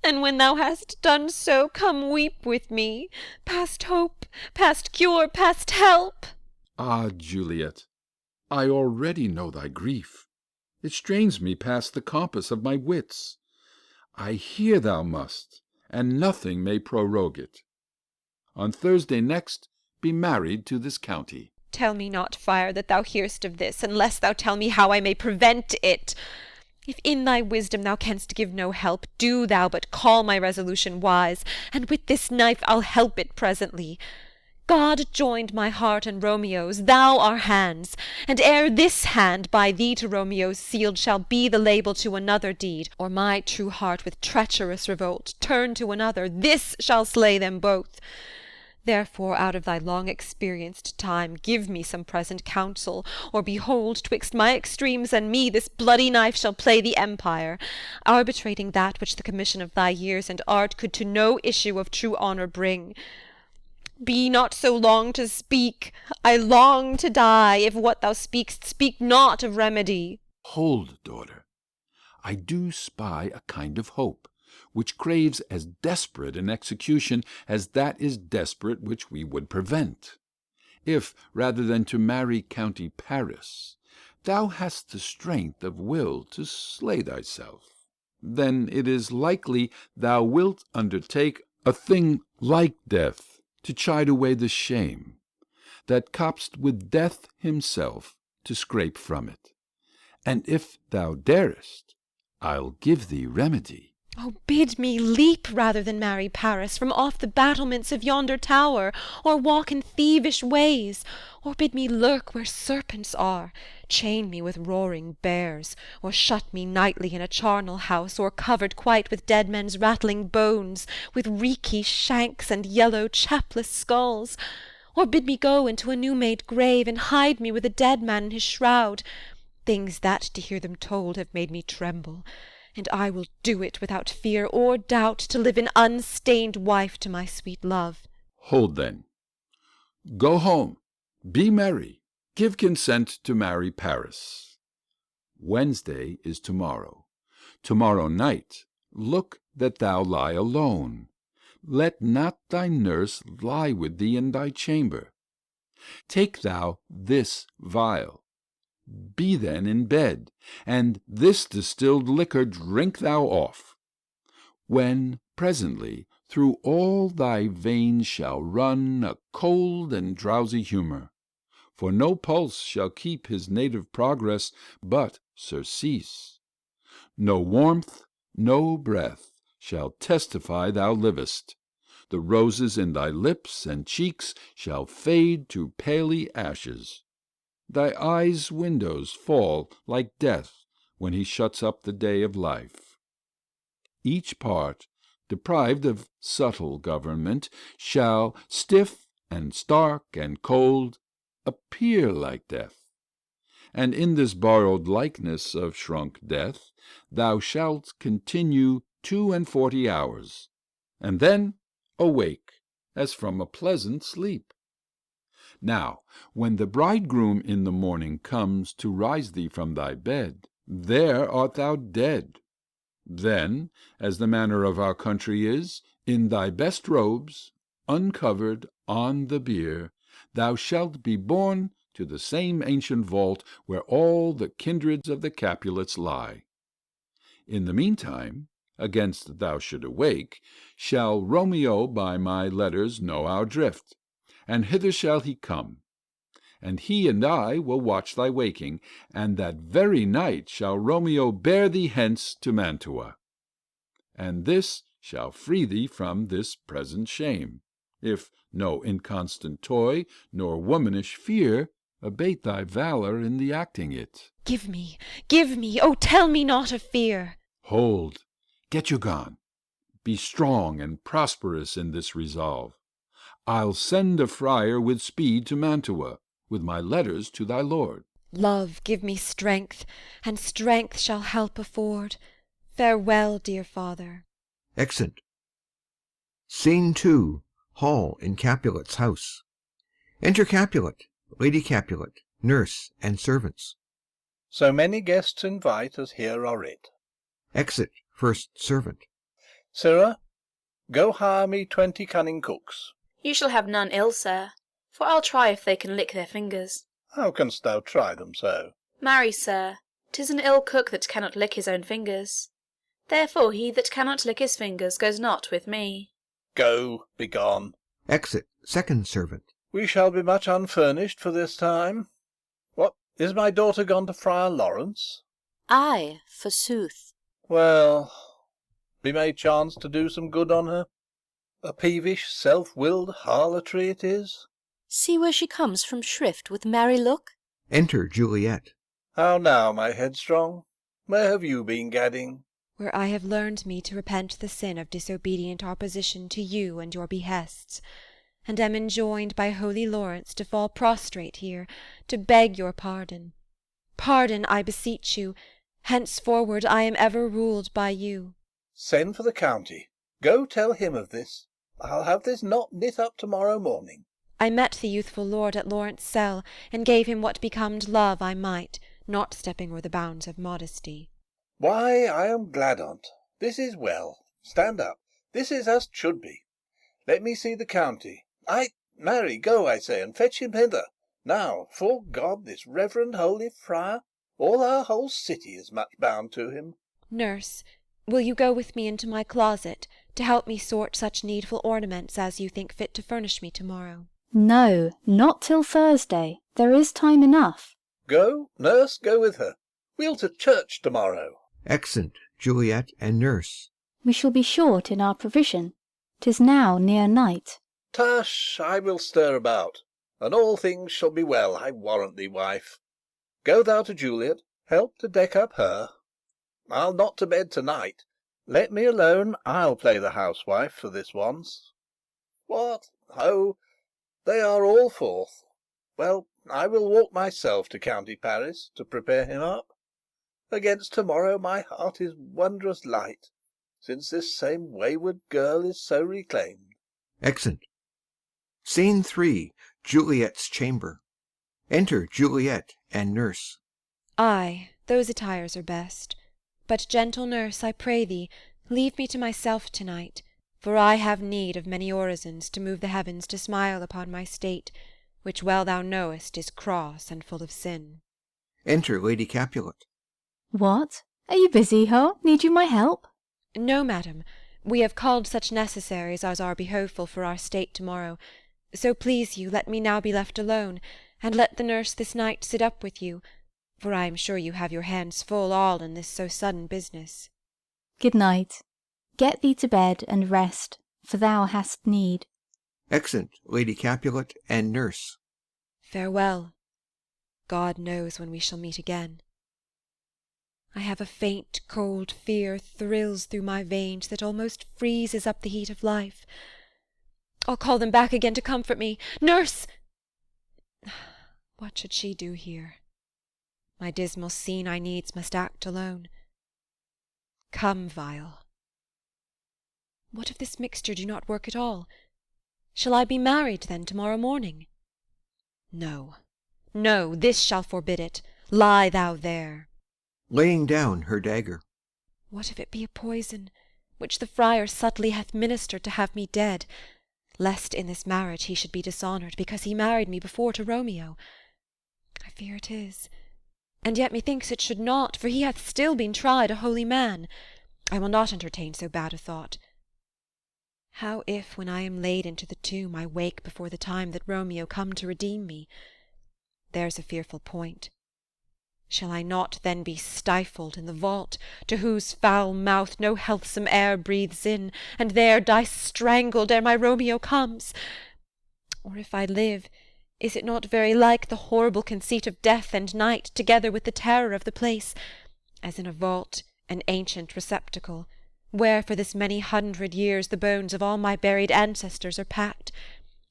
and when thou hast done so, come weep with me, past hope, past cure, past help. Ah, Juliet, I already know thy grief. It strains me past the compass of my wits. I hear thou must, and nothing may prorogue it. On Thursday next be married to this county. Tell me not, friar, that thou hear'st of this, unless thou tell me how I may prevent it. If in thy wisdom thou canst give no help, do thou but call my resolution wise, and with this knife I'll help it presently. God joined my heart and Romeo's, thou our hands, and ere this hand by thee to Romeo's sealed shall be the label to another deed, or my true heart with treacherous revolt turn to another, this shall slay them both. Therefore, out of thy long experienced time, give me some present counsel, or behold, twixt my extremes and me, this bloody knife shall play the empire, arbitrating that which the commission of thy years and art could to no issue of true honour bring. Be not so long to speak, I long to die, if what thou speak'st speak not of remedy. Hold, daughter, I do spy a kind of hope, which craves as desperate an execution as that is desperate which we would prevent. If, rather than to marry County Paris, thou hast the strength of will to slay thyself, then it is likely thou wilt undertake a thing like death, to chide away the shame, that copst with death himself to scrape from it. And if thou darest, I'll give thee remedy. Oh, bid me leap rather than marry Paris from off the battlements of yonder tower, or walk in thievish ways, or bid me lurk where serpents are, chain me with roaring bears, or shut me nightly in a charnel house, or covered quite with dead men's rattling bones, with reeky shanks and yellow chapless skulls, or bid me go into a new-made grave and hide me with a dead man in his shroud, things that to hear them told have made me tremble, and I will do it without fear or doubt, to live an unstained wife to my sweet love. Hold then. Go home, be merry, give consent to marry Paris. Wednesday is tomorrow. Tomorrow night, look that thou lie alone. Let not thy nurse lie with thee in thy chamber. Take thou this vial. Be then in bed, and this distilled liquor drink thou off, when presently through all thy veins shall run a cold and drowsy humour, for no pulse shall keep his native progress, but surcease. No warmth, no breath shall testify thou livest. The roses in thy lips and cheeks shall fade to paly ashes. Thy eyes' windows fall like death when he shuts up the day of life. Each part, deprived of subtle government, shall, stiff and stark and cold, appear like death. And in this borrowed likeness of shrunk death thou shalt continue 42 hours, and then awake as from a pleasant sleep. Now, when the bridegroom in the morning comes to rise thee from thy bed, there art thou dead. Then, as the manner of our country is, in thy best robes, uncovered on the bier, thou shalt be borne to the same ancient vault where all the kindreds of the Capulets lie. In the meantime, against thou should awake, shall Romeo by my letters know our drift, and hither shall he come, and he and I will watch thy waking, and that very night shall Romeo bear thee hence to Mantua. And this shall free thee from this present shame, if no inconstant toy nor womanish fear abate thy valour in the acting it. Give me, oh, tell me not of fear. Hold, get you gone. Be strong and prosperous in this resolve. I'll send a friar with speed to Mantua, with my letters to thy lord. Love, give me strength, and strength shall help afford. Farewell, dear father. Exit. Scene 2. Hall in Capulet's house. Enter Capulet, Lady Capulet, nurse, and servants. So many guests invite as here are writ. Exit first servant. Sirrah, go hire me 20 cunning cooks. You shall have none ill, sir, for I'll try if they can lick their fingers. How canst thou try them so? Marry, sir, 'tis an ill cook that cannot lick his own fingers. Therefore he that cannot lick his fingers goes not with me. Go, be gone. Exit second servant. We shall be much unfurnished for this time. What, is my daughter gone to Friar Lawrence? Ay, forsooth. Well, be may chance to do some good on her. A peevish, self-willed harlotry it is. See where she comes from shrift with merry look. Enter Juliet. How now, my headstrong? Where have you been gadding? Where I have learned me to repent the sin of disobedient opposition to you and your behests, and am enjoined by holy Lawrence to fall prostrate here, to beg your pardon. Pardon, I beseech you. Henceforward I am ever ruled by you. Send for the county. Go tell him of this. I'll have this knot knit up tomorrow morning. I met the youthful lord at Lawrence' cell, and gave him what becomed love I might, not stepping o'er the bounds of modesty. Why, I am glad on't. This is well. Stand up. This is as 't should be. Let me see the county. Ay, marry, go, I say, and fetch him hither. Now, fore God, this reverend holy friar, all our whole city is much bound to him. Nurse, will you go with me into my closet, to help me sort such needful ornaments as you think fit to furnish me tomorrow? No, not till Thursday. There is time enough. Go, nurse, go with her. We'll to church tomorrow. Exeunt Juliet and nurse. We shall be short in our provision. 'Tis now near night. Tush, I will stir about, and all things shall be well, I warrant thee, wife. Go thou to Juliet, help to deck up her. I'll not to bed to-night. Let me alone, I'll play the housewife for this once. What? Ho! They are all forth. Well, I will walk myself to County Paris, to prepare him up. Against to-morrow my heart is wondrous light, since this same wayward girl is so reclaimed. Exit. Scene 3. Juliet's chamber. Enter Juliet and nurse. Ay, those attires are best. But, gentle nurse, I pray thee, leave me to myself to-night, for I have need of many orisons to move the heavens to smile upon my state, which well thou knowest is cross and full of sin. Enter Lady Capulet. What? Are you busy, ho? Need you my help? No, madam, we have called such necessaries as are behoveful for our state to-morrow. So please you, let me now be left alone, and let the nurse this night sit up with you, for I am sure you have your hands full all in this so sudden business. Good night. Get thee to bed and rest, for thou hast need. Exit Lady Capulet and nurse. Farewell. God knows when we shall meet again. I have a faint cold fear thrills through my veins that almost freezes up the heat of life. I'll call them back again to comfort me. Nurse! What should she do here? My dismal scene I needs must act alone. Come, vial. What if this mixture do not work at all? Shall I be married, then, to-morrow morning? No, no, this shall forbid it. Lie thou there. Laying down her dagger. What if it be a poison, which the friar subtly hath ministered to have me dead, lest in this marriage he should be dishonoured, because he married me before to Romeo? I fear it is. And yet methinks it should not, for he hath still been tried a holy man. I will not entertain so bad a thought. How if, when I am laid into the tomb, I wake before the time that Romeo come to redeem me? There's a fearful point. Shall I not then be stifled in the vault, to whose foul mouth no healthsome air breathes in, and there die strangled ere my Romeo comes? Or if I live, is it not very like the horrible conceit of death and night, together with the terror of the place, as in a vault, an ancient receptacle, where for this many 100 years the bones of all my buried ancestors are packed,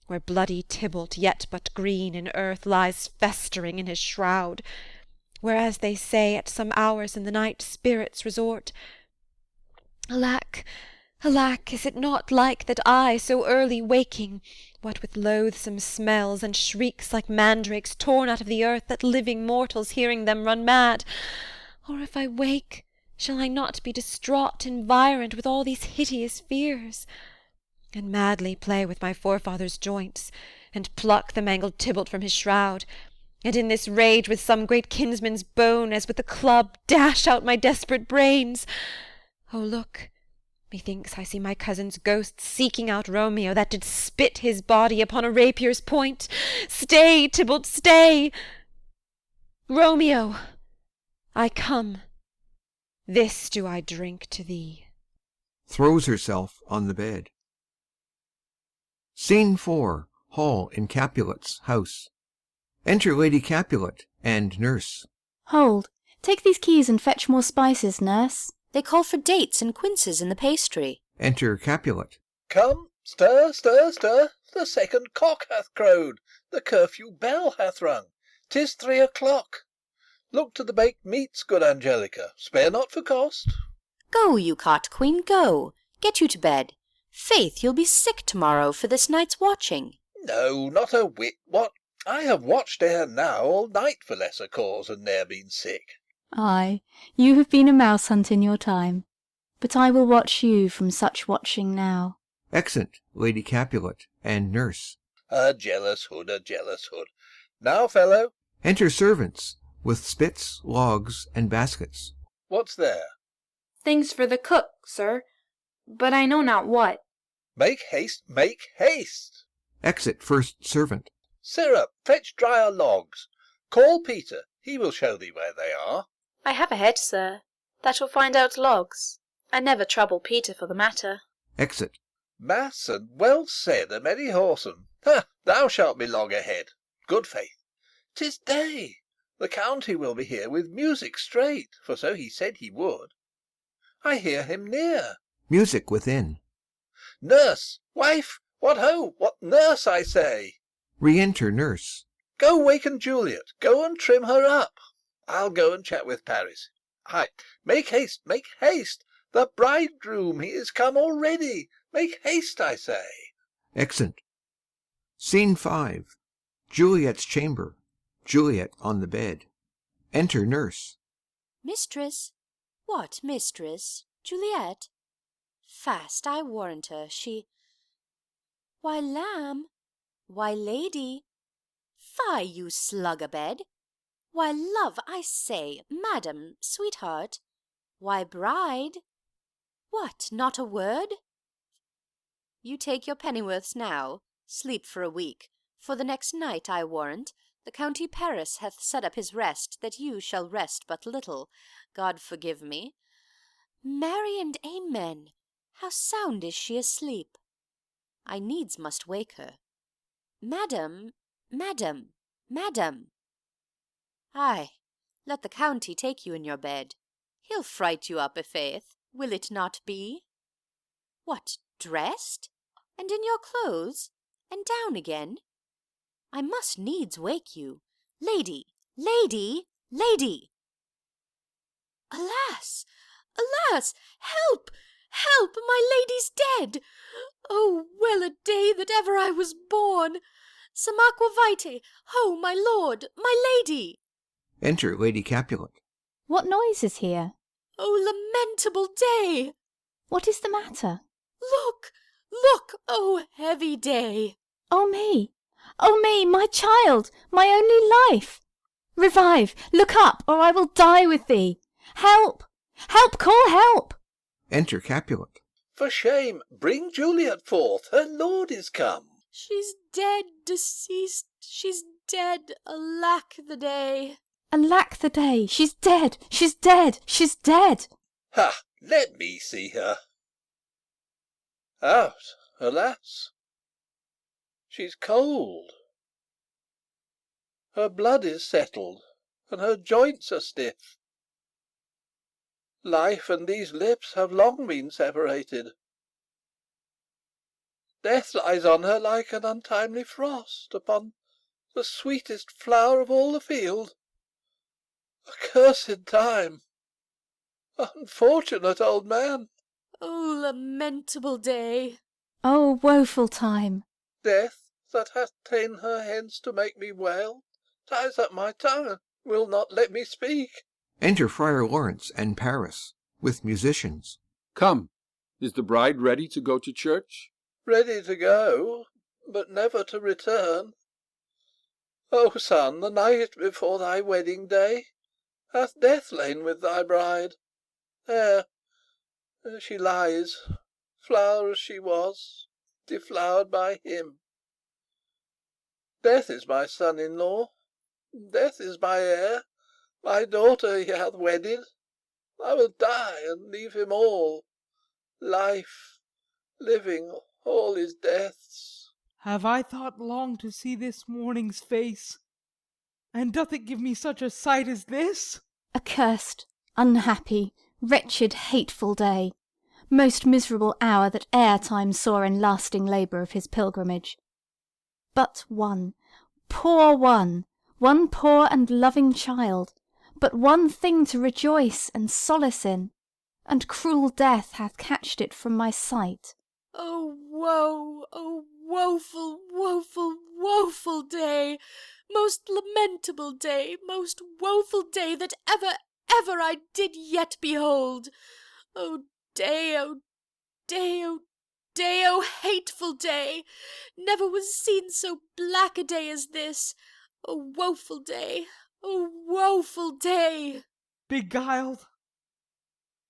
where bloody Tybalt, yet but green in earth, lies festering in his shroud, where, as they say, at some hours in the night spirits resort? Alack, alack, is it not like that I, so early waking, what with loathsome smells and shrieks like mandrakes torn out of the earth, that living mortals hearing them run mad? Or if I wake, shall I not be distraught, environed with all these hideous fears, and madly play with my forefathers' joints, and pluck the mangled Tybalt from his shroud, and in this rage with some great kinsman's bone, as with a club, dash out my desperate brains? Oh, look! Methinks I see my cousin's ghost seeking out Romeo, that did spit his body upon a rapier's point. Stay, Tybalt, stay! Romeo, I come. This do I drink to thee. Throws herself on the bed. Scene 4. Hall in Capulet's house. Enter Lady Capulet and nurse. Hold, take these keys and fetch more spices, nurse. They call for dates and quinces in the pastry. Enter Capulet. Come, stir, stir, stir. The second cock hath crowed. The curfew bell hath rung. 'Tis 3 o'clock. Look to the baked meats, good Angelica. Spare not for cost. Go, you cot queen, go. Get you to bed. Faith, you'll be sick to-morrow for this night's watching. No, not a whit. What? I have watched ere now all night for lesser cause, and ne'er been sick. Ay, you have been a mouse hunt in your time, but I will watch you from such watching now. Exit Lady Capulet and nurse. A jealous hood, a jealous hood. Now, fellow. Enter servants with spits, logs, and baskets. What's there? Things for the cook, sir, but I know not what. Make haste, make haste. Exit first servant. Syrup, fetch drier logs. Call Peter, he will show thee where they are. I have a head, sir, that will find out logs. I never trouble Peter for the matter. Exit. Mass and well said, a merry whoreson. Ha! Thou shalt be long ahead. Good faith. 'Tis day. The county will be here with music straight, for so he said he would. I hear him near. Music within. Nurse! Wife! What ho! What nurse, I say! Re-enter Nurse. Go waken Juliet. Go and trim her up. I'll go and chat with Paris. Hi! Make haste! Make haste! The bridegroom, he is come already. Make haste, I say. Exit. Scene 5. Juliet's chamber. Juliet on the bed. Enter Nurse. Mistress? What mistress? Juliet? Fast, I warrant her, she... Why, lamb! Why, lady! Fie, you slug-a-bed! Why, love, I say, madam, sweetheart! Why, bride! What, not a word? You take your pennyworths now, sleep for a week, for the next night, I warrant, the county Paris hath set up his rest, that you shall rest but little, God forgive me. Marry and amen! How sound is she asleep! I needs must wake her. Madam, madam, madam! Ay, let the county take you in your bed. He'll fright you up, i'faith, will it not be? What, dressed? And in your clothes? And down again? I must needs wake you. Lady, lady, lady! Alas! Alas! Help! Help! My lady's dead! Oh, well a day that ever I was born! Some aqua vitae! Ho, my lord, my lady! Enter Lady Capulet. What noise is here? Oh, lamentable day! What is the matter? Look! Look! Oh, heavy day! Oh me! Oh me, my child, my only life! Revive! Look up, or I will die with thee! Help! Help! Call help! Enter Capulet. For shame! Bring Juliet forth. Her lord is come. She's dead, deceased. She's dead. Alack the day! Alack the day! She's dead! She's dead! She's dead! Ha! Let me see her. Out, alas! She's cold. Her blood is settled, and her joints are stiff. Life and these lips have long been separated. Death lies on her like an untimely frost upon the sweetest flower of all the field. Accursed time! Unfortunate old man! Oh, lamentable day! Oh, woeful time! Death, that hath ta'en her hence to make me wail, ties up my tongue, and will not let me speak. Enter Friar Lawrence and Paris, with musicians. Come, is the bride ready to go to church? Ready to go, but never to return. O son, the night before thy wedding day hath death lain with thy bride. There she lies, flower as she was, deflowered by him. Death is my son-in-law, death is my heir, my daughter he hath wedded. I will die and leave him all. Life, living, all is death's. Have I thought long to see this morning's face? And doth it give me such a sight as this? Accursed, unhappy, wretched, hateful day! Most miserable hour that e'er time saw in lasting labour of his pilgrimage. But one poor and loving child, but one thing to rejoice and solace in, and cruel death hath catched it from my sight. Oh, woe! Oh, woeful, woeful, woeful day! Most lamentable day, most woeful day that ever I did yet behold! Oh day, oh day, oh day, oh hateful day! Never was seen so black a day as this! Oh woeful day, oh woeful day! Beguiled,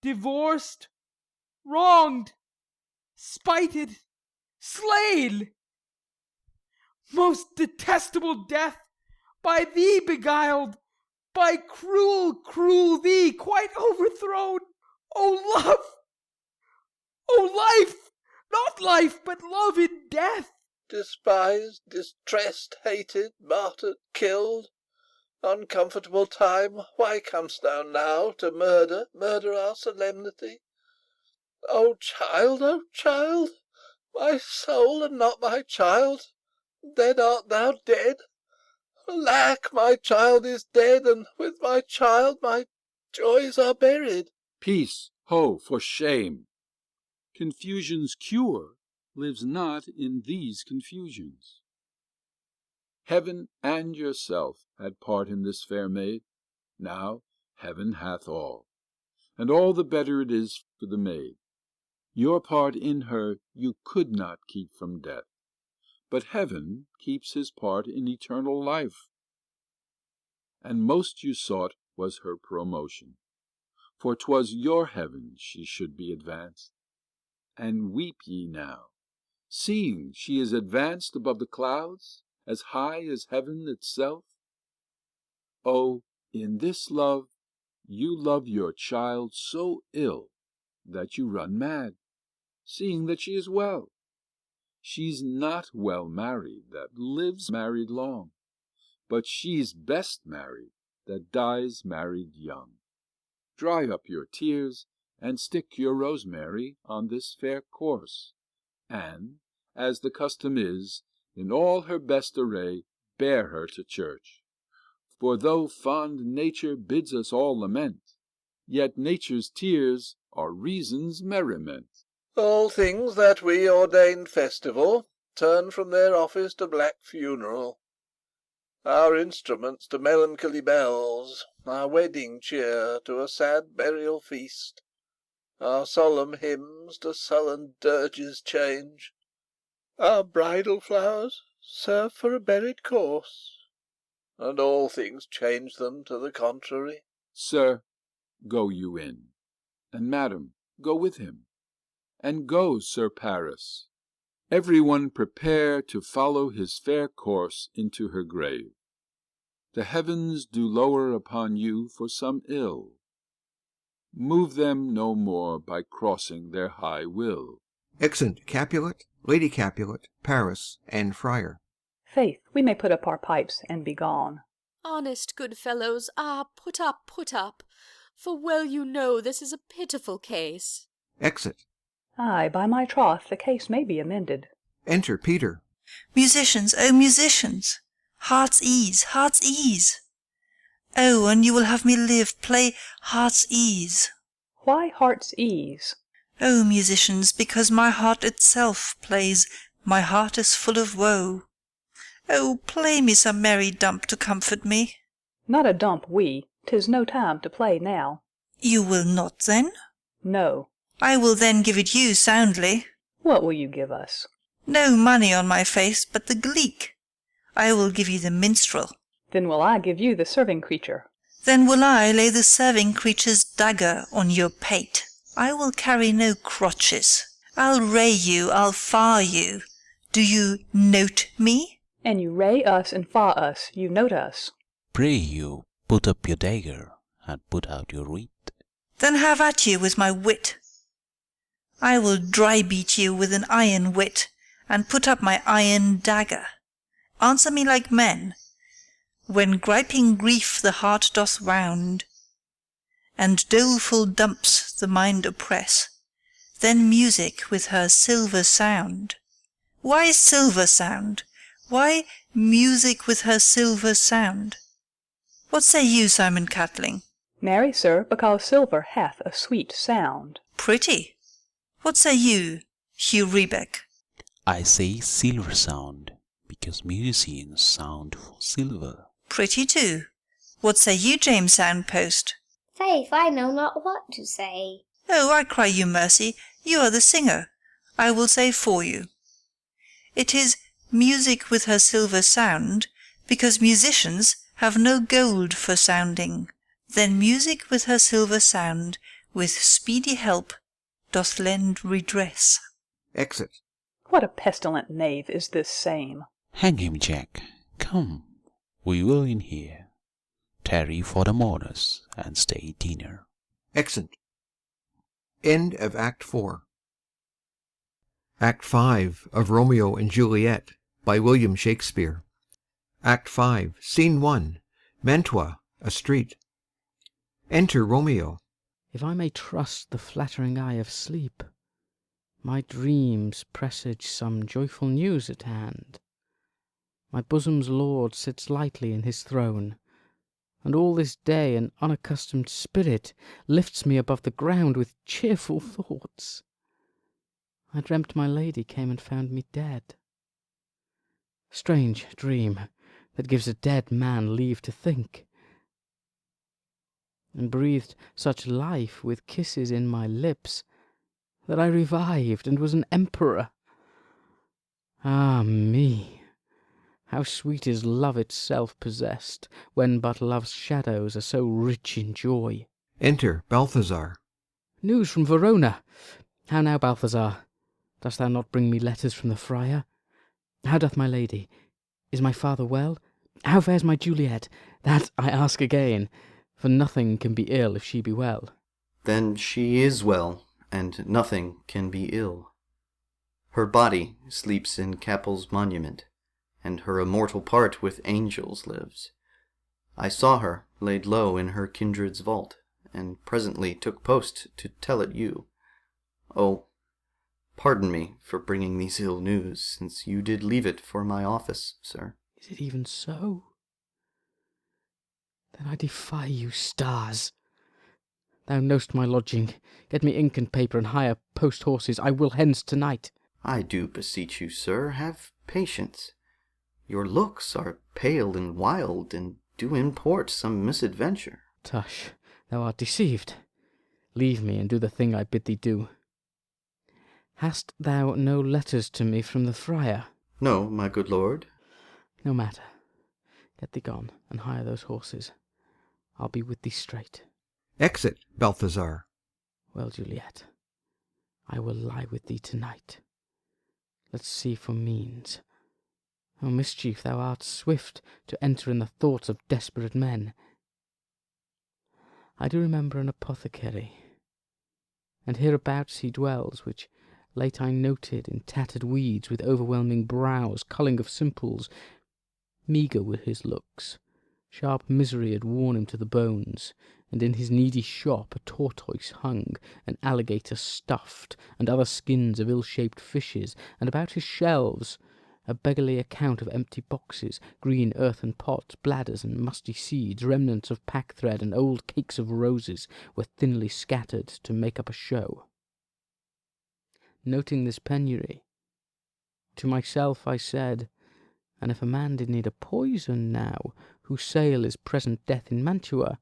divorced, wronged, spited, slain! Most detestable death, by thee beguiled, by cruel thee quite overthrown! O love, Oh, life! Not life, but love in death! Despised, distressed, hated, martyred, killed. Uncomfortable time, why com'st thou now to murder our solemnity? O child, my soul and not my child, dead art thou, dead. Alack, my child is dead, and with my child my joys are buried. Peace, ho, for shame! Confusion's cure lives not in these confusions. Heaven and yourself had part in this fair maid. Now heaven hath all, and all the better it is for the maid. Your part in her you could not keep from death, but heaven keeps his part in eternal life. And most you sought was her promotion, for 'twas your heaven she should be advanced. And weep ye now, seeing she is advanced above the clouds, as high as heaven itself? Oh, in this love you love your child so ill that you run mad, seeing that she is well. She's not well married that lives married long, but she's best married that dies married young. Dry up your tears, and stick your rosemary on this fair corse, and, as the custom is, in all her best array, bear her to church. For though fond nature bids us all lament, yet nature's tears are reason's merriment. All things that we ordain festival turn from their office to black funeral. Our instruments to melancholy bells, our wedding cheer to a sad burial feast, our solemn hymns to sullen dirges change, our bridal flowers serve for a buried corse, and all things change them to the contrary. Sir, go you in, and madam, go with him, and go, Sir Paris. Every one prepare to follow his fair course into her grave. The heavens do lower upon you for some ill. Move them no more by crossing their high will. Exeunt Capulet, Lady Capulet, Paris, and Friar. Faith, we may put up our pipes and be gone. Honest good fellows, put up, for well you know this is a pitiful case. Exit. Ay, by my troth, the case may be amended. Enter Peter. Musicians, O musicians! Heart's ease, heart's ease! Oh, and you will have me live, play heart's ease. Why heart's ease? O musicians, because my heart itself plays, my heart is full of woe. Oh, play me some merry dump to comfort me. Not a dump, 'tis no time to play now. You will not, then? No. I will then give it you soundly. What will you give us? No money on my face, but the gleek. I will give you the minstrel. Then will I give you the serving creature. Then will I lay the serving creature's dagger on your pate. I will carry no crotches. I'll ray you, I'll far you. Do you note me? And you ray us and far us, you note us. Pray you, put up your dagger, and put out your wit. Then have at you with my wit. I will dry beat you with an iron wit, and put up my iron dagger. Answer me like men. When griping grief the heart doth wound, and doleful dumps the mind oppress, then music with her silver sound. Why silver sound? Why music with her silver sound? What say you, Simon Catling? Marry, sir, because silver hath a sweet sound. Pretty. What say you, Hugh Rebeck? I say silver sound, because musicians sound for silver. Pretty too. What say you, James Soundpost? Faith, I know not what to say. Oh, I cry you mercy, you are the singer. I will say for you. It is music with her silver sound, because musicians have no gold for sounding. Then music with her silver sound, with speedy help, doth lend redress. Exit. What a pestilent knave is this same! Hang him, Jack. Come, we will in here. Tarry for the mourners, and stay dinner. Exit. End of Act 4. Act 5 of Romeo and Juliet by William Shakespeare. Act 5, Scene 1. Mantua, a street. Enter Romeo. If I may trust the flattering eye of sleep, my dreams presage some joyful news at hand. My bosom's lord sits lightly in his throne, and all this day an unaccustomed spirit lifts me above the ground with cheerful thoughts. I dreamt my lady came and found me dead. Strange dream that gives a dead man leave to think, and breathed such life with kisses in my lips that I revived and was an emperor. Ah me! How sweet is love itself possessed, when but love's shadows are so rich in joy. Enter Balthazar. News from Verona. How now, Balthazar? Dost thou not bring me letters from the friar? How doth my lady? Is my father well? How fares my Juliet? That I ask again, for nothing can be ill if she be well. Then she is well, and nothing can be ill. Her body sleeps in Capel's monument, and her immortal part with angels lives. I saw her laid low in her kindred's vault, and presently took post to tell it you. Oh, pardon me for bringing these ill news, since you did leave it for my office, sir. Is it even so? Then I defy you, stars. Thou know'st my lodging. Get me ink and paper, and hire post-horses. I will hence tonight. I do beseech you, sir, have patience. Your looks are pale and wild, and do import some misadventure. Tush, thou art deceived. Leave me, and do the thing I bid thee do. Hast thou no letters to me from the friar? No, my good lord. No matter. Get thee gone, and hire those horses. I'll be with thee straight. Exit Balthazar. Well, Juliet, I will lie with thee tonight. Let's see for means. O mischief, thou art swift to enter in the thoughts of desperate men. I do remember an apothecary, and hereabouts he dwells, which late I noted in tattered weeds, with overwhelming brows, culling of simples. Meagre were his looks, sharp misery had worn him to the bones, and in his needy shop a tortoise hung, an alligator stuffed, and other skins of ill-shaped fishes, and about his shelves a beggarly account of empty boxes, green earthen pots, bladders and musty seeds, remnants of pack-thread, and old cakes of roses were thinly scattered to make up a show. Noting this penury, to myself I said, and if a man did need a poison now, whose sale is present death in Mantua,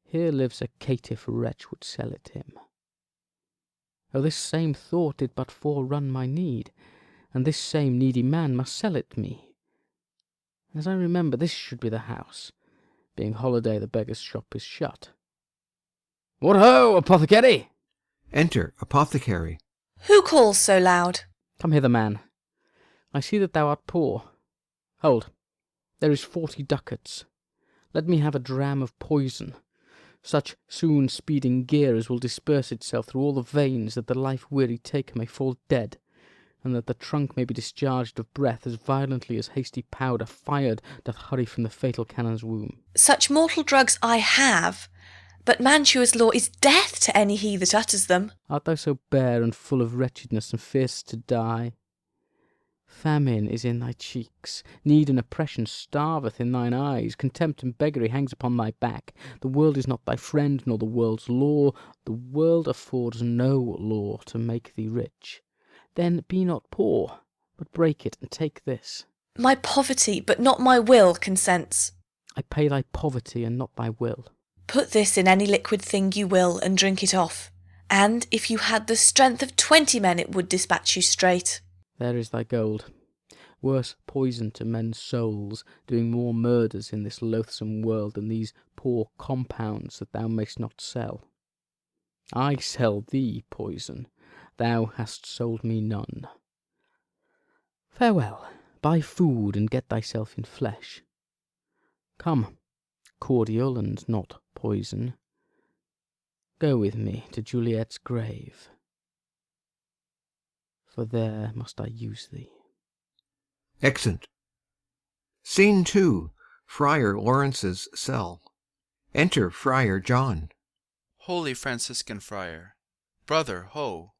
here lives a caitiff wretch would sell it him. Oh, this same thought did but forerun my need, and this same needy man must sell it me. As I remember, this should be the house. Being holiday, the beggar's shop is shut. What ho, apothecary! Enter Apothecary. Who calls so loud? Come hither, man. I see that thou art poor. Hold, there is 40 ducats. Let me have a dram of poison, such soon speeding gear as will disperse itself through all the veins, that the life-weary taker may fall dead, and that the trunk may be discharged of breath as violently as hasty powder fired doth hurry from the fatal cannon's womb. Such mortal drugs I have, but Mantua's law is death to any he that utters them. Art thou so bare and full of wretchedness, and fear'st to die? Famine is in thy cheeks, need and oppression starveth in thine eyes, contempt and beggary hangs upon thy back. The world is not thy friend, nor the world's law. The world affords no law to make thee rich. Then be not poor, but break it, and take this. My poverty, but not my will, consents. I pay thy poverty, and not thy will. Put this in any liquid thing you will, and drink it off, and if you had the strength of 20 men, it would dispatch you straight. There is thy gold. Worse poison to men's souls, doing more murders in this loathsome world than these poor compounds that thou mayst not sell. I sell thee poison, thou hast sold me none. Farewell, buy food and get thyself in flesh. Come, cordial and not poison, go with me to Juliet's grave. for there must I use thee. Exit. Scene 2. Friar Lawrence's cell. Enter Friar John. Holy Franciscan Friar, brother, ho!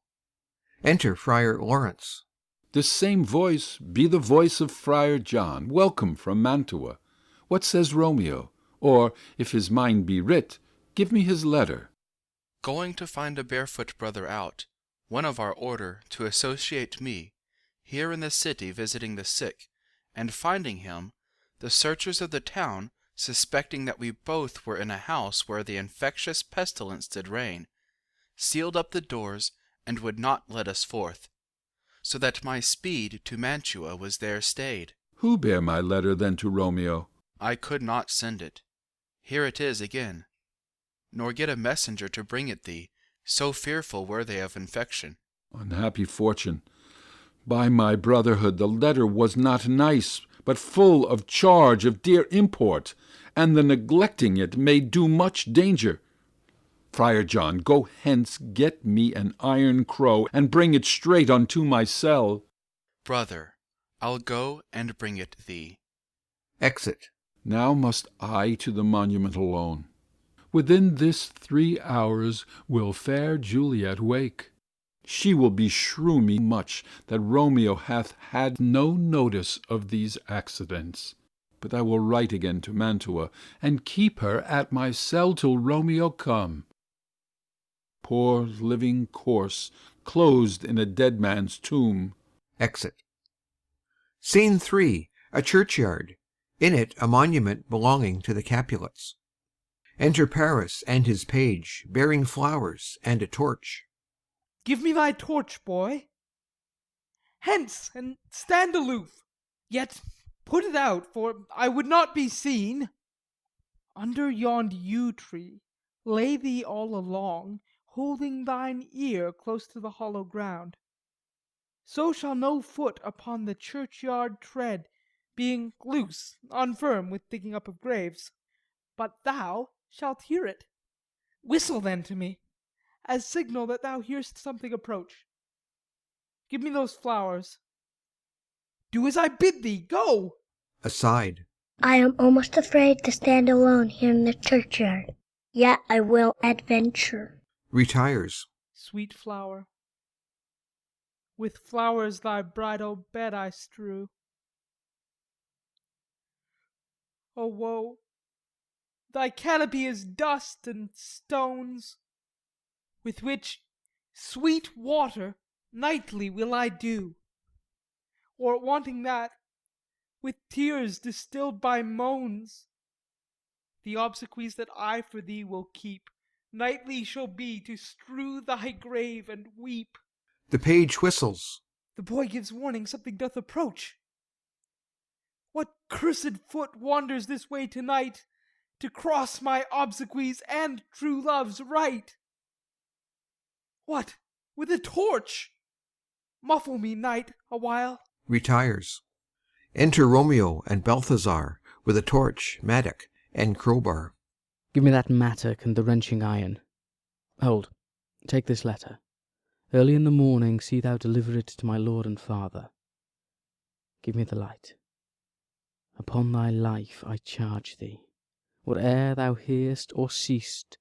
Enter Friar Lawrence. This same voice be the voice of Friar John, welcome from Mantua. What says Romeo? Or, if his mind be writ, give me his letter. Going to find a barefoot brother out, one of our order, to associate me, here in the city visiting the sick, and finding him, the searchers of the town, suspecting that we both were in a house where the infectious pestilence did reign, sealed up the doors, and would not let us forth, so that my speed to Mantua was there stayed. Who bare my letter then to Romeo? I could not send it. Here it is again. Nor get a messenger to bring it thee, so fearful were they of infection. Unhappy fortune! By my brotherhood, the letter was not nice, but full of charge of dear import, and the neglecting it may do much danger. Friar John, go hence, get me an iron crow, and bring it straight unto my cell. Brother, I'll go and bring it thee. Exit. Now must I to the monument alone. Within this 3 hours will fair Juliet wake. She will beshrew me much that Romeo hath had no notice of these accidents. But I will write again to Mantua, and keep her at my cell till Romeo come. Poor living corse, closed in a dead man's tomb. Exit. Scene 3. A churchyard. In it a monument belonging to the Capulets. Enter Paris and his page, bearing flowers and a torch. Give me thy torch, boy. Hence, and stand aloof. Yet put it out, for I would not be seen. Under yond yew tree lay thee all along, holding thine ear close to the hollow ground. So shall no foot upon the churchyard tread, being loose, unfirm with digging up of graves. But thou shalt hear it. Whistle then to me, as signal that thou hear'st something approach. Give me those flowers. Do as I bid thee, go! Aside. I am almost afraid to stand alone here in the churchyard, yet I will adventure. Retires. Sweet flower, with flowers thy bridal bed I strew. O woe! Thy canopy is dust and stones, with which sweet water nightly will I dew, or wanting that, with tears distilled by moans. The obsequies that I for thee will keep nightly shall be to strew thy grave and weep. The page whistles. The boy gives warning something doth approach. What cursed foot wanders this way tonight, to cross my obsequies and true love's right? What, with a torch? Muffle me, knight, awhile. Retires. Enter Romeo and Balthazar with a torch, mattock, and crowbar. Give me that mattock and the wrenching iron. Hold, take this letter. Early in the morning see thou deliver it to my lord and father. Give me the light. Upon thy life I charge thee, whate'er thou hear'st or seest,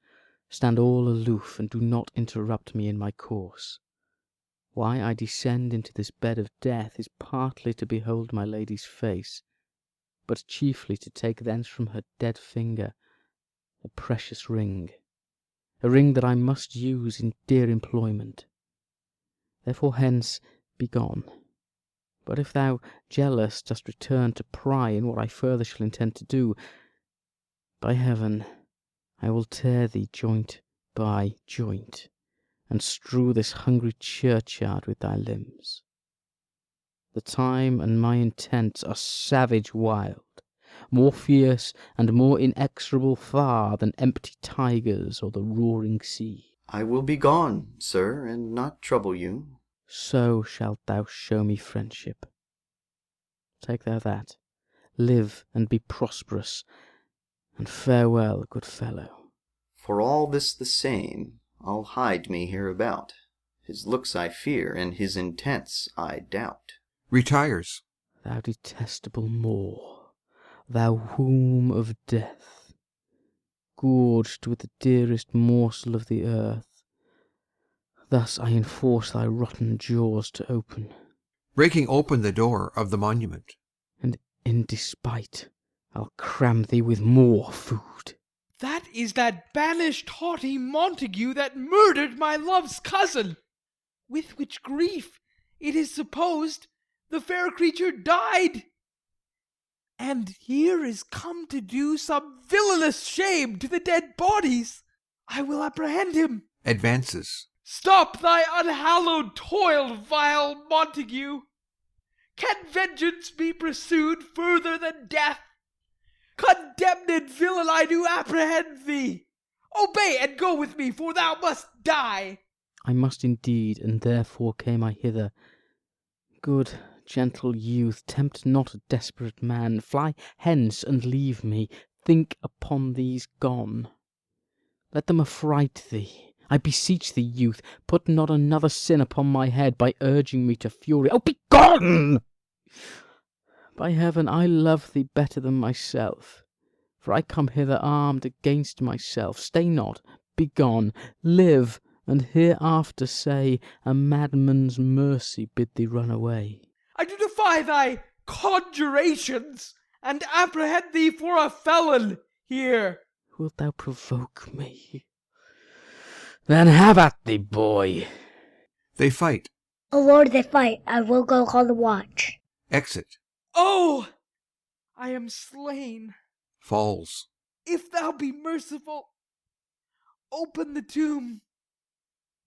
stand all aloof, and do not interrupt me in my course. Why I descend into this bed of death is partly to behold my lady's face, but chiefly to take thence from her dead finger a precious ring, a ring that I must use in dear employment. Therefore hence be gone. But if thou, jealous, dost return to pry in what I further shall intend to do, by heaven, I will tear thee joint by joint, and strew this hungry churchyard with thy limbs. The time and my intents are savage wild, more fierce and more inexorable far than empty tigers or the roaring sea. I will be gone, sir, and not trouble you. So shalt thou show me friendship. Take thou that, live and be prosperous, and farewell, good fellow. For all this the same, I'll hide me hereabout. His looks I fear, and his intents I doubt. Retires. Thou detestable Moor, thou womb of death, gorged with the dearest morsel of the earth, thus I enforce thy rotten jaws to open. Breaking open the door of the monument. And in despite I'll cram thee with more food. That is that banished haughty Montague that murdered my love's cousin, with which grief, it is supposed, the fair creature died. And here is come to do some villainous shame to the dead bodies. I will apprehend him. Advances. Stop thy unhallowed toil, vile Montague. Can vengeance be pursued further than death? Condemned villain, I do apprehend thee. Obey and go with me, for thou must die. I must indeed, and therefore came I hither. Good, gentle youth, tempt not a desperate man. Fly hence and leave me. Think upon these gone. Let them affright thee. I beseech thee, youth, put not another sin upon my head by urging me to fury. Oh, be gone! By heaven, I love thee better than myself, for I come hither armed against myself. Stay not, be gone, live, and hereafter say, a madman's mercy bid thee run away. I do defy thy conjurations, and apprehend thee for a felon here. Wilt thou provoke me? Then have at thee, boy. They fight. O Lord, they fight. I will go call the watch. Exit. Oh, I am slain. Falls. If thou be merciful, open the tomb.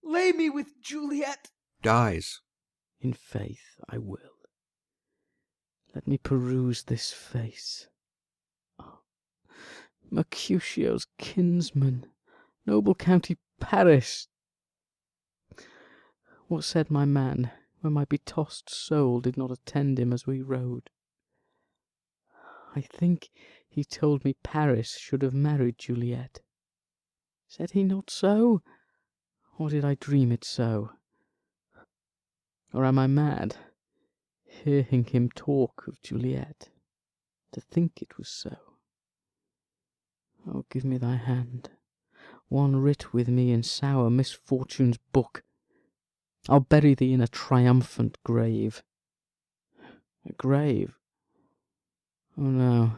Lay me with Juliet. Dies. In faith I will. Let me peruse this face. Oh, Mercutio's kinsman, noble county Paris. What said my man when my betossed soul did not attend him as we rode? I think he told me Paris should have married Juliet. Said he not so? Or did I dream it so? Or am I mad, hearing him talk of Juliet, to think it was so? Oh, give me thy hand, one writ with me in sour misfortune's book. I'll bury thee in a triumphant grave. A grave? Oh no,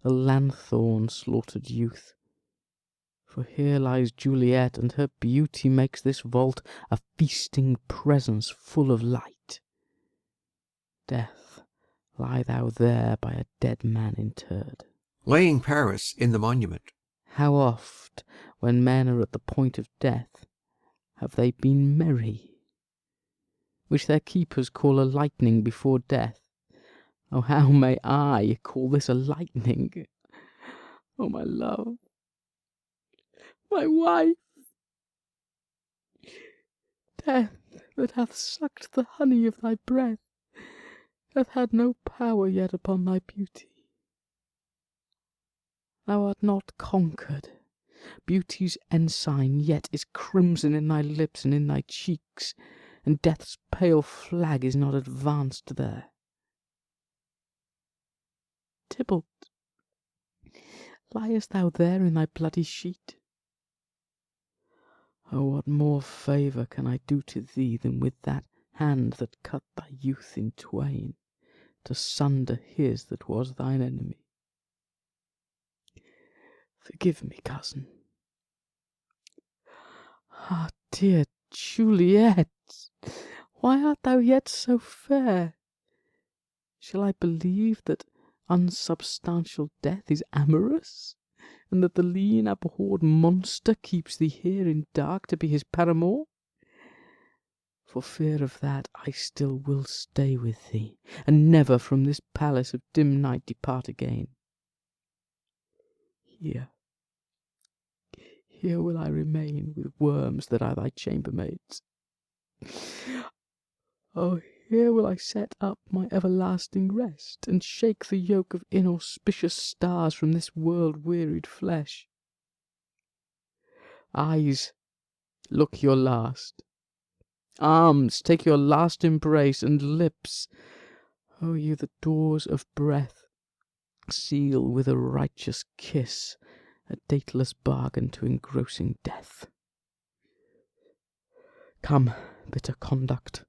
a lanthorn slaughtered youth. For here lies Juliet, and her beauty makes this vault a feasting presence full of light. Death, lie thou there by a dead man interred. Laying Paris in the monument. How oft, when men are at the point of death, have they been merry, which their keepers call a lightning before death. Oh, how may I call this a lightning? Oh, my love, my wife, death that hath sucked the honey of thy breath, hath had no power yet upon thy beauty. Thou art not conquered. Beauty's ensign yet is crimson in thy lips and in thy cheeks, and death's pale flag is not advanced there. Tybalt, liest thou there in thy bloody sheet? Oh, what more favour can I do to thee than with that hand that cut thy youth in twain, to sunder his that was thine enemy? Forgive me, cousin. Ah, dear Juliet, why art thou yet so fair? Shall I believe that unsubstantial death is amorous, and that the lean abhorred monster keeps thee here in dark to be his paramour? For fear of that, I still will stay with thee, and never from this palace of dim night depart again. Here will I remain with worms that are thy chambermaids. Oh, here will I set up my everlasting rest, and shake the yoke of inauspicious stars from this world-wearied flesh. Eyes, look your last. Arms, take your last embrace, and lips, O you the doors of breath, seal with a righteous kiss a dateless bargain to engrossing death. Come, bitter conduct,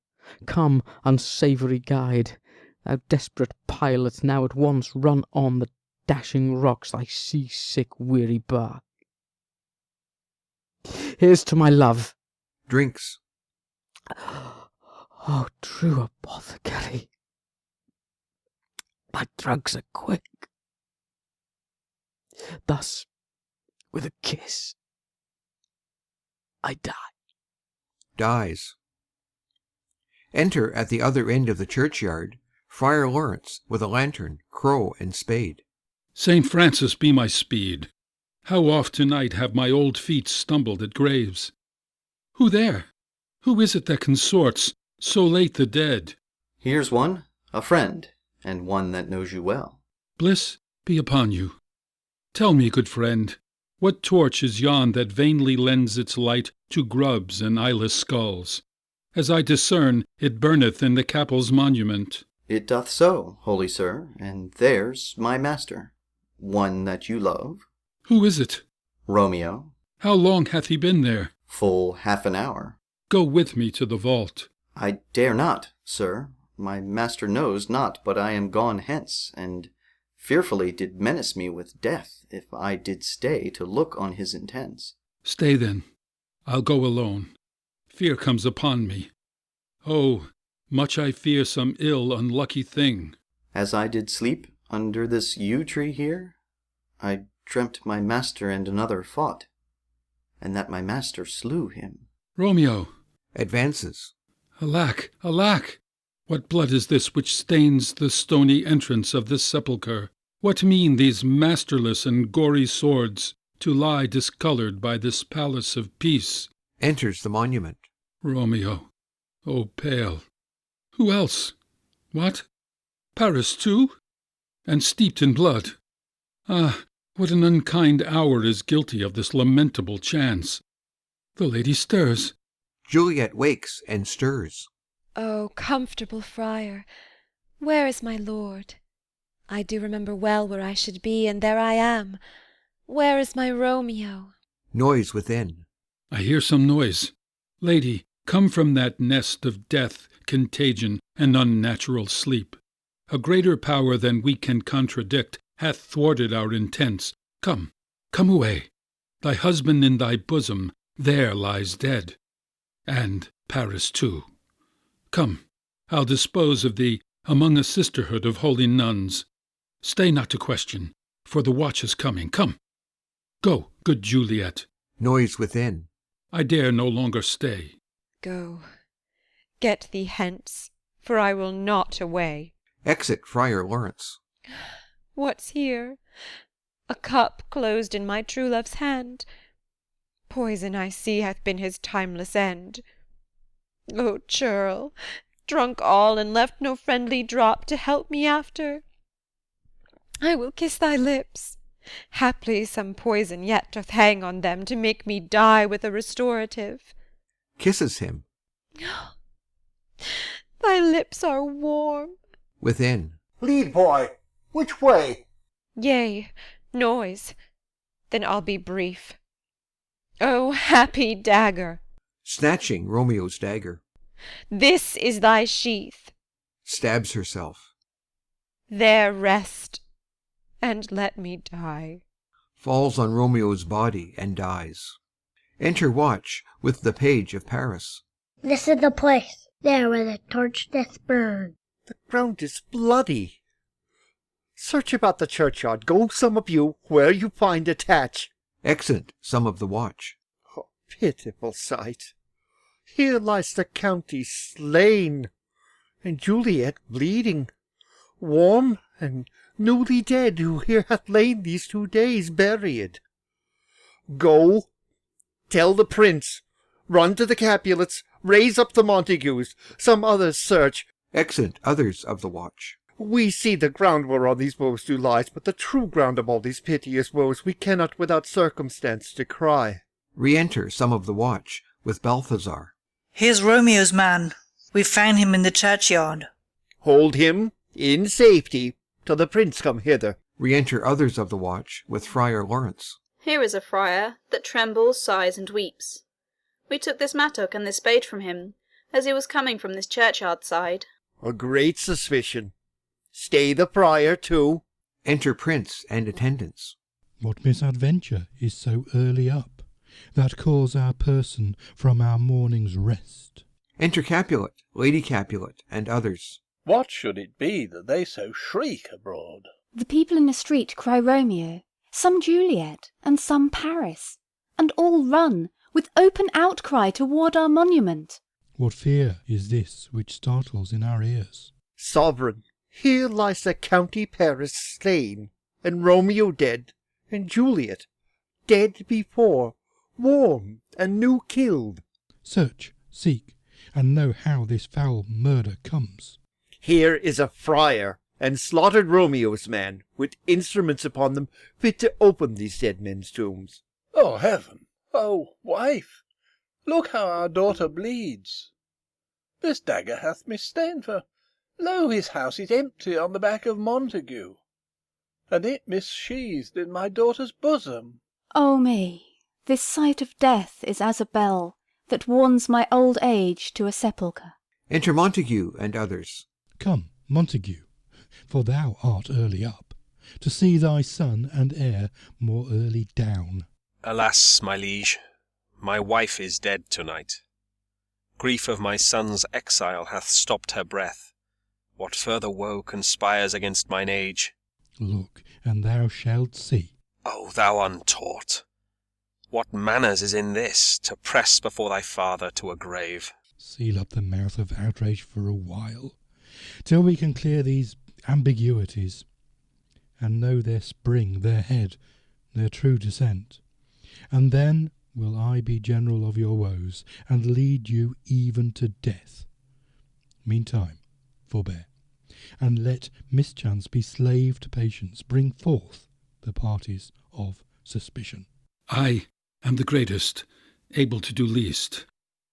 come, unsavoury guide, thou desperate pilot, now at once run on the dashing rocks thy sea-sick weary bark. Here's to my love. Drinks. Oh, true apothecary, thy drugs are quick. Thus, with a kiss, I die. Dies. Enter at the other end of the churchyard Friar Lawrence with a lantern, crow, and spade. St. Francis be my speed! How oft tonight have my old feet stumbled at graves! Who there? Who is it that consorts so late the dead? Here's one, a friend, and one that knows you well. Bliss be upon you. Tell me, good friend, what torch is yon that vainly lends its light to grubs and eyeless skulls? As I discern, it burneth in the capel's monument. It doth so, holy sir, and there's my master, one that you love. Who is it? Romeo. How long hath he been there? Full half an hour. Go with me to the vault. I dare not, sir. My master knows not but I am gone hence, and fearfully did menace me with death if I did stay to look on his intents. Stay then. I'll go alone. Fear comes upon me. Oh, much I fear some ill unlucky thing. As I did sleep under this yew tree here, I dreamt my master and another fought, and that my master slew him. Romeo! Advances. Alack, alack! What blood is this which stains the stony entrance of this sepulchre? What mean these masterless and gory swords to lie discoloured by this palace of peace? Enters the monument. Romeo, oh pale! Who else? What? Paris too? And steeped in blood? Ah, what an unkind hour is guilty of this lamentable chance! The lady stirs. Juliet wakes and stirs. O comfortable friar, where is my lord? I do remember well where I should be, and there I am. Where is my Romeo? Noise within. I hear some noise. Lady, come from that nest of death, contagion, and unnatural sleep. A greater power than we can contradict hath thwarted our intents. Come, come away. Thy husband in thy bosom there lies dead. And Paris too. Come, I'll dispose of thee among a sisterhood of holy nuns. Stay not to question, for the watch is coming. Come. Go, good Juliet. Noise within. I dare no longer stay. Go, get thee hence, for I will not away. Exit Friar Lawrence. What's here? A cup closed in my true love's hand. Poison, I see, hath been his timeless end. O churl, drunk all, and left no friendly drop to help me after. I will kiss thy lips. Haply some poison yet doth hang on them to make me die with a restorative. Kisses him. Thy lips are warm. Within. Lead, boy. Which way? Yea, noise. Then I'll be brief. O happy dagger! Snatching Romeo's dagger. This is thy sheath. Stabs herself. There rest, and let me die. Falls on Romeo's body and dies. Enter Watch with the page of Paris. This is the place, there where the torch doth burn. The ground is bloody. Search about the churchyard. Go, some of you, where you find attach. Exit some of the watch. Oh, pitiful sight. Here lies the county slain, and Juliet bleeding, warm and newly dead, who here hath lain these 2 days buried. Go, tell the prince, run to the Capulets, raise up the Montagues, some others search. Exit others of the watch. We see the ground whereon these woes do lie, but the true ground of all these piteous woes we cannot without circumstance descry. Re-enter some of the watch with Balthazar. Here's Romeo's man. We found him in the churchyard. Hold him in safety till the prince come hither. Re-enter others of the watch with Friar Lawrence. Here is a friar that trembles, sighs, and weeps. We took this mattock and this spade from him, as he was coming from this churchyard side. A great suspicion. Stay the friar too. Enter prince and attendants. What misadventure is so early up, that calls our person from our morning's rest? Enter Capulet, Lady Capulet, and others. What should it be that they so shriek abroad? The people in the street cry Romeo, some Juliet, and some Paris, and all run with open outcry toward our monument. What fear is this which startles in our ears? Sovereign, here lies the county Paris slain, and Romeo dead, and Juliet dead before, warm and new killed. Search, seek, and know how this foul murder comes. Here is a friar, and slaughtered Romeo's man, with instruments upon them fit to open these dead men's tombs. Oh, heaven! Oh, wife! Look how our daughter bleeds. This dagger hath misstained for, lo, his house is empty on the back of Montague, and it missheathed in my daughter's bosom. Oh me, this sight of death is as a bell that warns my old age to a sepulchre. Enter Montague and others. Come, Montague, for thou art early up, to see thy son and heir more early down. Alas, my liege, my wife is dead to-night. Grief of my son's exile hath stopped her breath. What further woe conspires against mine age? Look, and thou shalt see. O thou untaught! What manners is in this, to press before thy father to a grave? Seal up the mouth of outrage for a while, till we can clear these ambiguities, and know their spring, their head, their true descent. And then will I be general of your woes, and lead you even to death. Meantime, forbear, and let mischance be slave to patience. Bring forth the parties of suspicion. I am the greatest, able to do least,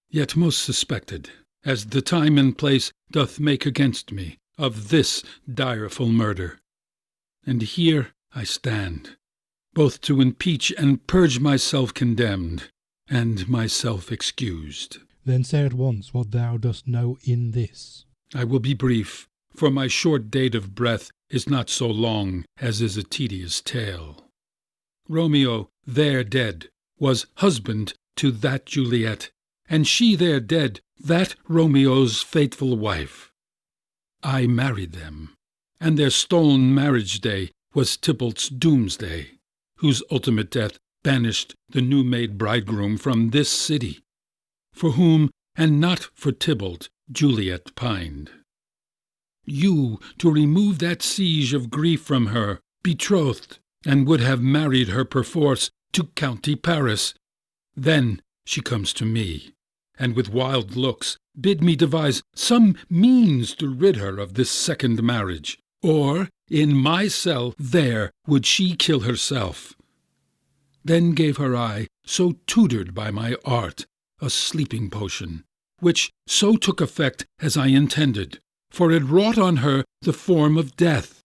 yet most suspected, as the time and place doth make against me, of this direful murder. And here I stand, both to impeach and purge myself condemned, and myself excused. Then say at once what thou dost know in this. I will be brief, for my short date of breath is not so long as is a tedious tale. Romeo, there dead, was husband to that Juliet, and she there dead, that Romeo's faithful wife. I married them, and their stolen marriage day was Tybalt's doomsday, whose ultimate death banished the new-made bridegroom from this city, for whom, and not for Tybalt, Juliet pined. You, to remove that siege of grief from her, betrothed, and would have married her perforce to county Paris. Then she comes to me, and with wild looks bid me devise some means to rid her of this second marriage, or in my cell there would she kill herself. Then gave her I, so tutored by my art, a sleeping potion, which so took effect as I intended, for it wrought on her the form of death.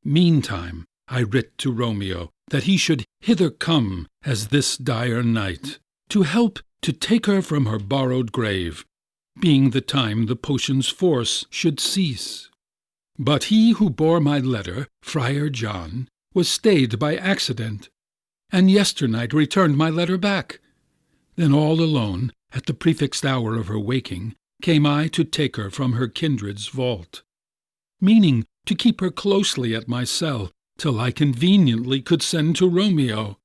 Meantime I writ to Romeo that he should hither come as this dire night, to help to take her from her borrowed grave, being the time the potion's force should cease. But he who bore my letter, Friar John, was stayed by accident, and yesternight returned my letter back. Then all alone, at the prefixed hour of her waking, came I to take her from her kindred's vault, meaning to keep her closely at my cell till I conveniently could send to Romeo.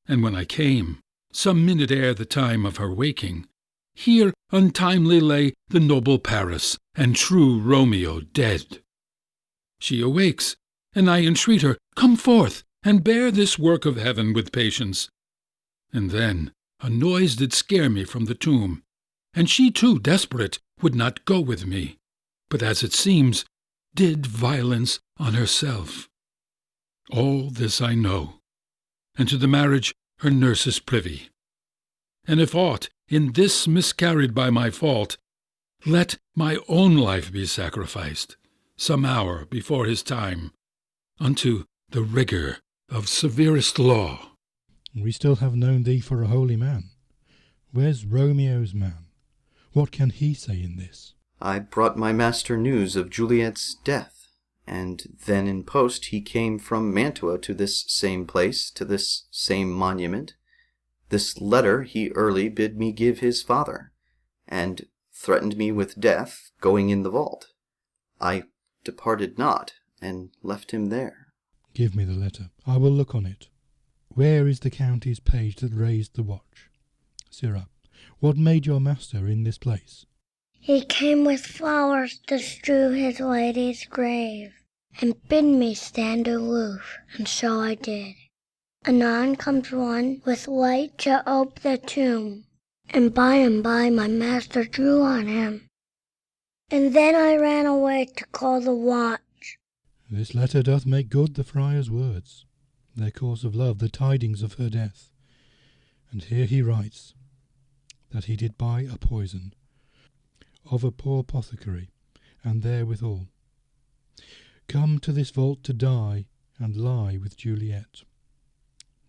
And when I came, some minute ere the time of her waking, here untimely lay the noble Paris, and true Romeo dead. She awakes, and I entreat her, come forth, and bear this work of heaven with patience. And then a noise did scare me from the tomb, and she too, desperate, would not go with me, but as it seems, did violence on herself. All this I know, and to the marriage her nurse is privy. And if aught in this miscarried by my fault, let my own life be sacrificed, some hour before his time, unto the rigour of severest law. We still have known thee for a holy man. Where's Romeo's man? What can he say in this? I brought my master news of Juliet's death, and then in post he came from Mantua to this same place, to this same monument. This letter he early bid me give his father, and threatened me with death, going in the vault. I departed not, and left him there. Give me the letter. I will look on it. Where is the county's page that raised the watch? Sirrah, what made your master in this place? He came with flowers to strew his lady's grave, and bid me stand aloof, and so I did. Anon comes one with light to ope the tomb, and by my master drew on him. And then I ran away to call the watch. This letter doth make good the friar's words, their course of love, the tidings of her death. And here he writes, that he did buy a poison of a poor apothecary, and therewithal come to this vault to die, and lie with Juliet.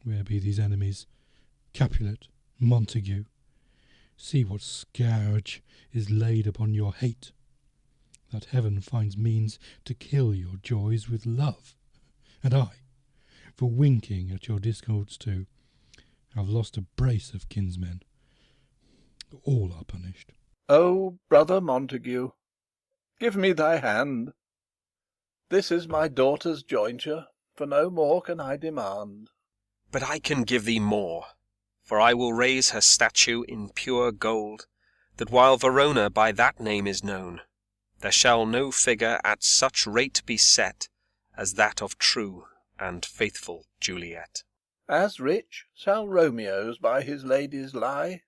Where be these enemies, Capulet, Montague? See what scourge is laid upon your hate, that heaven finds means to kill your joys with love. And I, for winking at your discords too, have lost a brace of kinsmen. All are punished. O brother Montague, give me thy hand. This is my daughter's jointure, for no more can I demand. But I can give thee more, for I will raise her statue in pure gold, that while Verona by that name is known, there shall no figure at such rate be set as that of true and faithful Juliet. As rich shall Romeo's by his ladies lie,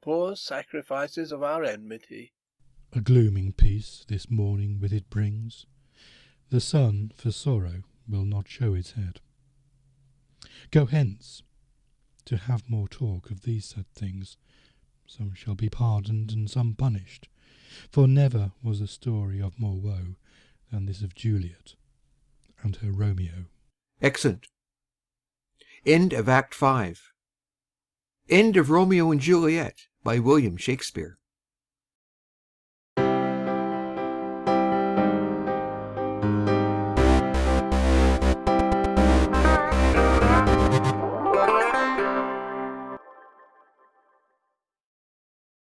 poor sacrifices of our enmity. A glooming peace this morning with it brings. The sun for sorrow will not show its head. Go hence, to have more talk of these sad things. Some shall be pardoned and some punished, for never was a story of more woe than this of Juliet and her Romeo. Exeunt. End of Act 5. End of Romeo and Juliet by William Shakespeare.